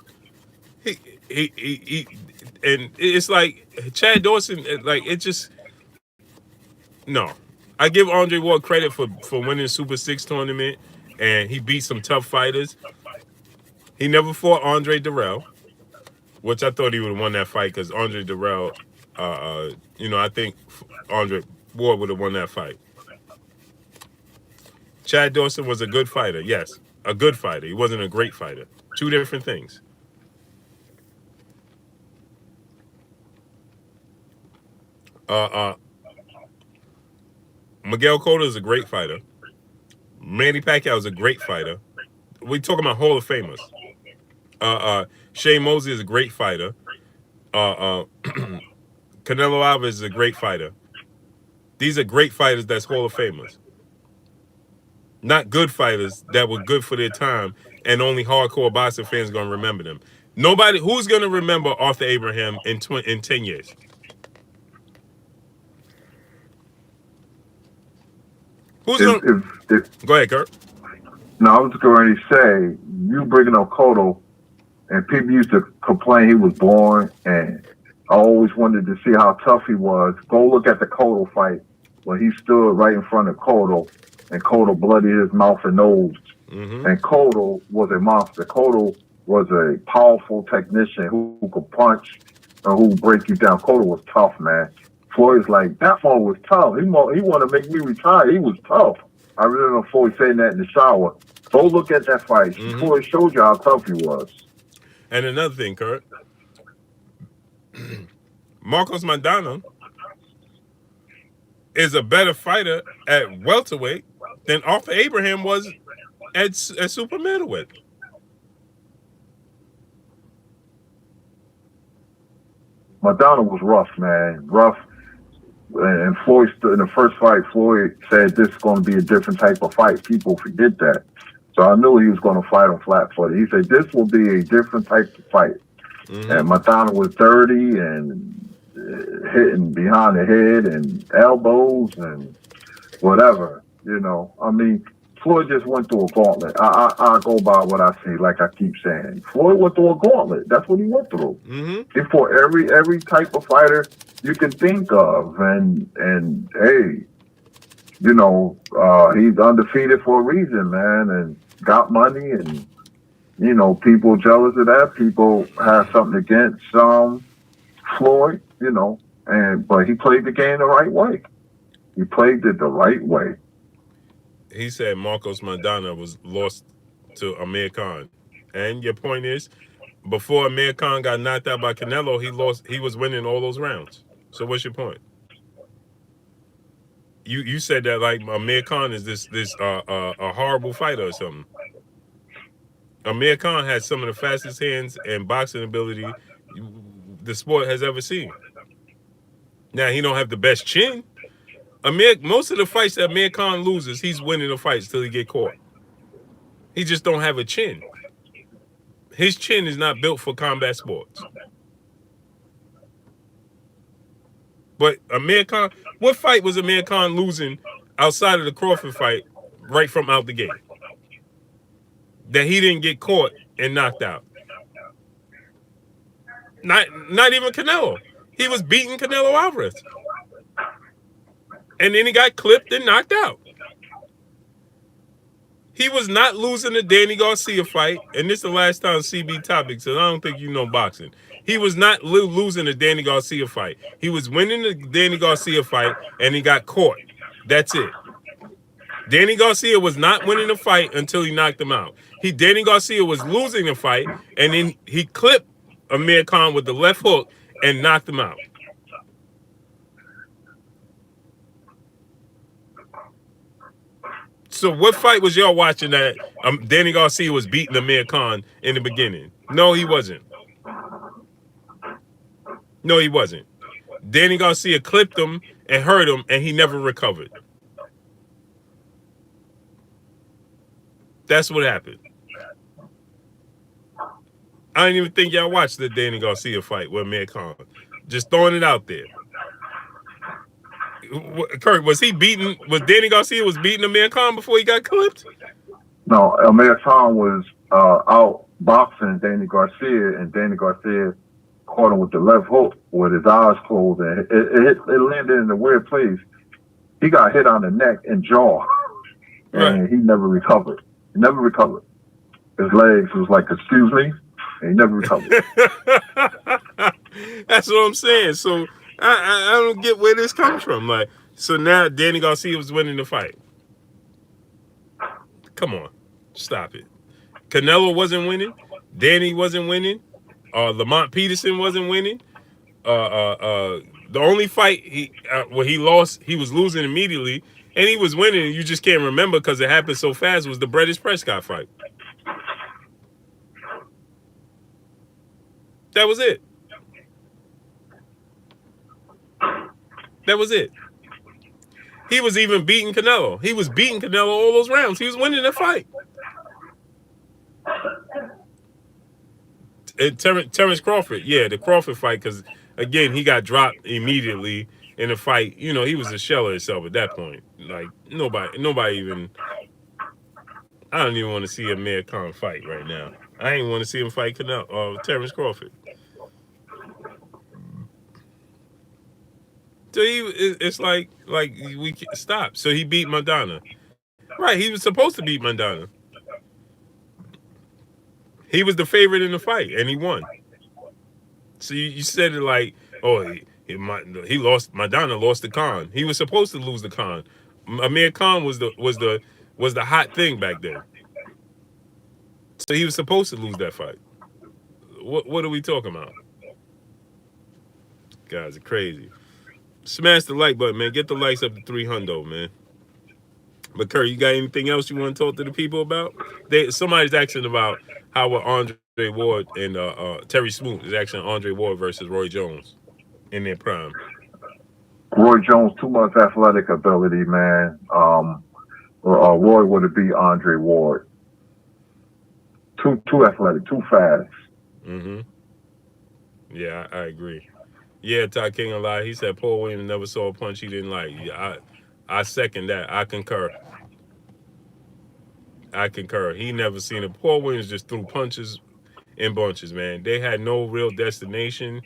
He and it's like Chad Dawson, like it just no. I give Andre Ward credit for winning the Super 6 tournament, and he beat some tough fighters. He never fought Andre Dirrell, which I thought he would have won that fight because Andre Dirrell, I think Andre Ward would have won that fight. Chad Dawson was a good fighter, yes, a good fighter. He wasn't a great fighter. Two different things. Miguel Cotto is a great fighter. Manny Pacquiao is a great fighter. We talking about Hall of Famers. Shane Mosley is a great fighter. Canelo Alvarez is a great fighter. These are great fighters that's Hall of Famers. Not good fighters that were good for their time and only hardcore boxing fans are going to remember them. Nobody, who's going to remember Arthur Abraham in 10 years? Who's going to... Go ahead, Kurt. No, I was going to say, you bringing up Cotto, and people used to complain he was boring, and I always wanted to see how tough he was. Go look at the Cotto fight when he stood right in front of Cotto, and Cotto bloodied his mouth and nose. Mm-hmm. And Cotto was a monster. Cotto was a powerful technician who could punch and who would break you down. Cotto was tough, man. Floyd's like, that one was tough. He wanted to make me retire. He was tough. I remember Floyd saying that in the shower. Go look at that fight. Floyd showed you how tough he was. And another thing, Kurt, Marcos Maidana is a better fighter at welterweight than Arthur Abraham was at super middleweight. Maidana was rough, man. Rough. And Floyd, in the first fight, Floyd said this is going to be a different type of fight. People forget that. So I knew he was going to fight him flat-footed. He said this will be a different type of fight. And Maidana was dirty and hitting behind the head and elbows and whatever. You know, I mean, Floyd just went through a gauntlet. I go by what I see, like I keep saying. Floyd went through a gauntlet. That's what he went through. He fought every type of fighter you can think of, and hey, you know, he's undefeated for a reason, man, and got money, and you know, people jealous of that. People have something against Floyd, you know, but he played the game the right way. He played it the right way. He said Marcos Maidana was lost to Amir Khan. And your point is, before Amir Khan got knocked out by Canelo, he was winning all those rounds. So what's your point? You said that like Amir Khan is this a horrible fighter or something. Amir Khan has some of the fastest hands and boxing ability the sport has ever seen. Now he don't have the best chin. Most of the fights that Amir Khan loses, he's winning the fights till he get caught. He just don't have a chin. His chin is not built for combat sports. But Amir Khan, what fight was Amir Khan losing outside of the Crawford fight right from out the gate that he didn't get caught and knocked out? Not even Canelo. He was beating Canelo Alvarez. And then he got clipped and knocked out. He was not losing the Danny Garcia fight, and this is the last time CB topic, so I don't think you know boxing. He was not losing the Danny Garcia fight. He was winning the Danny Garcia fight, and he got caught. That's it. Danny Garcia was not winning the fight until he knocked him out. Danny Garcia was losing the fight, and then he clipped Amir Khan with the left hook and knocked him out. So what fight was y'all watching that Danny Garcia was beating Amir Khan in the beginning? No, he wasn't. No, he wasn't. Danny Garcia clipped him and hurt him, and he never recovered. That's what happened. I didn't even think y'all watched the Danny Garcia fight with Amir Khan. Just throwing it out there. Kurt, was Danny Garcia was beating Amir Khan before he got clipped? No, Amir Khan was out boxing Danny Garcia, and Danny Garcia caught him with the left hook with his eyes closed, and it landed in a weird place. He got hit on the neck and jaw, and he never recovered. He never recovered. His legs was like, excuse me, and he never recovered. That's what I'm saying. So I don't get where this comes from. Like, so now Danny Garcia was winning the fight. Come on, stop it. Canelo wasn't winning. Danny wasn't winning. Lamont Peterson wasn't winning. The only fight where he lost, he was losing immediately, and he was winning. And you just can't remember because it happened so fast. Was the British Prescott fight? That was it. That was it. He was even beating Canelo. He was beating Canelo all those rounds. He was winning the fight. And Terrence Crawford, the Crawford fight, because again, he got dropped immediately in the fight. You know, he was a shell of himself at that point. Like nobody even. I don't even want to see Amir Khan fight right now. I ain't want to see him fight Terrence Crawford. So it's like we can't stop. So he beat Maidana. Right, he was supposed to beat Maidana. He was the favorite in the fight, and he won. So you said it like, oh, he lost. Maidana lost to Khan. He was supposed to lose to Khan. Amir Khan was the hot thing back then. So he was supposed to lose that fight. What are we talking about? Guys are crazy. Smash the like button, man. Get the likes up to 300, man. But Kurt, you got anything else you want to talk to the people about? Somebody's asking about how Andre Ward and Terry Smoot is actually Andre Ward versus Roy Jones in their prime. Roy Jones, too much athletic ability, man. Roy would have beat Andre Ward. Too athletic, too fast. Mm-hmm. Yeah, I agree. Yeah, Ty King a lie. He said Paul Williams never saw a punch he didn't like. Yeah, I second that. I concur. He never seen it. Paul Williams just threw punches in bunches, man. They had no real destination.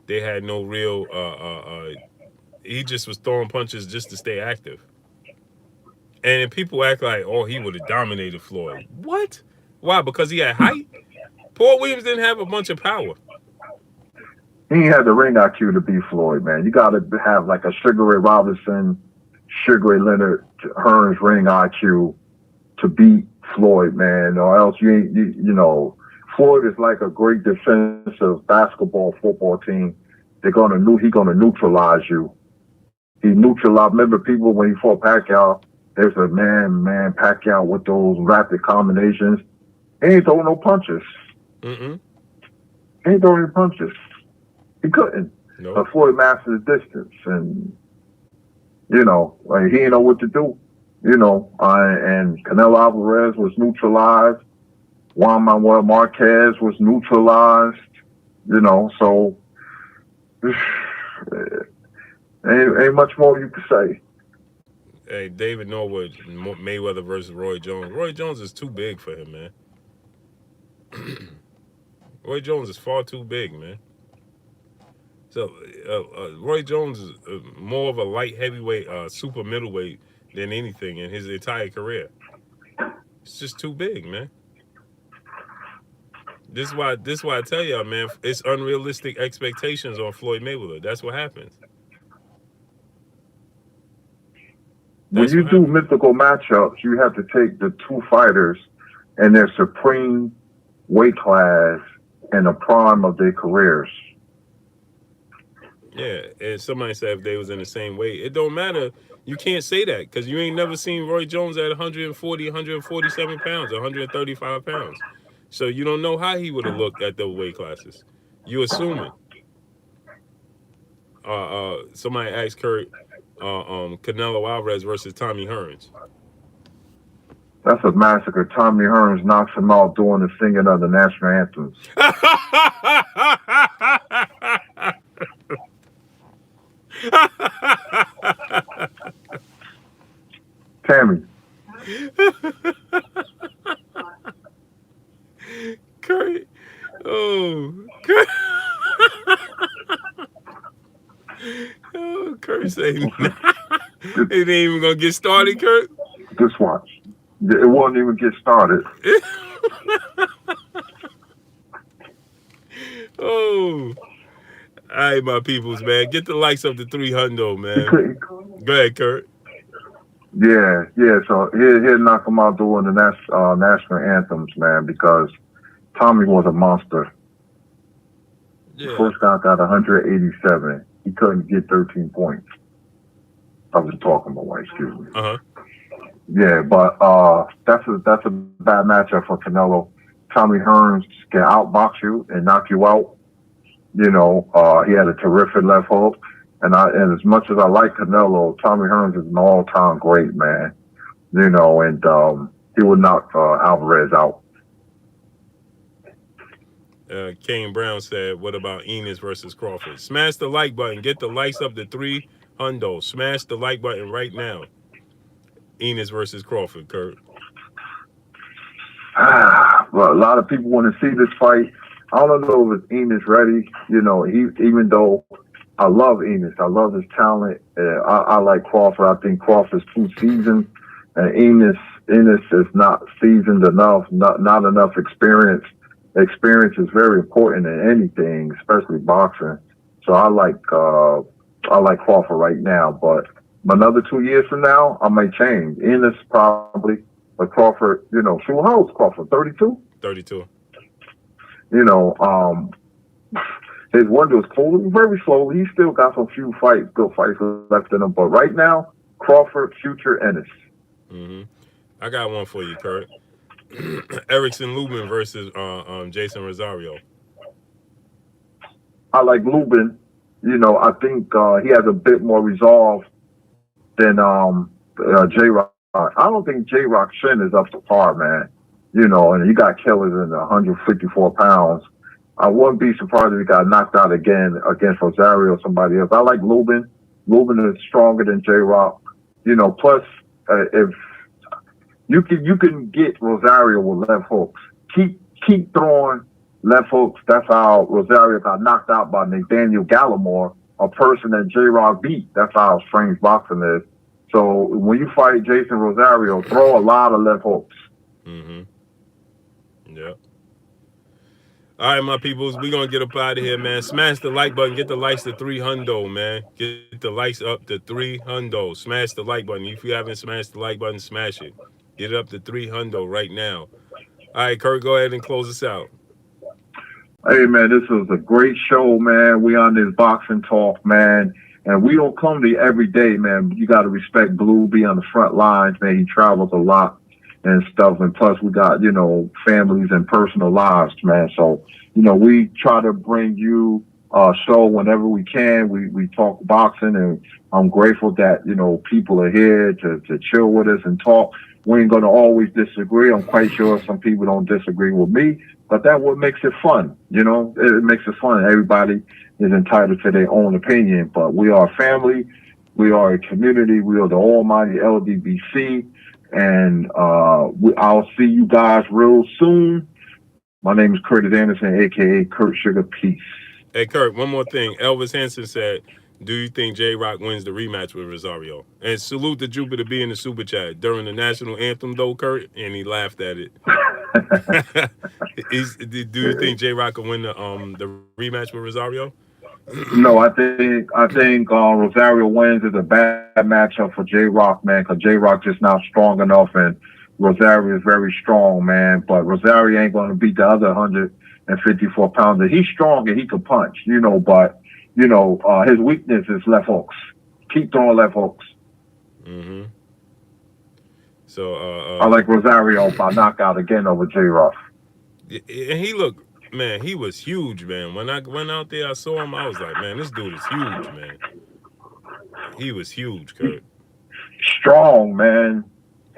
They had no real. He just was throwing punches just to stay active. And people act like, oh, he would have dominated Floyd. What? Why? Because he had height? Paul Williams didn't have a bunch of power. He had the ring IQ to beat Floyd, man. You got to have like a Sugar Ray Robinson, Sugar Ray Leonard, Hearns ring IQ to beat Floyd, man. Or else you know, Floyd is like a great defensive basketball, football team. He's gonna neutralize you. He neutralized. Remember, people when he fought Pacquiao, there's a man Pacquiao with those rapid combinations. He ain't throwing no punches. Mm-mm. He ain't throwing any punches. He couldn't. Nope. But Floyd mastered the distance, and you know, like, he didn't know what to do. You know, and Canelo Alvarez was neutralized. Juan Manuel Marquez was neutralized. You know, so ain't much more you can say. Hey, David Norwood, Mayweather versus Roy Jones. Roy Jones is too big for him, man. Roy Jones is far too big, man. So Roy Jones is more of a light heavyweight, super middleweight than anything in his entire career. It's just too big, man. This is why I tell y'all, man, it's unrealistic expectations on Floyd Mayweather. That's what happens. When you do mythical matchups, you have to take the two fighters and their supreme weight class and the prime of their careers. Yeah, and somebody said if they was in the same weight, it don't matter. You can't say that because you ain't never seen Roy Jones at 140, 147 pounds, 135 pounds. So you don't know how he would have looked at those weight classes. You assuming. Somebody asked Kurt, Canelo Alvarez versus Tommy Hearns. That's a massacre. Tommy Hearns knocks him out doing the singing of the national anthems. Tammy. Kurt. Oh, Kurt. Oh, Kurt say it ain't even gonna get started, Kurt. Just watch. It won't even get started. Oh. All right, my peoples, man. Get the likes up to 300, man. Go ahead, Kurt. Yeah. So he'll knock him out doing the national anthems, man, because Tommy was a monster. Yeah. First guy got 187. He couldn't get 13 points. I was talking about white, excuse me. Uh-huh. Yeah, but that's a bad matchup for Canelo. Tommy Hearns can outbox you and knock you out. You know, he had a terrific left hook. And as much as I like Canelo, Tommy Hearns is an all-time great, man. You know, and he would knock Alvarez out. Kane Brown said, what about Enos versus Crawford? Smash the like button. Get the likes up to 300. Smash the like button right now. Enos versus Crawford, Kurt. Well, a lot of people want to see this fight. I don't know if Enos ready. You know, even though I love Enos, I love his talent. I like Crawford. I think Crawford's too seasoned, and Enos is not seasoned enough. Not enough experience. Experience is very important in anything, especially boxing. So I like Crawford right now, but Another 2 years from now, I may change. Ennis probably, but Crawford, shoot, how old's Crawford? 32? 32. You know, his window is closing very slowly. He still got some good fights left in him. But right now, Crawford, Future, Ennis. Mm-hmm. I got one for you, Kurt. Erickson Lubin versus Jason Rosario. I like Lubin. I think he has a bit more resolve than J Rock. I don't think J Rock Shin is up to par, man. And he got killers in 154 pounds. I wouldn't be surprised if he got knocked out again against Rosario or somebody else. I like Lubin. Lubin is stronger than J Rock. Plus if you can get Rosario with left hooks. Keep throwing left hooks. That's how Rosario got knocked out by Nathaniel Gallimore, a person that J Rock beat. That's how strange boxing is. So when you fight Jason Rosario, throw a lot of left hooks. Mm-hmm. Yeah. All right, my peoples, we're going to get up out of here, man. Smash the like button. Get the likes to 300, man. Get the likes up to 300. Smash the like button. If you haven't smashed the like button, smash it. Get it up to 300 right now. All right, Kurt, go ahead and close us out. Hey, man, this was a great show, man. We on this boxing talk, man. And we don't come to you every day, man. You got to respect Blue, be on the front lines, man. He travels a lot and stuff. And plus, we got, families and personal lives, man. So, we try to bring you a show whenever we can. We talk boxing, and I'm grateful that, people are here to chill with us and talk. We ain't going to always disagree. I'm quite sure some people don't disagree with me, but that's what makes it fun. It makes it fun. Everybody is entitled to their own opinion, but we are a family. We are a community. We are the almighty LDBC, and I'll see you guys real soon. My name is Curtis Anderson, a.k.a. Kurt Sugar Peace. Hey, Kurt, one more thing. Elvis Hansen said, do you think J-Rock wins the rematch with Rosario? And salute to Jupiter being the super chat during the national anthem, though, Kurt, and he laughed at it. Do you think J-Rock will win the rematch with Rosario? No, I think Rosario wins is a bad matchup for J-Rock, man, because J-Rock just not strong enough, and Rosario is very strong, man. But Rosario ain't going to beat the other 154 pounder. He's strong and he can punch, but his weakness is left hooks. Keep throwing left hooks. Mm-hmm. So I like Rosario by knockout again over J-Rock. And he looked, man, he was huge, man. When I went out there, I saw him. I was like, man, this dude is huge, man. He was huge, Kurt. Strong, man.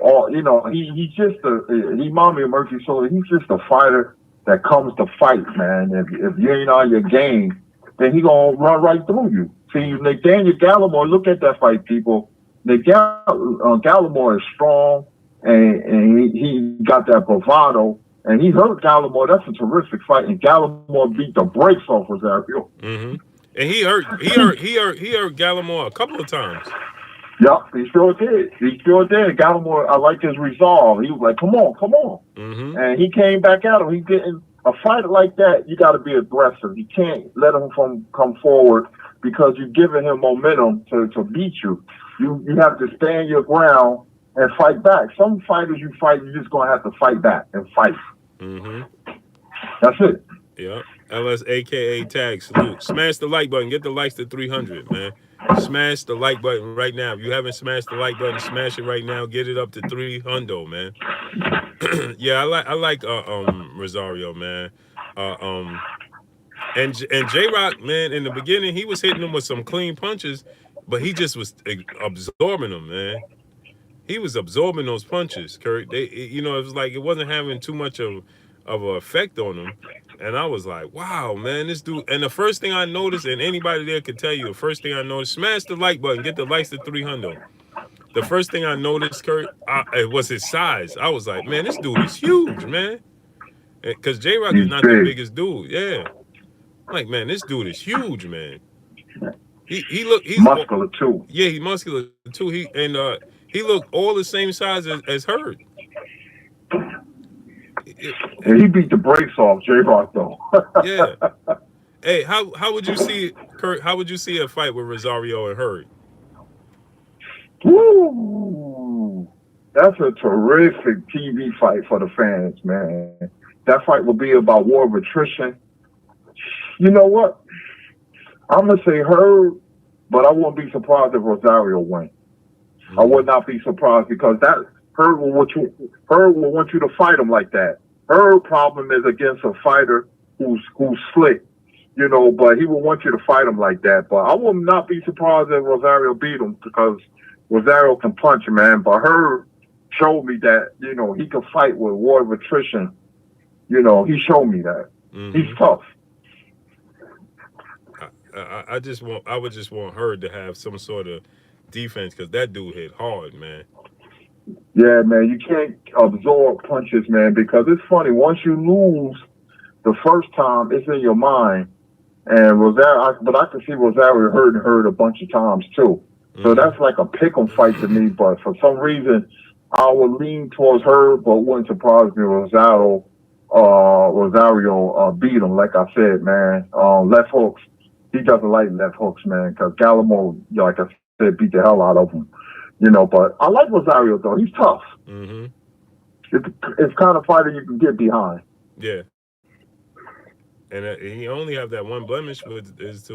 He's just he remind me of Murphy Soler. He's just a fighter that comes to fight, man. If you ain't on your game, then he gonna run right through you. See, Nathaniel Gallimore, look at that fight, people. Gallimore is strong, and he got that bravado, and he hurt Gallimore. That's a terrific fight, and Gallimore beat the brakes off Rosario. Mm-hmm. And he hurt Gallimore a couple of times. Yep, he sure did. Gallimore, I like his resolve. He was like, come on. Mm-hmm. And he came back at him. He didn't. A fighter like that, you got to be aggressive. You can't let him come forward because you're giving him momentum to beat you. You have to stand your ground and fight back. Some fighters you fight, you're just going to have to fight back and fight. Mm-hmm. That's it. Yeah. LS AKA tag salute. Smash the like button. Get the likes to 300, man. Smash the like button right now. If you haven't smashed the like button, smash it right now. Get it up to 300, man. Yeah, I like Rosario, man. And J-Rock, man, in the beginning, he was hitting him with some clean punches, but he just was absorbing them, man. He was absorbing those punches, Kurt. It was like it wasn't having too much of an effect on him. And I was like, wow, man, this dude. And the first thing I noticed, and anybody there could tell you, the first thing I noticed, smash the like button, get the likes to 300. The first thing I noticed, Kurt, it was his size. I was like, man, this dude is huge, man. Because J-Rock is not the biggest dude. Yeah. I'm like, man, this dude is huge, man. He's muscular too. Yeah, he's muscular too. He looked all the same size as Hurd. And he beat the brakes off J-Rock though. Yeah. Hey, how would you see it, Kurt? How would you see a fight with Rosario and Hurd? Woo! That's a terrific TV fight for the fans, man. That fight will be about war of attrition. You know what? I'm gonna say her, but I won't be surprised if Rosario wins. I would not be surprised because that her will want you to fight him like that. Her problem is against a fighter who's slick, you know, but he will want you to fight him like that. But I will not be surprised if Rosario beat him because Rosario can punch, man. But her showed me that, you know, he can fight with war of attrition. You know, he showed me that. He's tough. I would just want her to have some sort of defense because that dude hit hard, man. Yeah, man, you can't absorb punches, man, because it's funny. Once you lose the first time, it's in your mind. And but I can see Rosario hurt a bunch of times too. So that's like a pick'em fight to me. But for some reason, I would lean towards her, but wouldn't surprise me Rosario beat him. Like I said, man, left hooks. He doesn't like left hooks, man, because Gallimore, like I said, beat the hell out of him. You know, but I like Rosario though. He's tough. It's kind of fighter you can get behind. Yeah. And he only have that one blemish is to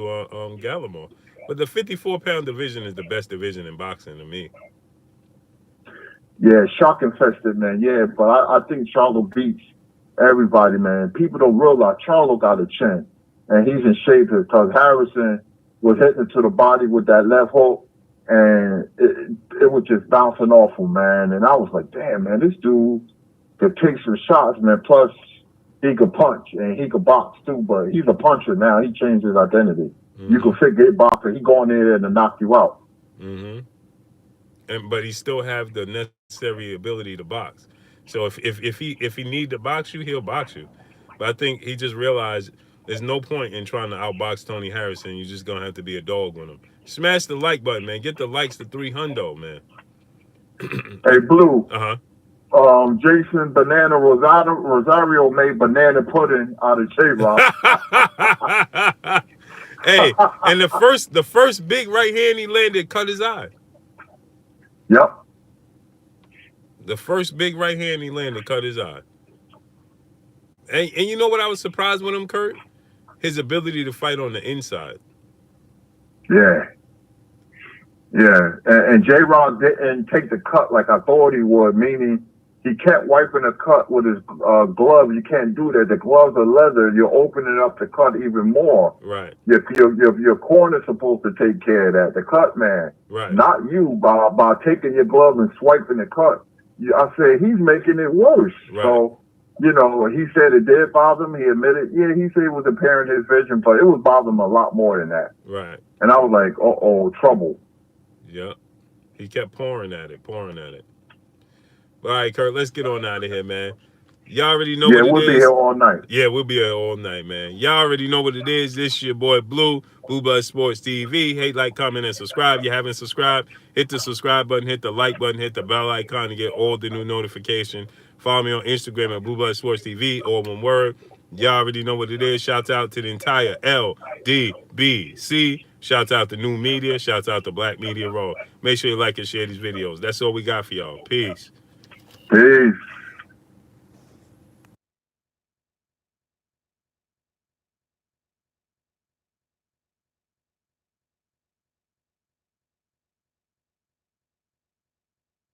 Gallimore. But the 54-pound division is the best division in boxing to me. Yeah, shock infested, man. Yeah, but I think Charlo beats everybody, man. People don't realize Charlo got a chin, and he's in shape because Harrison was hitting to the body with that left hook, and it was just bouncing off him, man. And I was like, damn, man, this dude could take some shots, man. Plus, he could punch and he could box too, but he's a puncher now. He changed his identity. You can figure boxer. He going in there to knock you out. But he still have the necessary ability to box. So if he need to box you, he'll box you. But I think he just realized there's no point in trying to outbox Tony Harrison. You're just gonna have to be a dog on him. Smash the like button, man. Get the likes to 300, man. Hey, Blue. Jason Banana Rosario made banana pudding out of J-Rock. Hey, and the first big right hand he landed cut his eye. Yep. The first big right hand he landed cut his eye. And you know what I was surprised with him, Kurt? His ability to fight on the inside. Yeah. Yeah. And J-Rock didn't take the cut like I thought he would, meaning he kept wiping the cut with his gloves. You can't do that. The gloves are leather. You're opening up the cut even more. Right. Your corner's supposed to take care of that. The cut man. Right. Not you by taking your glove and swiping the cut. I said he's making it worse. Right. So, you know, he said it did bother him. He admitted, yeah, he said it was impairing his vision, but it was bothering him a lot more than that. Right. And I was like, trouble. Yep. He kept pouring at it. All right, Kurt, let's get on out of here, man. Y'all already know what it is. Yeah, we'll be here all night. Yeah, we'll be here all night, man. Y'all already know what it is. This is your boy Blue Blood Sports TV. Hate, like, comment, and subscribe. If you haven't subscribed, hit the subscribe button, hit the like button, hit the bell icon to get all the new notifications. Follow me on Instagram at Blue Blood Sports TV, all one word. Y'all already know what it is. Shouts out to the entire LDBC. Shouts out to New Media. Shouts out to Black Media Raw. Make sure you like and share these videos. That's all we got for y'all. Peace. Peace.